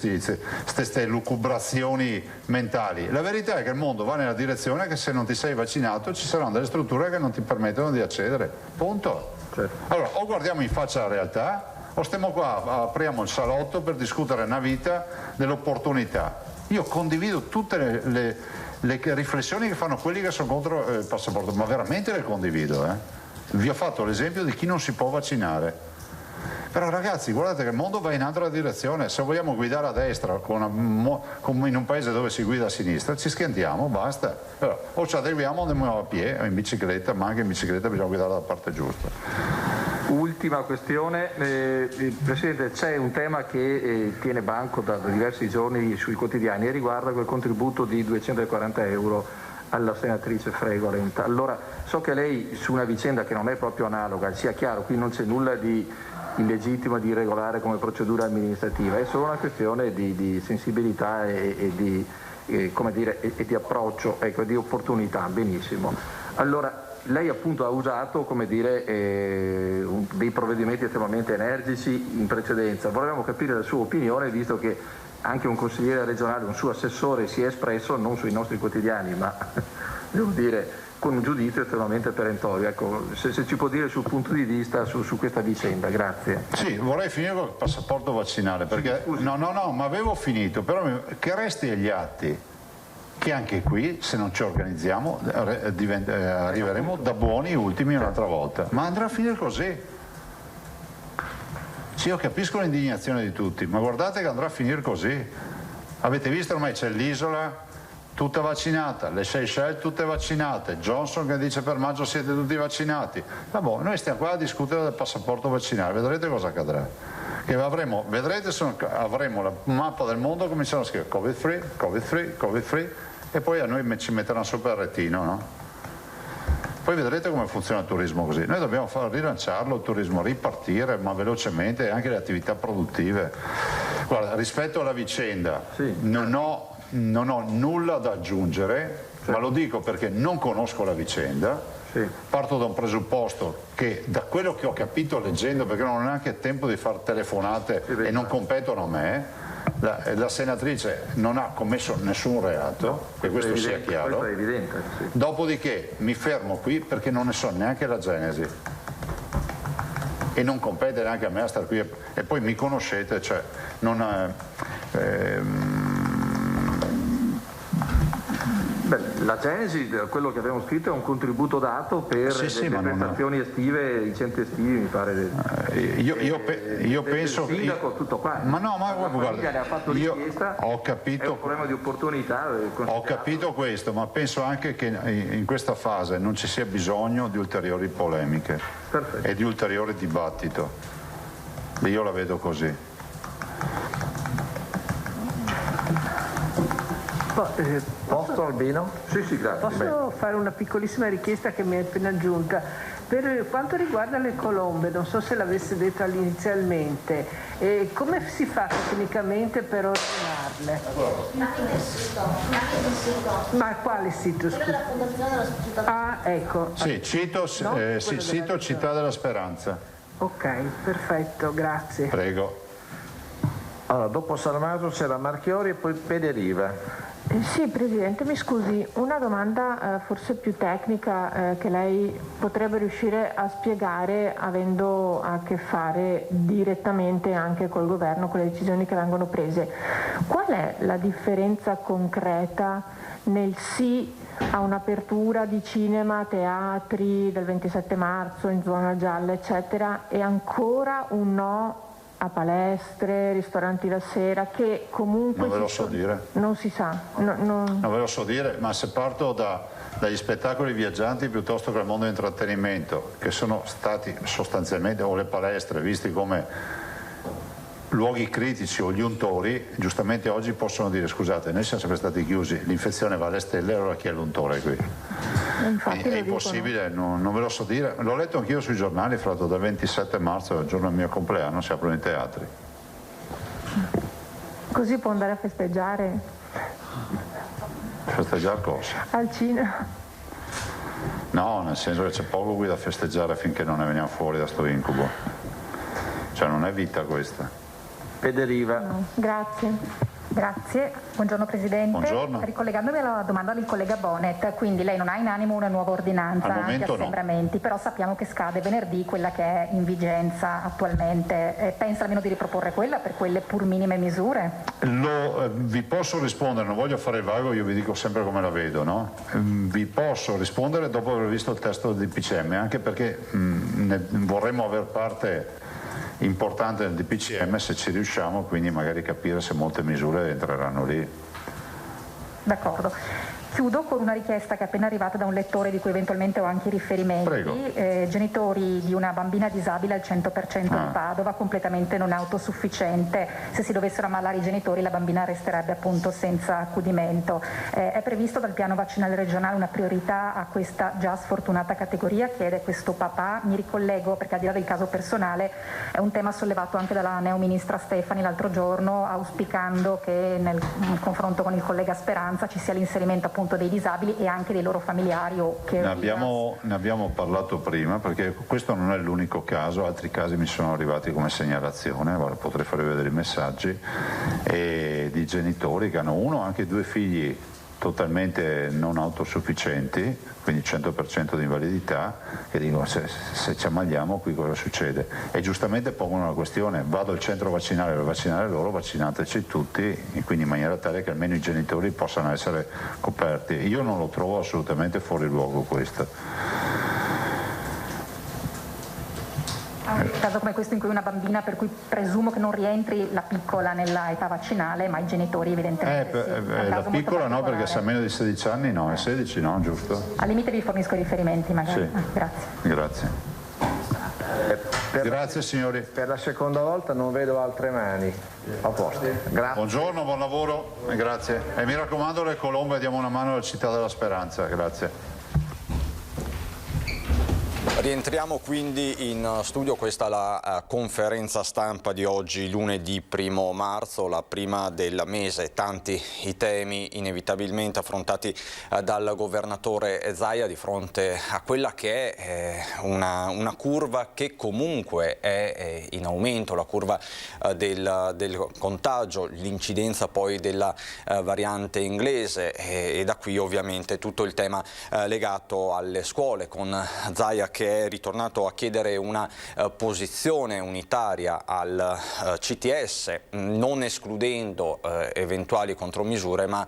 queste lucubrazioni mentali. La verità è che il mondo va nella direzione che se non ti sei vaccinato ci saranno delle strutture che non ti permettono di accedere. Punto. Allora, o guardiamo in faccia la realtà, o stiamo qua, apriamo il salotto per discutere una vita dell'opportunità. Io condivido tutte le riflessioni che fanno quelli che sono contro il passaporto, ma veramente le condivido. Vi ho fatto l'esempio di chi non si può vaccinare. Però ragazzi, guardate che il mondo va in altra direzione. Se vogliamo guidare a destra come in un paese dove si guida a sinistra, ci schiantiamo, basta. Però, o ci adeguiamo, andiamo a piedi o in bicicletta, ma anche in bicicletta bisogna guidare dalla parte giusta. Ultima questione, Presidente, c'è un tema che tiene banco da diversi giorni sui quotidiani e riguarda quel contributo di 240 euro alla senatrice Fregolent. Allora, so che lei su una vicenda che non è proprio analoga, sia chiaro, qui non c'è nulla di illegittimo, di irregolare come procedura amministrativa, è solo una questione di sensibilità e di approccio, ecco, di opportunità, benissimo. Allora, lei appunto ha usato, come dire, dei provvedimenti estremamente energici in precedenza. Volevamo capire la sua opinione, visto che anche un consigliere regionale, un suo assessore si è espresso, non sui nostri quotidiani, ma devo dire con un giudizio estremamente perentorio. Ecco, se ci può dire il suo punto di vista su questa vicenda, grazie. Sì, vorrei finire con il passaporto vaccinale, perché no, ma avevo finito, però che resti agli atti che anche qui, se non ci organizziamo, arriveremo da buoni ultimi un'altra volta. Ma andrà a finire così. Sì, io capisco l'indignazione di tutti, ma guardate che andrà a finire così. Avete visto, ormai c'è l'Isola tutta vaccinata, le Seychelles tutte vaccinate, Johnson che dice per maggio siete tutti vaccinati. Vabbè, noi stiamo qua a discutere del passaporto vaccinale, vedrete cosa accadrà. Che avremo la mappa del mondo, cominciano a scrivere Covid free, Covid free, Covid free, e poi a noi ci metteranno sopra il retino, no? Poi vedrete come funziona il turismo così. Noi dobbiamo rilanciarlo, il turismo, ripartire, ma velocemente, anche le attività produttive. Guarda, rispetto alla vicenda, sì, non ho nulla da aggiungere, sì, ma lo dico perché non conosco la vicenda. Sì. Parto da un presupposto che, da quello che ho capito leggendo, perché non ho neanche tempo di fare telefonate, sì, e non competono a me, la senatrice non ha commesso nessun reato, no, e questo sia chiaro. Questo è evidente, sì. Dopodiché mi fermo qui perché non ne so neanche la genesi e non compete neanche a me a stare qui, e poi mi conoscete, cioè non la genesi, quello che abbiamo scritto, è un contributo dato per le prestazioni estive, i centri estivi, mi pare. Io penso il sindaco, tutto qua. Ma no, ma guarda, ne ha fatto richiesta, ho capito, è un problema di opportunità. Ho capito questo, ma penso anche che in questa fase non ci sia bisogno di ulteriori polemiche. Perfetto. E di ulteriore dibattito. Io la vedo così. Posto, Albino? Sì, grazie. Posso fare una piccolissima richiesta che mi è appena giunta? Per quanto riguarda le colombe, non so se l'avesse detto inizialmente, come si fa tecnicamente per ordinarle? Tramite il sito. Ma quale sito? Quello della Fondazione della Società. Ah, ecco. Sì, sito Città della Speranza. Ok, perfetto, grazie. Prego. Allora, dopo Salmaso c'era Marchiori e poi Pederiva. Sì, Presidente, mi scusi, una domanda forse più tecnica che lei potrebbe riuscire a spiegare avendo a che fare direttamente anche col governo, con le decisioni che vengono prese. Qual è la differenza concreta nel sì a un'apertura di cinema, teatri del 27 marzo in zona gialla, eccetera, e ancora un no a palestre, ristoranti la sera, che comunque non ve lo so dire. Non si sa. Non ve lo so dire, ma se parto dagli spettacoli viaggianti piuttosto che dal mondo dell'intrattenimento, che sono stati sostanzialmente, o le palestre, visti come luoghi critici o gli untori, giustamente oggi possono dire: scusate, noi siamo sempre stati chiusi, l'infezione va alle stelle, allora chi è l'untore qui? È impossibile, non ve lo so dire. L'ho letto anch'io sui giornali, fra l'altro dal 27 marzo, il giorno del mio compleanno, si aprono i teatri. Così può andare a festeggiare? Festeggiare cosa? Al cinema? No, nel senso che c'è poco qui da festeggiare finché non ne veniamo fuori da sto incubo. Cioè non è vita questa. Pederiva. No, grazie. Grazie, buongiorno Presidente. Buongiorno. Ricollegandomi alla domanda del collega Bonet, quindi lei non ha in animo una nuova ordinanza anti-assembramenti, però sappiamo che scade venerdì quella che è in vigenza attualmente. Pensa almeno di riproporre quella per quelle pur minime misure? Vi posso rispondere, non voglio fare il vago, io vi dico sempre come la vedo, no? Vi posso rispondere dopo aver visto il testo del DPCM, anche perché vorremmo aver parte importante nel DPCM, se ci riusciamo, quindi magari capire se molte misure entreranno lì. D'accordo. Chiudo con una richiesta che è appena arrivata da un lettore di cui eventualmente ho anche i riferimenti. Genitori di una bambina disabile al 100% di Padova, completamente non autosufficiente. Se si dovessero ammalare i genitori, la bambina resterebbe appunto senza accudimento. È previsto dal piano vaccinale regionale una priorità a questa già sfortunata categoria? Chiede questo papà. Mi ricollego perché al di là del caso personale è un tema sollevato anche dalla neoministra Stefani l'altro giorno, auspicando che nel confronto con il collega Speranza ci sia l'inserimento appunto dei disabili e anche dei loro familiari o che ne abbiamo parlato prima, perché questo non è l'unico caso, altri casi mi sono arrivati come segnalazione, potrei farvi vedere i messaggi, di genitori che hanno uno o anche due figli totalmente non autosufficienti, quindi 100% di invalidità, che dicono se ci ammaliamo qui cosa succede? E giustamente pongono la questione: vado al centro vaccinale per vaccinare loro, vaccinateci tutti, e quindi in maniera tale che almeno i genitori possano essere coperti. Io non lo trovo assolutamente fuori luogo questo. Un caso come questo in cui una bambina, per cui presumo che non rientri la piccola nella età vaccinale, ma i genitori evidentemente sì. La piccola no, perché se ha meno di 16 anni no, è 16 no, giusto? Al limite vi fornisco i riferimenti magari. Sì. Grazie. Grazie signori. Per la seconda volta non vedo altre mani. A posto. Grazie. Buongiorno, buon lavoro e grazie. E mi raccomando le colombe, diamo una mano alla Città della Speranza, grazie. Rientriamo quindi in studio, questa è la conferenza stampa di oggi, lunedì 1 marzo, la prima del mese. Tanti i temi inevitabilmente affrontati dal governatore Zaia di fronte a quella che è una curva che comunque è in aumento, la curva del contagio, l'incidenza poi della variante inglese e da qui ovviamente tutto il tema legato alle scuole, con Zaia che è ritornato a chiedere una posizione unitaria al CTS, non escludendo eventuali contromisure, ma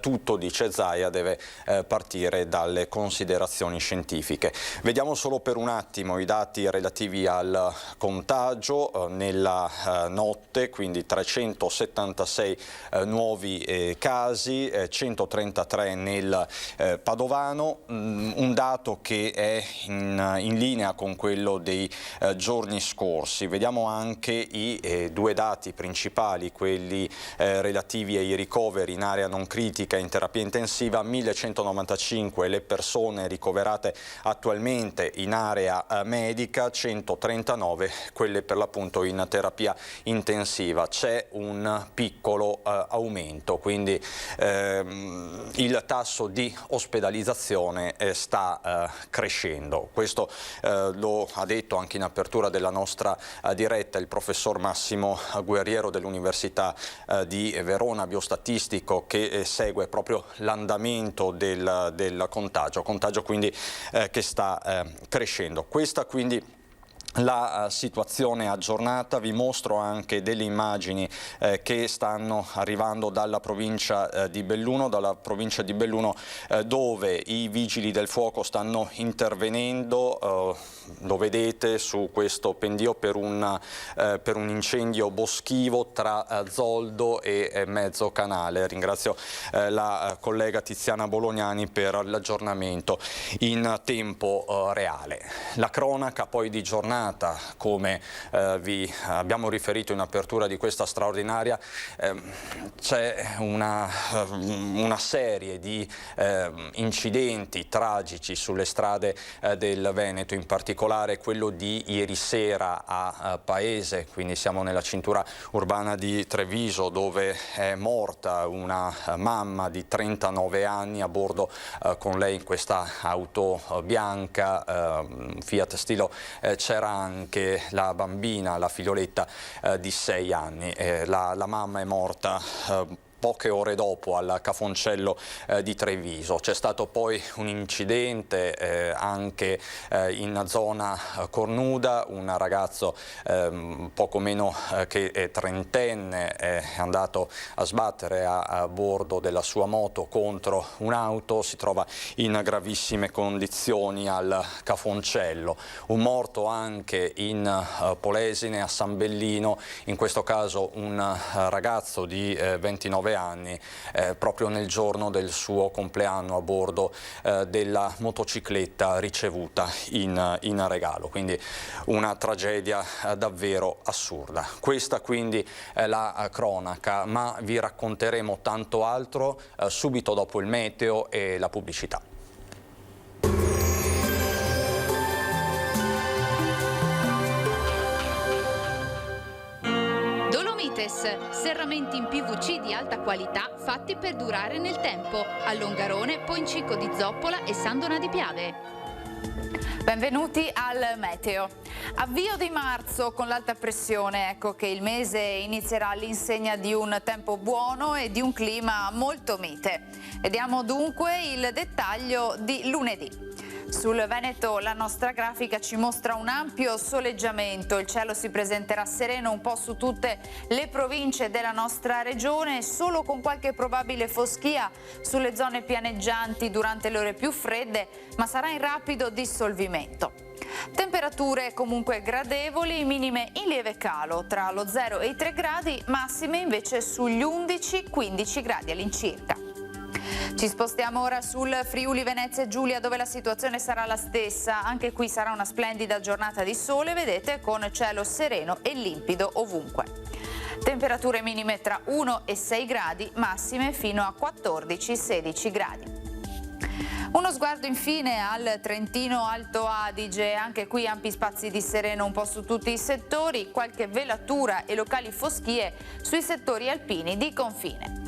tutto, dice Zaia, deve partire dalle considerazioni scientifiche. Vediamo solo per un attimo i dati relativi al contagio nella notte, quindi 376 nuovi casi, 133 nel Padovano, un dato che è in linea con quello dei giorni scorsi. Vediamo anche i due dati principali, quelli relativi ai ricoveri in area non critica in terapia intensiva: 1195 le persone ricoverate attualmente in area medica, 139 quelle per l'appunto in terapia intensiva. C'è un piccolo aumento, quindi il tasso di ospedalizzazione sta crescendo. Questo lo ha detto anche in apertura della nostra diretta il professor Massimo Guerriero dell'Università di Verona, biostatistico, che segue proprio l'andamento del contagio quindi che sta crescendo. Questa quindi la situazione aggiornata. Vi mostro anche delle immagini che stanno arrivando dalla provincia di Belluno, dove i vigili del fuoco stanno intervenendo, lo vedete su questo pendio, per un incendio boschivo tra Zoldo e Mezzocanale. Ringrazio la collega Tiziana Bolognani per l'aggiornamento in tempo reale. La cronaca poi di giornata, come vi abbiamo riferito in apertura di questa straordinaria, c'è una serie di incidenti tragici sulle strade del Veneto, in particolare quello di ieri sera a Paese, quindi siamo nella cintura urbana di Treviso, dove è morta una mamma di 39 anni a bordo con lei in questa auto bianca Fiat Stilo. C'era anche la bambina, la figlioletta di 6 anni. La mamma è morta poche ore dopo al Cafoncello di Treviso. C'è stato poi un incidente anche in zona Cornuda, un ragazzo poco meno che trentenne è andato a sbattere a bordo della sua moto contro un'auto, si trova in gravissime condizioni al Cafoncello. Un morto anche in Polesine, a San Bellino, in questo caso un ragazzo di 29 99 anni, proprio nel giorno del suo compleanno a bordo della motocicletta ricevuta in regalo. Quindi una tragedia davvero assurda. Questa quindi è la cronaca, ma vi racconteremo tanto altro subito dopo il meteo e la pubblicità. Serramenti in PVC di alta qualità fatti per durare nel tempo. A Longarone, Poincico di Zoppola e Sandona di Piave. Benvenuti al meteo. Avvio di marzo con l'alta pressione, ecco che il mese inizierà all'insegna di un tempo buono e di un clima molto mite. Vediamo dunque il dettaglio di lunedì. Sul Veneto la nostra grafica ci mostra un ampio soleggiamento, il cielo si presenterà sereno un po' su tutte le province della nostra regione, solo con qualche probabile foschia sulle zone pianeggianti durante le ore più fredde, ma sarà in rapido dissolvimento. Temperature comunque gradevoli, minime in lieve calo tra lo 0 e i 3 gradi, massime invece sugli 11-15 gradi all'incirca. Ci spostiamo ora sul Friuli Venezia Giulia, dove la situazione sarà la stessa. Anche qui sarà una splendida giornata di sole, vedete, con cielo sereno e limpido ovunque. Temperature minime tra 1 e 6 gradi, massime fino a 14-16 gradi. Uno sguardo infine al Trentino Alto Adige, anche qui ampi spazi di sereno un po' su tutti i settori, qualche velatura e locali foschie sui settori alpini di confine.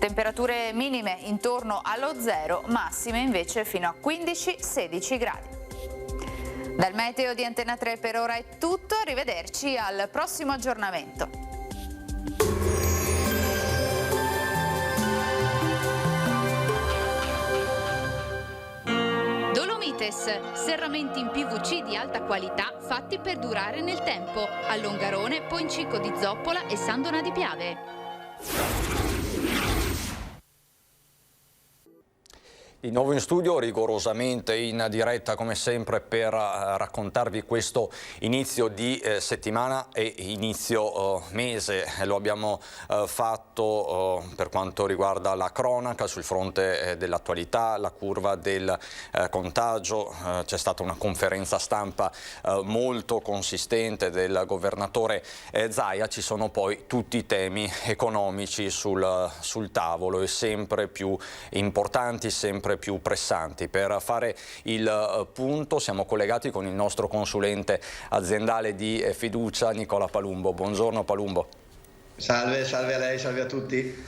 Temperature minime intorno allo 0, massime invece fino a 15-16 gradi. Dal meteo di Antena 3 per ora è tutto, arrivederci al prossimo aggiornamento. Dolomites, serramenti in PVC di alta qualità fatti per durare nel tempo. A Longarone, Poincico di Zoppola e Sandona di Piave. Di nuovo in studio, rigorosamente in diretta come sempre per raccontarvi questo inizio di settimana e inizio mese. Lo abbiamo fatto per quanto riguarda la cronaca sul fronte dell'attualità, la curva del contagio. C'è stata una conferenza stampa molto consistente del governatore Zaia. Ci sono poi tutti i temi economici sul tavolo e sempre più importanti, sempre più pressanti. Per fare il punto siamo collegati con il nostro consulente aziendale di fiducia Nicola Palumbo. Buongiorno Palumbo. Salve a lei, salve a tutti.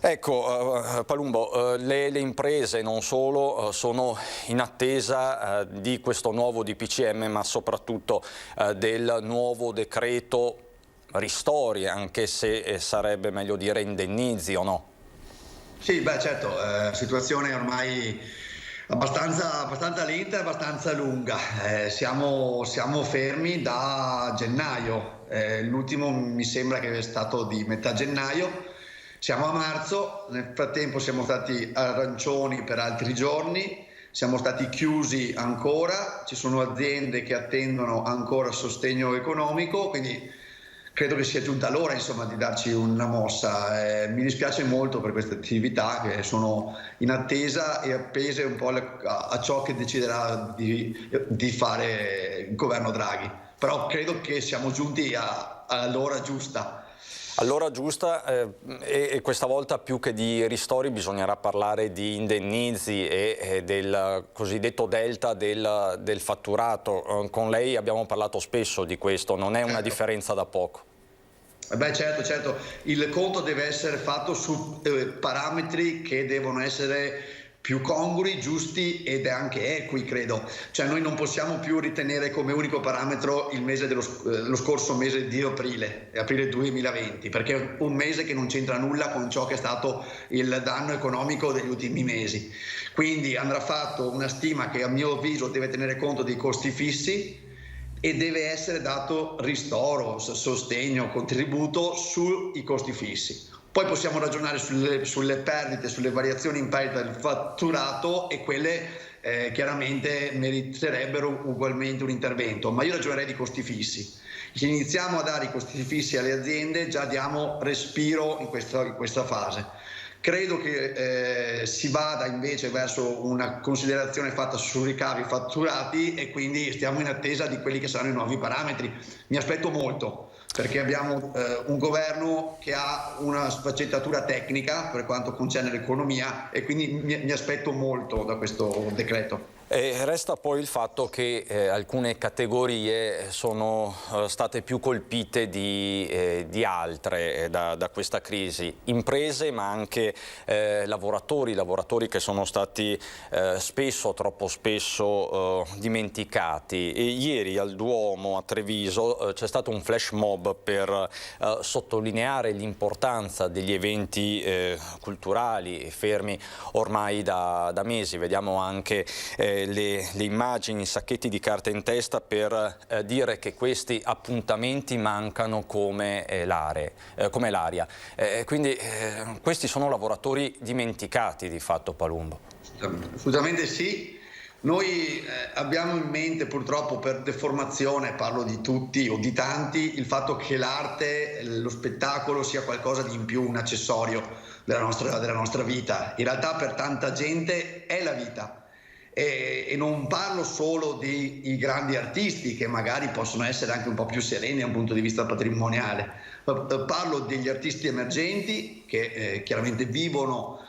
Ecco Palumbo, le imprese non solo sono in attesa di questo nuovo DPCM, ma soprattutto del nuovo decreto ristori, anche se sarebbe meglio dire indennizi, o no? Sì, beh certo, situazione ormai abbastanza lenta e abbastanza lunga. Siamo fermi da gennaio, l'ultimo mi sembra che è stato di metà gennaio, siamo a marzo, nel frattempo siamo stati arancioni per altri giorni, siamo stati chiusi ancora, ci sono aziende che attendono ancora sostegno economico, quindi credo che sia giunta l'ora di darci una mossa. Mi dispiace molto per queste attività che sono in attesa e appese un po' a ciò che deciderà di fare il governo Draghi. Però credo che siamo giunti all'ora giusta. All'ora giusta e questa volta più che di ristori bisognerà parlare di indennizi e del cosiddetto delta del fatturato. Con lei abbiamo parlato spesso di questo, non è una differenza da poco. Beh certo, il conto deve essere fatto su parametri che devono essere più congrui, giusti ed anche equi, credo. Cioè noi non possiamo più ritenere come unico parametro il mese lo scorso mese di aprile 2020, perché è un mese che non c'entra nulla con ciò che è stato il danno economico degli ultimi mesi. Quindi andrà fatto una stima che a mio avviso deve tenere conto dei costi fissi e deve essere dato ristoro, sostegno, contributo sui costi fissi. Poi possiamo ragionare sulle perdite, sulle variazioni in perdita del fatturato e quelle chiaramente meriterebbero ugualmente un intervento, ma io ragionerei di costi fissi. Se iniziamo a dare i costi fissi alle aziende già diamo respiro in questa fase. Credo che si vada invece verso una considerazione fatta su ricavi fatturati e quindi stiamo in attesa di quelli che saranno i nuovi parametri. Mi aspetto molto, perché abbiamo un governo che ha una sfaccettatura tecnica per quanto concerne l'economia e quindi mi aspetto molto da questo decreto. E resta poi il fatto che alcune categorie sono state più colpite di altre da questa crisi, imprese ma anche lavoratori che sono stati troppo spesso dimenticati. E ieri al Duomo a Treviso c'è stato un flash mob per sottolineare l'importanza degli eventi culturali fermi ormai da mesi. Vediamo anche le immagini, i sacchetti di carta in testa per dire che questi appuntamenti mancano come l'aria. Quindi questi sono lavoratori dimenticati di fatto, Palumbo. Assolutamente sì. Noi abbiamo in mente purtroppo per deformazione, parlo di tutti o di tanti, il fatto che l'arte, lo spettacolo sia qualcosa di in più, un accessorio della nostra vita. In realtà per tanta gente è la vita. E non parlo solo dei grandi artisti che magari possono essere anche un po' più sereni da un punto di vista patrimoniale, parlo degli artisti emergenti che chiaramente vivono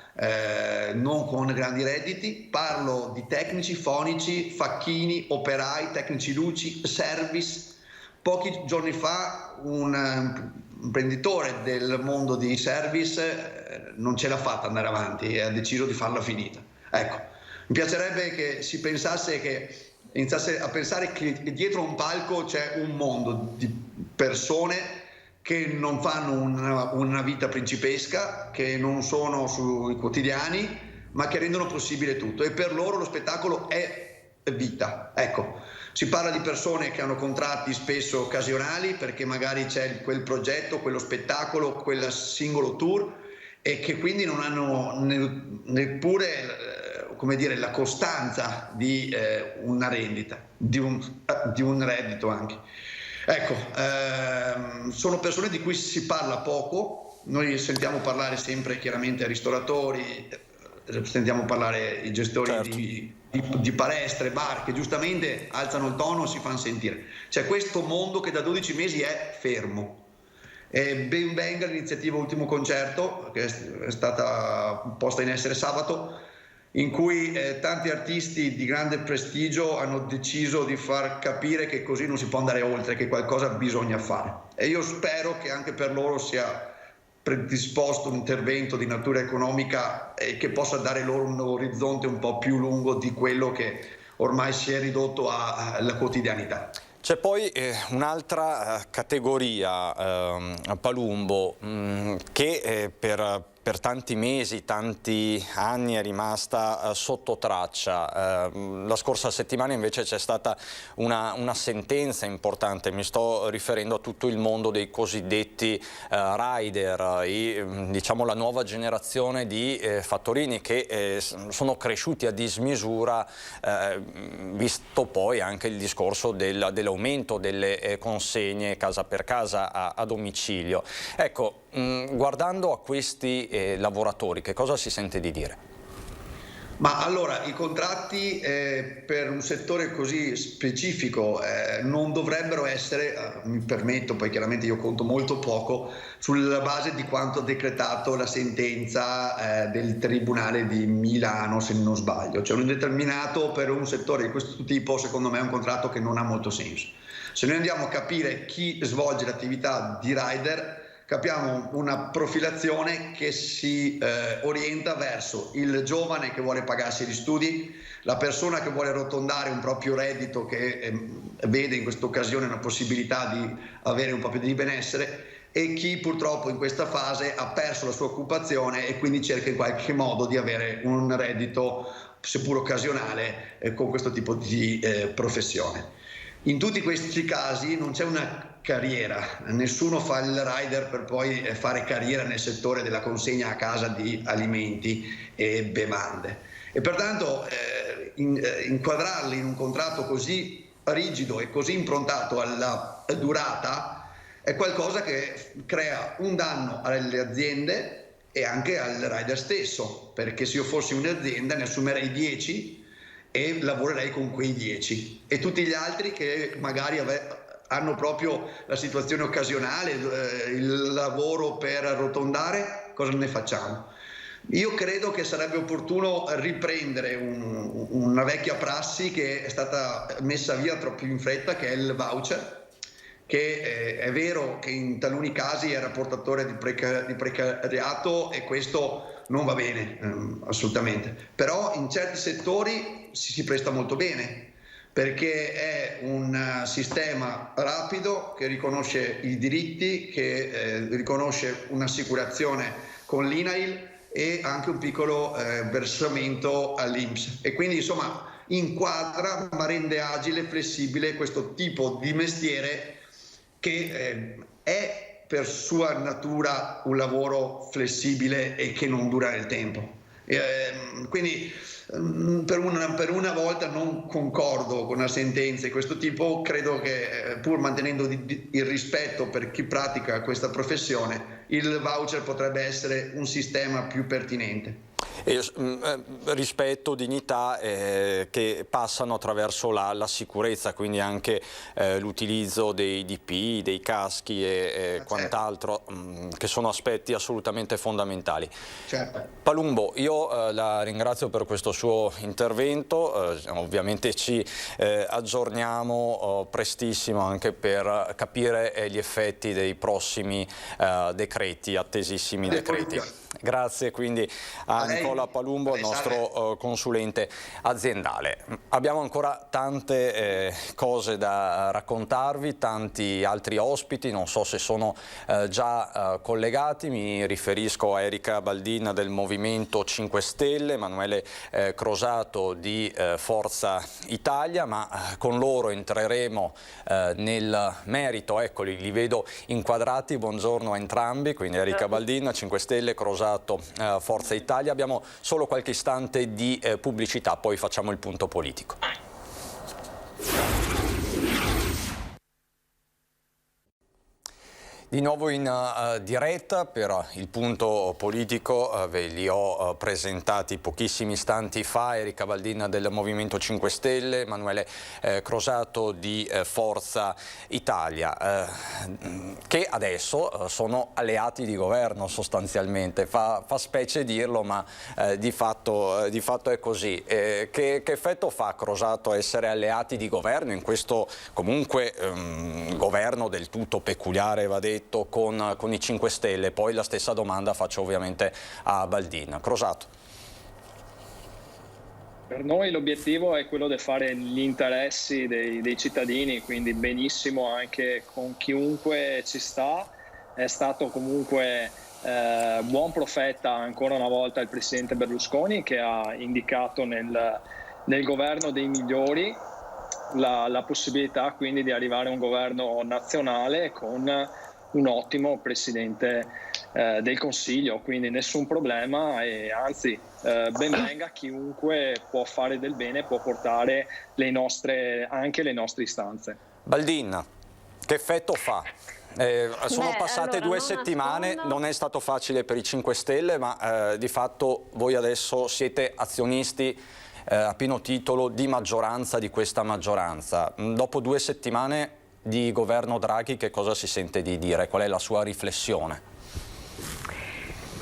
non con grandi redditi, parlo di tecnici fonici, facchini, operai, tecnici luci, service. Pochi giorni fa un imprenditore del mondo dei service non ce l'ha fatta andare avanti e ha deciso di farla finita. Ecco. Mi piacerebbe che si iniziasse a pensare che dietro un palco c'è un mondo di persone che non fanno una vita principesca, che non sono sui quotidiani, ma che rendono possibile tutto. E per loro lo spettacolo è vita. Ecco, si parla di persone che hanno contratti spesso occasionali perché magari c'è quel progetto, quello spettacolo, quel singolo tour e che quindi non hanno neppure la costanza di una rendita, di un reddito anche. Ecco, sono persone di cui si parla poco. Noi sentiamo parlare sempre chiaramente ai ristoratori, sentiamo parlare ai gestori, certo, di palestre, bar, che giustamente alzano il tono e si fanno sentire. C'è questo mondo che da 12 mesi è fermo. E ben venga l'iniziativa Ultimo Concerto, che è stata posta in essere sabato, in cui tanti artisti di grande prestigio hanno deciso di far capire che così non si può andare oltre, che qualcosa bisogna fare. E io spero che anche per loro sia predisposto un intervento di natura economica e che possa dare loro un orizzonte un po' più lungo di quello che ormai si è ridotto alla quotidianità. C'è poi un'altra categoria, Palumbo, che per tanti mesi, tanti anni è rimasta sotto traccia. La scorsa settimana invece c'è stata una sentenza importante, mi sto riferendo a tutto il mondo dei cosiddetti rider, diciamo la nuova generazione di fattorini che sono cresciuti a dismisura, visto poi anche il discorso dell'aumento delle consegne casa per casa a domicilio. Ecco, guardando a questi lavoratori, che cosa si sente di dire? Ma allora, i contratti per un settore così specifico non dovrebbero essere, mi permetto, poi chiaramente io conto molto poco, sulla base di quanto ha decretato la sentenza del Tribunale di Milano, se non sbaglio. Cioè un indeterminato per un settore di questo tipo, secondo me è un contratto che non ha molto senso. Se noi andiamo a capire chi svolge l'attività di rider, capiamo una profilazione che si orienta verso il giovane che vuole pagarsi gli studi, la persona che vuole arrotondare un proprio reddito, che vede in questa occasione una possibilità di avere un po' più di benessere, e chi purtroppo in questa fase ha perso la sua occupazione e quindi cerca in qualche modo di avere un reddito, seppur occasionale, con questo tipo di professione. In tutti questi casi non c'è una carriera, nessuno fa il rider per poi fare carriera nel settore della consegna a casa di alimenti e bevande e pertanto inquadrarli in un contratto così rigido e così improntato alla durata è qualcosa che crea un danno alle aziende e anche al rider stesso, perché se io fossi un'azienda ne assumerei 10 e lavorerei con quei 10, e tutti gli altri che magari hanno proprio la situazione occasionale, il lavoro per arrotondare, cosa ne facciamo? Io credo che sarebbe opportuno riprendere una vecchia prassi che è stata messa via troppo in fretta, che è il voucher, che è vero che in taluni casi era portatore di precariato, e questo non va bene, assolutamente, però in certi settori si presta molto bene, perché è un sistema rapido che riconosce i diritti, che riconosce un'assicurazione con l'INAIL e anche un piccolo versamento all'INPS, e quindi insomma inquadra ma rende agile e flessibile questo tipo di mestiere che è per sua natura un lavoro flessibile e che non dura nel tempo. Quindi per una volta non concordo con una sentenza di questo tipo. Credo che, pur mantenendo il rispetto per chi pratica questa professione, il voucher potrebbe essere un sistema più pertinente. Rispetto, dignità che passano attraverso la sicurezza, quindi anche l'utilizzo dei DPI, dei caschi e quant'altro, che sono aspetti assolutamente fondamentali. Certo. Palumbo, io la ringrazio per questo suo intervento, ovviamente ci aggiorniamo prestissimo anche per capire gli effetti dei prossimi decreti, attesissimi decreti. Grazie quindi a Nicola Palumbo, il nostro consulente aziendale. Abbiamo ancora tante cose da raccontarvi, tanti altri ospiti, non so se sono già collegati. Mi riferisco a Erika Baldin del Movimento 5 Stelle, Emanuele Crosato di Forza Italia, ma con loro entreremo nel merito. Eccoli, li vedo inquadrati. Buongiorno a entrambi, quindi Erika Baldin, 5 Stelle, Crosato, Forza Italia. Abbiamo solo qualche istante di pubblicità, poi facciamo il punto politico. Di nuovo in diretta per il punto politico, ve li ho presentati pochissimi istanti fa. Erika Baldin del Movimento 5 Stelle, Emanuele Crosato di Forza Italia, che adesso sono alleati di governo sostanzialmente. Fa specie dirlo, ma di fatto è così. Che effetto fa, Crosato, essere alleati di governo in questo comunque governo del tutto peculiare, va detto, con i 5 Stelle? Poi la stessa domanda faccio ovviamente a Baldin. Crosato. Per noi l'obiettivo è quello di fare gli interessi dei cittadini, quindi benissimo anche con chiunque ci sta. È stato comunque buon profeta ancora una volta il presidente Berlusconi, che ha indicato nel governo dei migliori la possibilità quindi di arrivare a un governo nazionale con un ottimo Presidente del Consiglio, quindi nessun problema, e anzi ben venga chiunque può fare del bene, può portare anche le nostre istanze. Baldin, che effetto fa? Sono passate 2 settimane, non è stato facile per i 5 Stelle, ma di fatto voi adesso siete azionisti a pieno titolo di maggioranza di questa maggioranza. Dopo 2 settimane di governo Draghi, che cosa si sente di dire? Qual è la sua riflessione?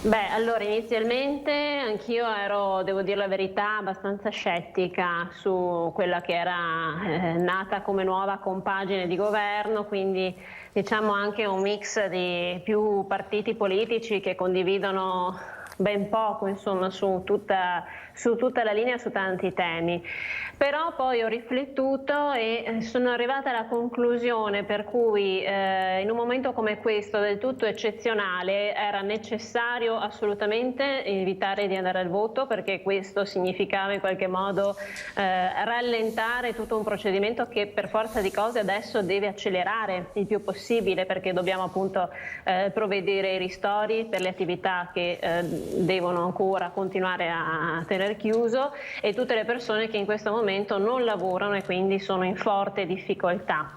Beh, allora inizialmente anch'io ero, devo dire la verità, abbastanza scettica su quella che era nata come nuova compagine di governo, quindi diciamo anche un mix di più partiti politici che condividono ben poco, insomma, su tutta la linea, su tanti temi. Però poi ho riflettuto e sono arrivata alla conclusione per cui in un momento come questo del tutto eccezionale era necessario assolutamente evitare di andare al voto, perché questo significava in qualche modo rallentare tutto un procedimento che per forza di cose adesso deve accelerare il più possibile, perché dobbiamo appunto provvedere ai ristori per le attività che devono ancora continuare a tener chiuso, e tutte le persone che in questo momento non lavorano e quindi sono in forte difficoltà.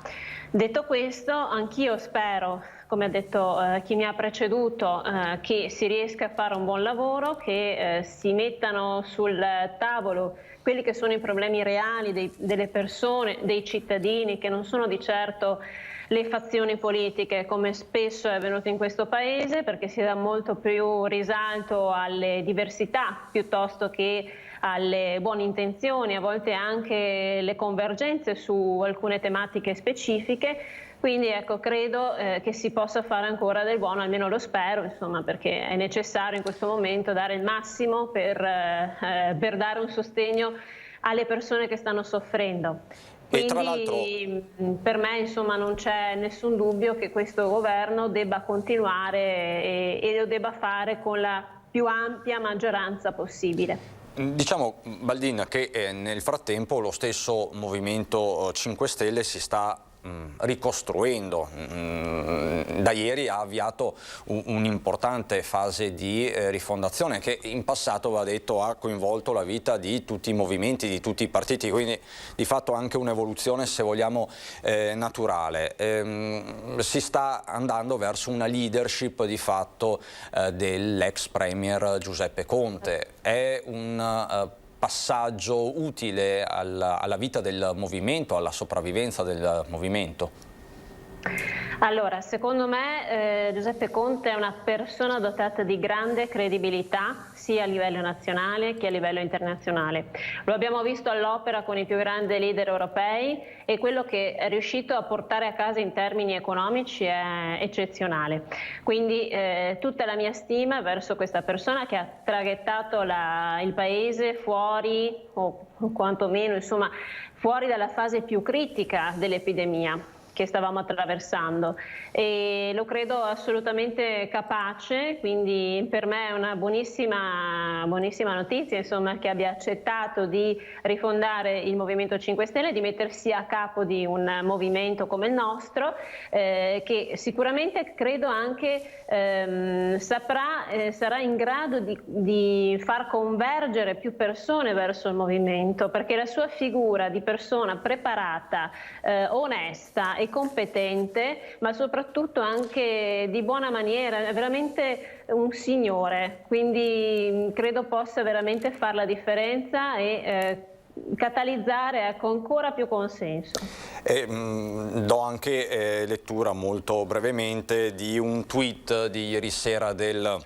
Detto questo, anch'io spero, come ha detto chi mi ha preceduto, che si riesca a fare un buon lavoro, che si mettano sul tavolo quelli che sono i problemi reali delle persone, dei cittadini, che non sono di certo le fazioni politiche, come spesso è avvenuto in questo Paese, perché si dà molto più risalto alle diversità piuttosto che alle buone intenzioni, a volte anche le convergenze su alcune tematiche specifiche. Quindi ecco, credo che si possa fare ancora del buono, almeno lo spero, insomma, perché è necessario in questo momento dare il massimo per dare un sostegno alle persone che stanno soffrendo. Quindi per me, insomma, non c'è nessun dubbio che questo governo debba continuare e lo debba fare con la più ampia maggioranza possibile. Diciamo, Baldin, che nel frattempo lo stesso Movimento 5 Stelle si sta ricostruendo. Da ieri ha avviato un'importante fase di rifondazione che in passato, va detto, ha coinvolto la vita di tutti i movimenti, di tutti i partiti, quindi di fatto anche un'evoluzione, se vogliamo, naturale. Si sta andando verso una leadership di fatto dell'ex premier Giuseppe Conte. È un passaggio utile alla vita del movimento, alla sopravvivenza del movimento? Allora, secondo me Giuseppe Conte è una persona dotata di grande credibilità sia a livello nazionale che a livello internazionale. Lo abbiamo visto all'opera con i più grandi leader europei e quello che è riuscito a portare a casa in termini economici è eccezionale. Quindi tutta la mia stima verso questa persona che ha traghettato il paese fuori, o quantomeno insomma, fuori dalla fase più critica dell'epidemia che stavamo attraversando, e lo credo assolutamente capace, quindi per me è una buonissima notizia, insomma, che abbia accettato di rifondare il Movimento 5 Stelle, di mettersi a capo di un movimento come il nostro, che sicuramente credo anche sarà in grado di far convergere più persone verso il movimento, perché la sua figura di persona preparata, onesta e competente, ma soprattutto anche di buona maniera, è veramente un signore, quindi credo possa veramente fare la differenza e catalizzare con ancora più consenso. Do anche lettura molto brevemente di un tweet di ieri sera del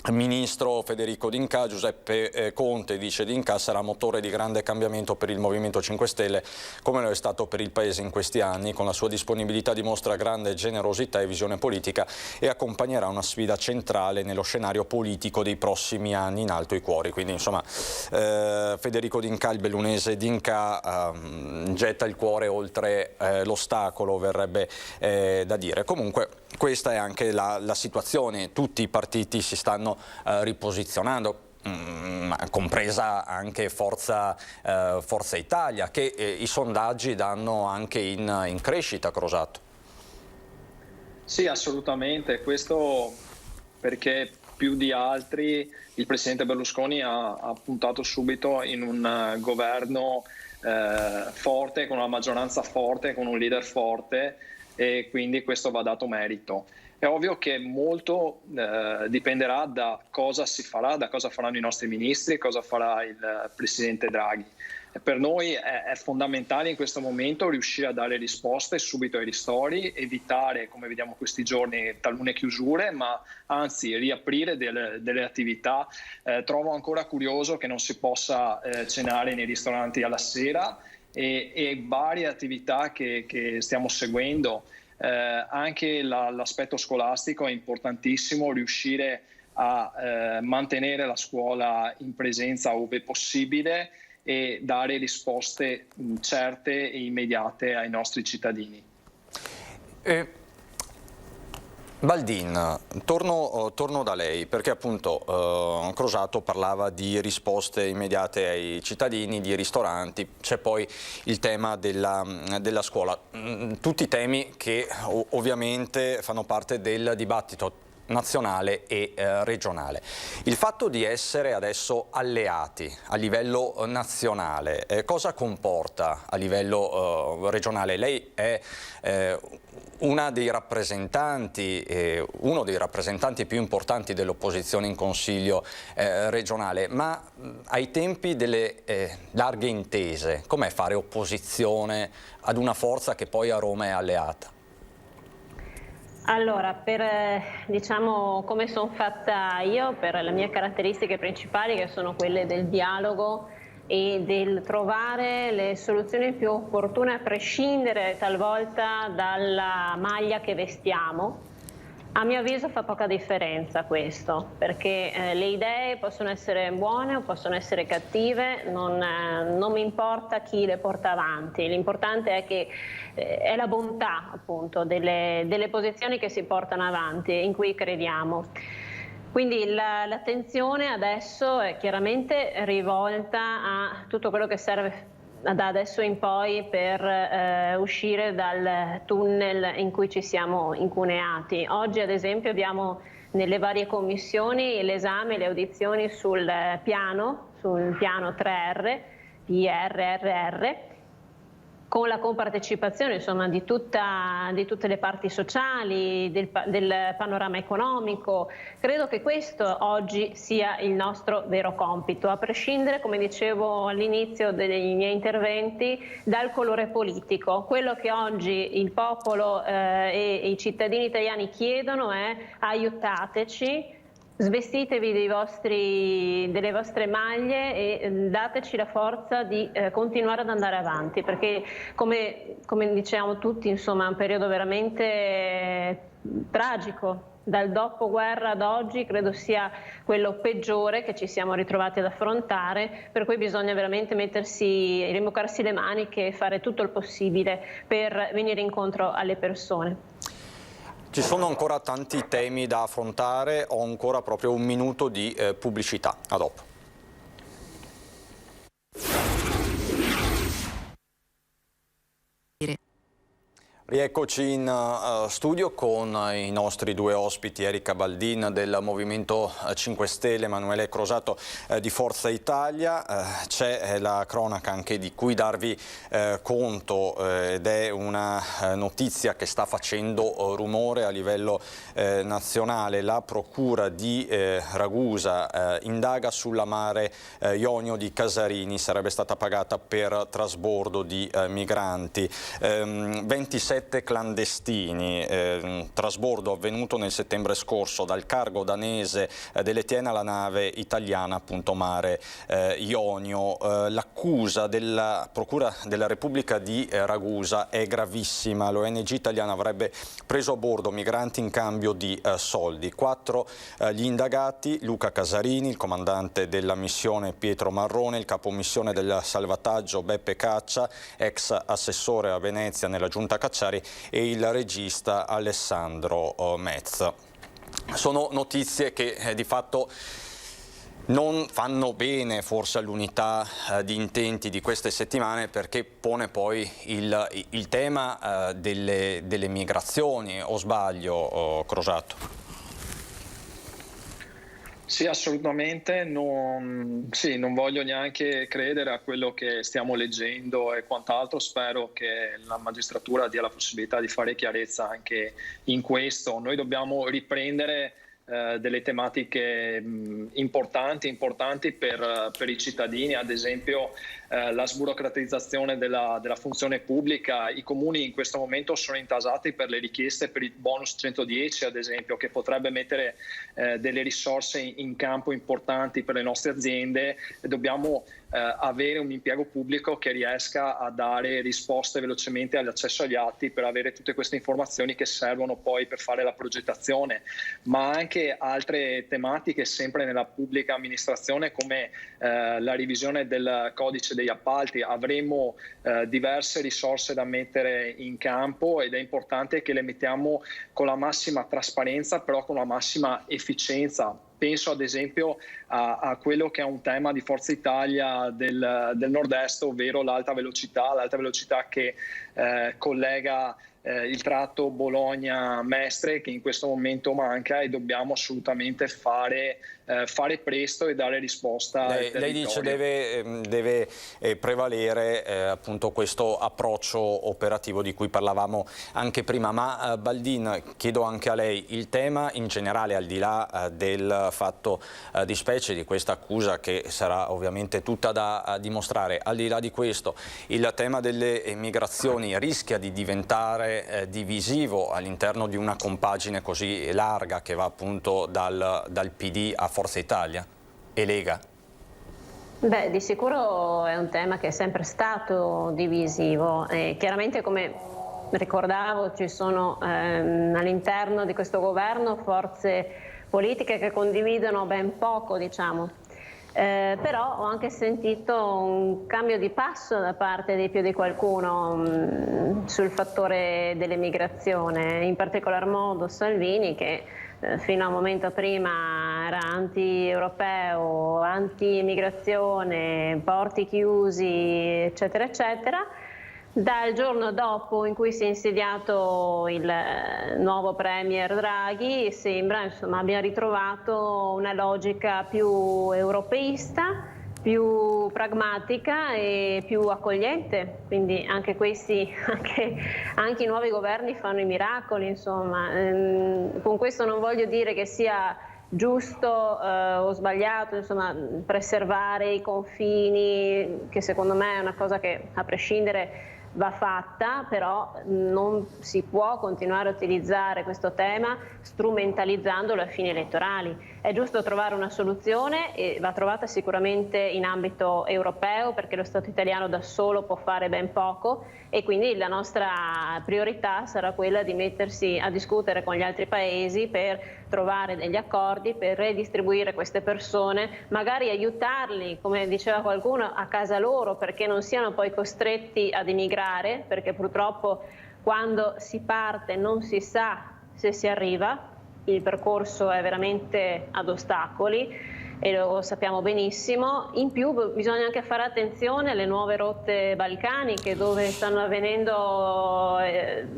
Ministro Federico D'Incà. Giuseppe Conte, dice D'Incà, sarà motore di grande cambiamento per il Movimento 5 Stelle, come lo è stato per il Paese in questi anni. Con la sua disponibilità dimostra grande generosità e visione politica e accompagnerà una sfida centrale nello scenario politico dei prossimi anni, in alto i cuori. Quindi insomma Federico D'Incà, il bellunese D'Incà, getta il cuore oltre l'ostacolo, verrebbe da dire. Comunque questa è anche la situazione, tutti i partiti si stanno riposizionando, compresa anche Forza Italia, che i sondaggi danno anche in crescita, Crosato. Sì, assolutamente, questo perché più di altri il Presidente Berlusconi ha puntato subito in un governo forte, con una maggioranza forte, con un leader forte, e quindi questo va dato merito. È ovvio che molto dipenderà da cosa si farà, da cosa faranno i nostri ministri, cosa farà il Presidente Draghi. E per noi è fondamentale in questo momento riuscire a dare risposte subito ai ristori, evitare, come vediamo questi giorni, talune chiusure, ma anzi riaprire delle attività. Trovo ancora curioso che non si possa cenare nei ristoranti alla sera, e varie attività che stiamo seguendo. Anche l'aspetto scolastico è importantissimo, riuscire a mantenere la scuola in presenza ove possibile e dare risposte certe e immediate ai nostri cittadini. Baldin, torno da lei, perché appunto Crosato parlava di risposte immediate ai cittadini, di ristoranti, c'è poi il tema della scuola, tutti temi che ovviamente fanno parte del dibattito. nazionale e regionale. Il fatto di essere adesso alleati a livello nazionale, cosa comporta a livello regionale? Lei è uno dei rappresentanti più importanti dell'opposizione in Consiglio regionale, ma ai tempi delle larghe intese, com'è fare opposizione ad una forza che poi a Roma è alleata? Allora, diciamo come sono fatta io, per le mie caratteristiche principali, che sono quelle del dialogo e del trovare le soluzioni più opportune a prescindere talvolta dalla maglia che vestiamo, a mio avviso fa poca differenza questo, perché le idee possono essere buone o possono essere cattive, non mi importa chi le porta avanti, l'importante è che è la bontà appunto delle posizioni che si portano avanti e in cui crediamo. Quindi l'attenzione adesso è chiaramente rivolta a tutto quello che serve da adesso in poi per uscire dal tunnel in cui ci siamo incuneati. Oggi ad esempio abbiamo nelle varie commissioni l'esame e le audizioni sul piano 3R, PRRR, con la compartecipazione insomma, di tutte le parti sociali, del panorama economico. Credo che questo oggi sia il nostro vero compito, a prescindere, come dicevo all'inizio dei miei interventi, dal colore politico. Quello che oggi il popolo e i cittadini italiani chiedono è: aiutateci, svestitevi delle vostre maglie e dateci la forza di continuare ad andare avanti, perché come diciamo tutti, insomma, è un periodo veramente tragico. Dal dopoguerra ad oggi credo sia quello peggiore che ci siamo ritrovati ad affrontare, per cui bisogna veramente rimboccarsi le maniche e fare tutto il possibile per venire incontro alle persone. Ci sono ancora tanti temi da affrontare, ho ancora proprio un minuto di pubblicità. A dopo. Rieccoci in studio con i nostri due ospiti, Erika Baldin del Movimento 5 Stelle, Emanuele Crosato di Forza Italia. C'è la cronaca anche di cui darvi conto ed è una notizia che sta facendo rumore a livello nazionale. La Procura di Ragusa indaga sulla Mare Ionio di Casarini, sarebbe stata pagata per trasbordo di migranti. 27 clandestini, trasbordo avvenuto nel settembre scorso dal cargo danese dell'Etienne alla nave italiana appunto Mare Ionio. L'accusa della Procura della Repubblica di Ragusa è gravissima. L'ONG italiana avrebbe preso a bordo migranti in cambio di soldi. 4 gli indagati: Luca Casarini, il comandante della missione Pietro Marrone, il capomissione del salvataggio Beppe Caccia, ex assessore a Venezia nella giunta Cacciari, e il regista Alessandro Metz. Sono notizie che di fatto non fanno bene forse all'unità di intenti di queste settimane, perché pone poi il tema delle migrazioni, o sbaglio, Crosato? Sì, assolutamente, non voglio neanche credere a quello che stiamo leggendo e quant'altro. Spero che la magistratura dia la possibilità di fare chiarezza anche in questo. Noi dobbiamo riprendere delle tematiche importanti per i cittadini, ad esempio la sburocratizzazione della funzione pubblica. I comuni in questo momento sono intasati per le richieste per il bonus 110, ad esempio, che potrebbe mettere delle risorse in campo importanti per le nostre aziende, e dobbiamo avere un impiego pubblico che riesca a dare risposte velocemente all'accesso agli atti, per avere tutte queste informazioni che servono poi per fare la progettazione, ma anche altre tematiche sempre nella pubblica amministrazione, come la revisione del codice degli appalti. Avremo diverse risorse da mettere in campo ed è importante che le mettiamo con la massima trasparenza, però con la massima efficienza. Penso ad esempio a quello che è un tema di Forza Italia del nord-est, ovvero l'alta velocità che collega il tratto Bologna-Mestre che in questo momento manca, e dobbiamo assolutamente fare presto e dare risposta. Lei dice deve prevalere appunto questo approccio operativo di cui parlavamo anche prima, ma Baldin, chiedo anche a lei, il tema in generale, al di là del fatto di specie, di questa accusa che sarà ovviamente tutta da dimostrare, al di là di questo, il tema delle migrazioni rischia di diventare divisivo all'interno di una compagine così larga che va appunto dal PD a Forza Italia e Lega? Beh, di sicuro è un tema che è sempre stato divisivo e chiaramente, come ricordavo, ci sono all'interno di questo governo forze politiche che condividono ben poco, diciamo. Però ho anche sentito un cambio di passo da parte di più di qualcuno sul fattore dell'emigrazione, in particolar modo Salvini, che fino a un momento prima era anti-europeo, anti-immigrazione, porti chiusi, eccetera, eccetera. Dal giorno dopo in cui si è insediato il nuovo premier Draghi sembra abbia ritrovato una logica più europeista, più pragmatica e più accogliente, quindi anche anche i nuovi governi fanno i miracoli, insomma. Con questo non voglio dire che sia giusto o sbagliato, insomma, preservare i confini, che secondo me è una cosa che a prescindere va fatta, però non si può continuare a utilizzare questo tema strumentalizzandolo a fini elettorali. È giusto trovare una soluzione e va trovata sicuramente in ambito europeo, perché lo Stato italiano da solo può fare ben poco e quindi la nostra priorità sarà quella di mettersi a discutere con gli altri paesi per trovare degli accordi, per redistribuire queste persone, magari aiutarli, come diceva qualcuno, a casa loro, perché non siano poi costretti ad emigrare, perché purtroppo quando si parte non si sa se si arriva, il percorso è veramente ad ostacoli e lo sappiamo benissimo. In più bisogna anche fare attenzione alle nuove rotte balcaniche, dove stanno avvenendo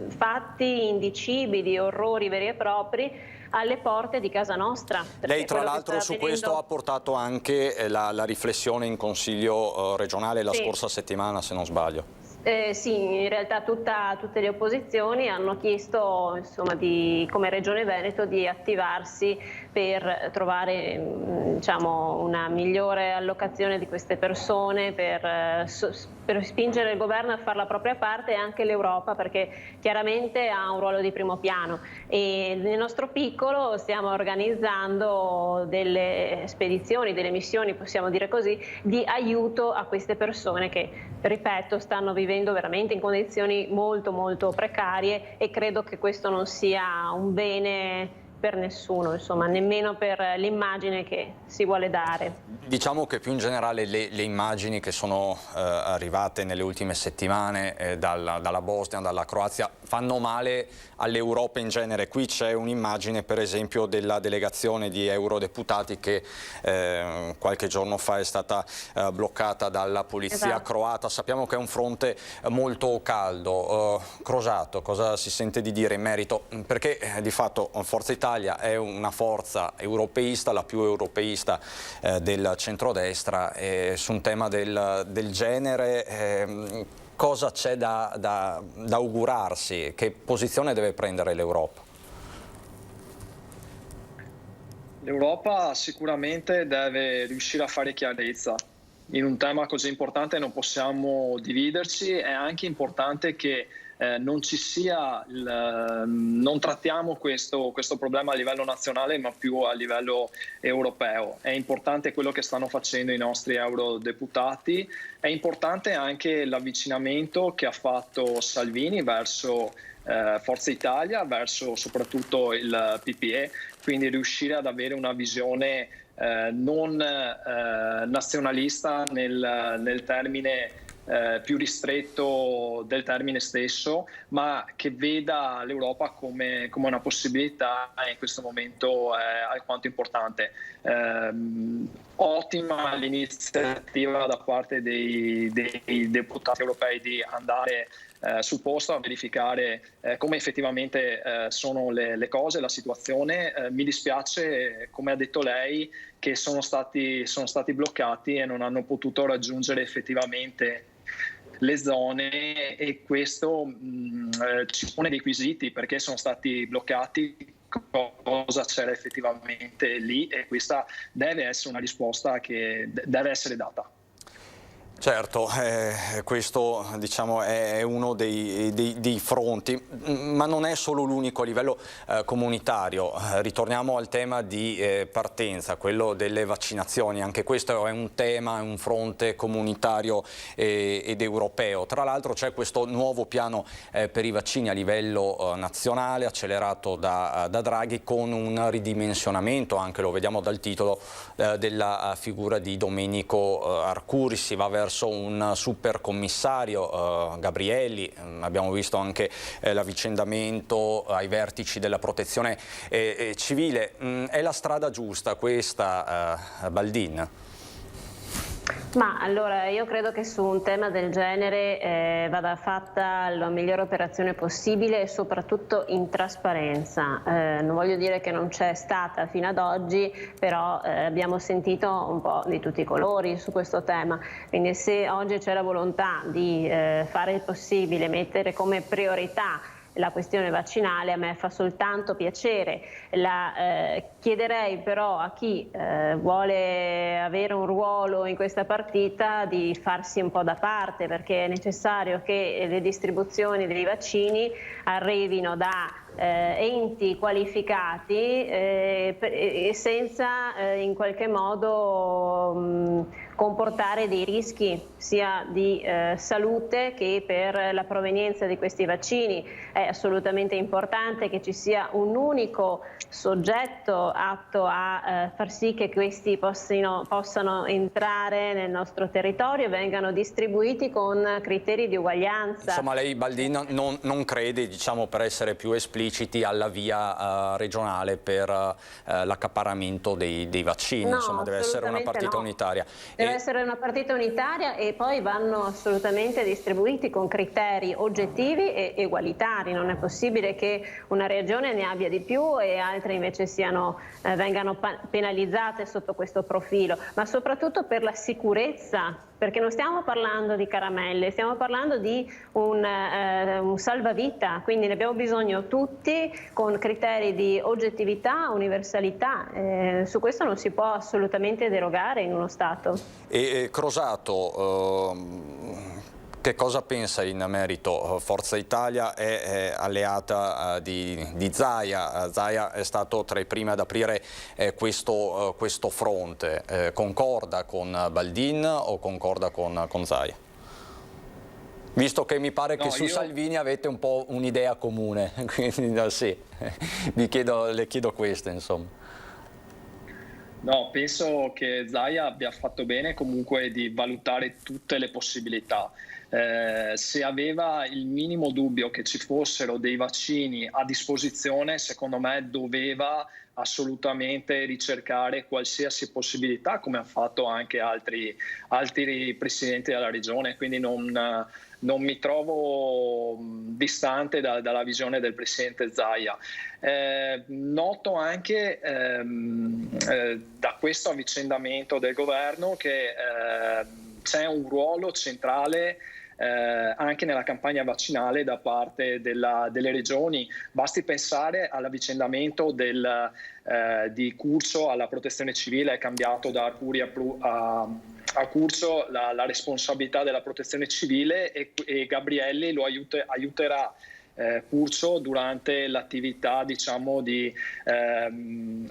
fatti indicibili, orrori veri e propri alle porte di casa nostra. Lei tra l'altro su questo ha portato anche la riflessione in Consiglio regionale la scorsa settimana, se non sbaglio. Sì, in realtà tutte le opposizioni hanno chiesto, insomma, come Regione Veneto di attivarsi per trovare diciamo, una migliore allocazione di queste persone, per spingere il governo a fare la propria parte e anche l'Europa, perché chiaramente ha un ruolo di primo piano. E nel nostro piccolo stiamo organizzando delle spedizioni, delle missioni, possiamo dire così, di aiuto a queste persone che, ripeto, stanno vivendo veramente in condizioni molto molto precarie, e credo che questo non sia un bene per nessuno, insomma, nemmeno per l'immagine che si vuole dare. Diciamo che più in generale le immagini che sono arrivate nelle ultime settimane dalla Bosnia, dalla Croazia, fanno male all'Europa in genere. Qui c'è un'immagine per esempio della delegazione di eurodeputati che qualche giorno fa è stata bloccata dalla polizia croata. Sappiamo che è un fronte molto caldo. Crosato, cosa si sente di dire in merito? Perché di fatto Forza Italia è una forza europeista, la più europeista del centrodestra, su un tema del genere. Cosa c'è da augurarsi? Che posizione deve prendere l'Europa? L'Europa sicuramente deve riuscire a fare chiarezza. In un tema così importante non possiamo dividerci. È anche importante che non ci sia, non trattiamo questo problema a livello nazionale ma più a livello europeo. È importante quello che stanno facendo i nostri eurodeputati, è importante anche l'avvicinamento che ha fatto Salvini verso Forza Italia, verso soprattutto il PPE, quindi riuscire ad avere una visione non nazionalista nel termine più ristretto del termine stesso, ma che veda l'Europa come una possibilità, e in questo momento è alquanto importante. Ottima l'iniziativa da parte dei deputati europei di andare sul posto a verificare come effettivamente sono le cose, la situazione. Mi dispiace, come ha detto lei, che sono stati bloccati e non hanno potuto raggiungere effettivamente le zone, e questo ci pone dei quesiti, perché sono stati bloccati, cosa c'era effettivamente lì, e questa deve essere una risposta che deve essere data. Certo, questo diciamo è uno dei fronti, ma non è solo l'unico a livello comunitario. Ritorniamo al tema di partenza, quello delle vaccinazioni. Anche questo è un tema, un fronte comunitario ed europeo. Tra l'altro c'è questo nuovo piano per i vaccini a livello nazionale, accelerato da Draghi, con un ridimensionamento, anche lo vediamo dal titolo, della figura di Domenico Arcuri. Si va verso un super commissario, Gabrielli. Abbiamo visto anche l'avvicendamento ai vertici della protezione civile. È la strada giusta questa, Baldin? Ma allora io credo che su un tema del genere vada fatta la migliore operazione possibile e soprattutto in trasparenza. Non voglio dire che non c'è stata fino ad oggi, però abbiamo sentito un po' di tutti i colori su questo tema. Quindi se oggi c'è la volontà di fare il possibile, mettere come priorità la questione vaccinale, a me fa soltanto piacere. Chiederei però a chi vuole avere un ruolo in questa partita di farsi un po' da parte, perché è necessario che le distribuzioni dei vaccini arrivino da enti qualificati e senza in qualche modo comportare dei rischi sia di salute che per la provenienza di questi vaccini. È assolutamente importante che ci sia un unico soggetto atto a far sì che questi possano entrare nel nostro territorio e vengano distribuiti con criteri di uguaglianza. Insomma, lei, Baldin, non crede, diciamo, per essere più espliciti, alla via regionale per l'accaparramento dei vaccini? No, insomma, deve essere una partita unitaria. Deve essere una partita unitaria e poi vanno assolutamente distribuiti con criteri oggettivi e egualitari. Non è possibile che una regione ne abbia di più e altre invece vengano penalizzate sotto questo profilo, ma soprattutto per la sicurezza, perché non stiamo parlando di caramelle, stiamo parlando di un salvavita, quindi ne abbiamo bisogno tutti con criteri di oggettività, universalità. Su questo non si può assolutamente derogare in uno Stato. E Crosato, che cosa pensa in merito? Forza Italia è alleata di Zaia. Zaia è stato tra i primi ad aprire questo fronte. Concorda con Baldin o concorda con Zaia? Visto che mi pare che su Salvini avete un po' un'idea comune, quindi sì, le chiedo questo, insomma. No, penso che Zaia abbia fatto bene comunque di valutare tutte le possibilità. Se aveva il minimo dubbio che ci fossero dei vaccini a disposizione, secondo me doveva assolutamente ricercare qualsiasi possibilità, come hanno fatto anche altri presidenti della regione, quindi non mi trovo distante dalla visione del presidente Zaia. Noto anche da questo avvicendamento del governo che c'è un ruolo centrale anche nella campagna vaccinale da parte delle regioni. Basti pensare all'avvicendamento di Curcio alla protezione civile. È cambiato da Arcuri a Curcio la responsabilità della protezione civile e Gabrielli lo aiuterà Curcio durante l'attività, diciamo, di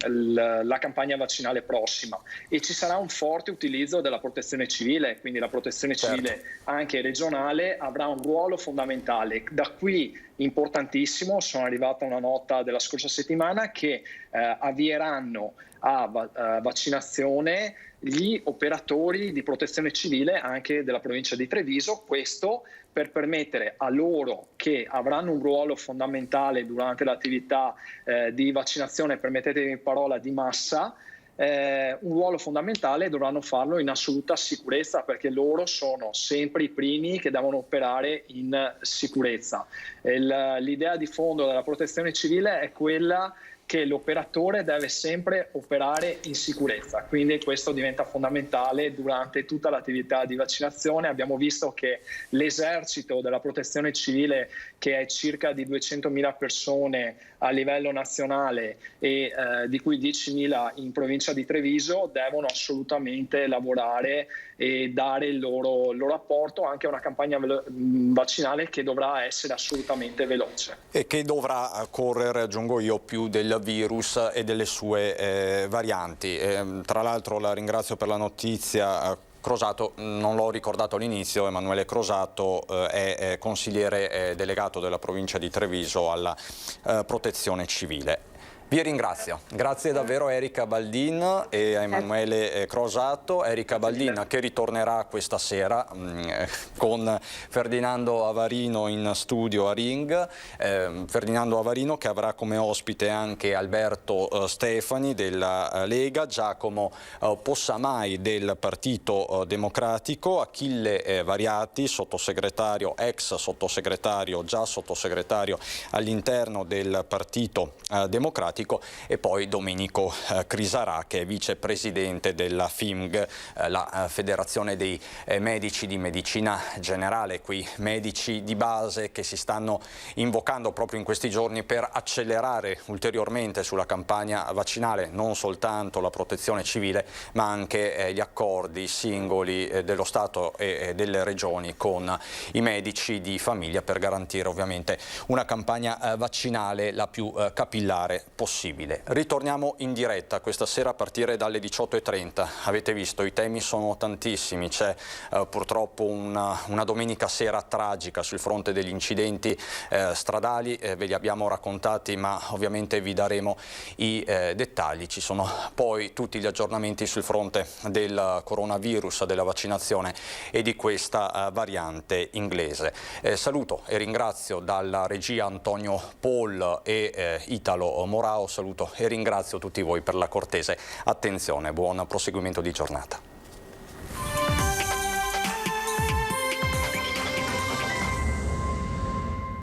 la campagna vaccinale prossima, e ci sarà un forte utilizzo della protezione civile, quindi la protezione civile anche regionale avrà un ruolo fondamentale. Da qui importantissimo, sono arrivata una nota della scorsa settimana che avvieranno a vaccinazione gli operatori di protezione civile anche della provincia di Treviso, questo per permettere a loro, che avranno un ruolo fondamentale durante l'attività di vaccinazione, permettetemi parola, di massa, un ruolo fondamentale e dovranno farlo in assoluta sicurezza, perché loro sono sempre i primi che devono operare in sicurezza. L'idea di fondo della protezione civile è quella che l'operatore deve sempre operare in sicurezza, quindi questo diventa fondamentale durante tutta l'attività di vaccinazione. Abbiamo visto che l'esercito della protezione civile, che è circa di 200.000 persone a livello nazionale e di cui 10.000 in provincia di Treviso, devono assolutamente lavorare e dare il loro apporto anche a una campagna vaccinale che dovrà essere assolutamente veloce. E che dovrà correre, aggiungo io, più del virus e delle sue varianti. Tra l'altro la ringrazio per la notizia. Crosato, non l'ho ricordato all'inizio, Emanuele Crosato è consigliere delegato della provincia di Treviso alla protezione civile. Vi ringrazio, grazie davvero a Erika Baldin e a Emanuele Crosato. Erika Baldin che ritornerà questa sera con Ferdinando Avarino in studio a Ring, Ferdinando Avarino che avrà come ospite anche Alberto Stefani della Lega, Giacomo Possamai del Partito Democratico, Achille Variati, sottosegretario, ex sottosegretario, già sottosegretario all'interno del Partito Democratico, e poi Domenico Crisarà che è vicepresidente della FIMG, la Federazione dei Medici di Medicina Generale, quei medici di base che si stanno invocando proprio in questi giorni per accelerare ulteriormente sulla campagna vaccinale non soltanto la protezione civile ma anche gli accordi singoli dello Stato e delle regioni con i medici di famiglia per garantire ovviamente una campagna vaccinale la più capillare possibile. Ritorniamo in diretta questa sera a partire dalle 18:30. Avete visto, i temi sono tantissimi, c'è purtroppo una domenica sera tragica sul fronte degli incidenti stradali, ve li abbiamo raccontati ma ovviamente vi daremo i dettagli. Ci sono poi tutti gli aggiornamenti sul fronte del coronavirus, della vaccinazione e di questa variante inglese. Saluto e ringrazio dalla regia Antonio Paul e Italo Morao, saluto e ringrazio tutti voi per la cortese attenzione, buon proseguimento di giornata.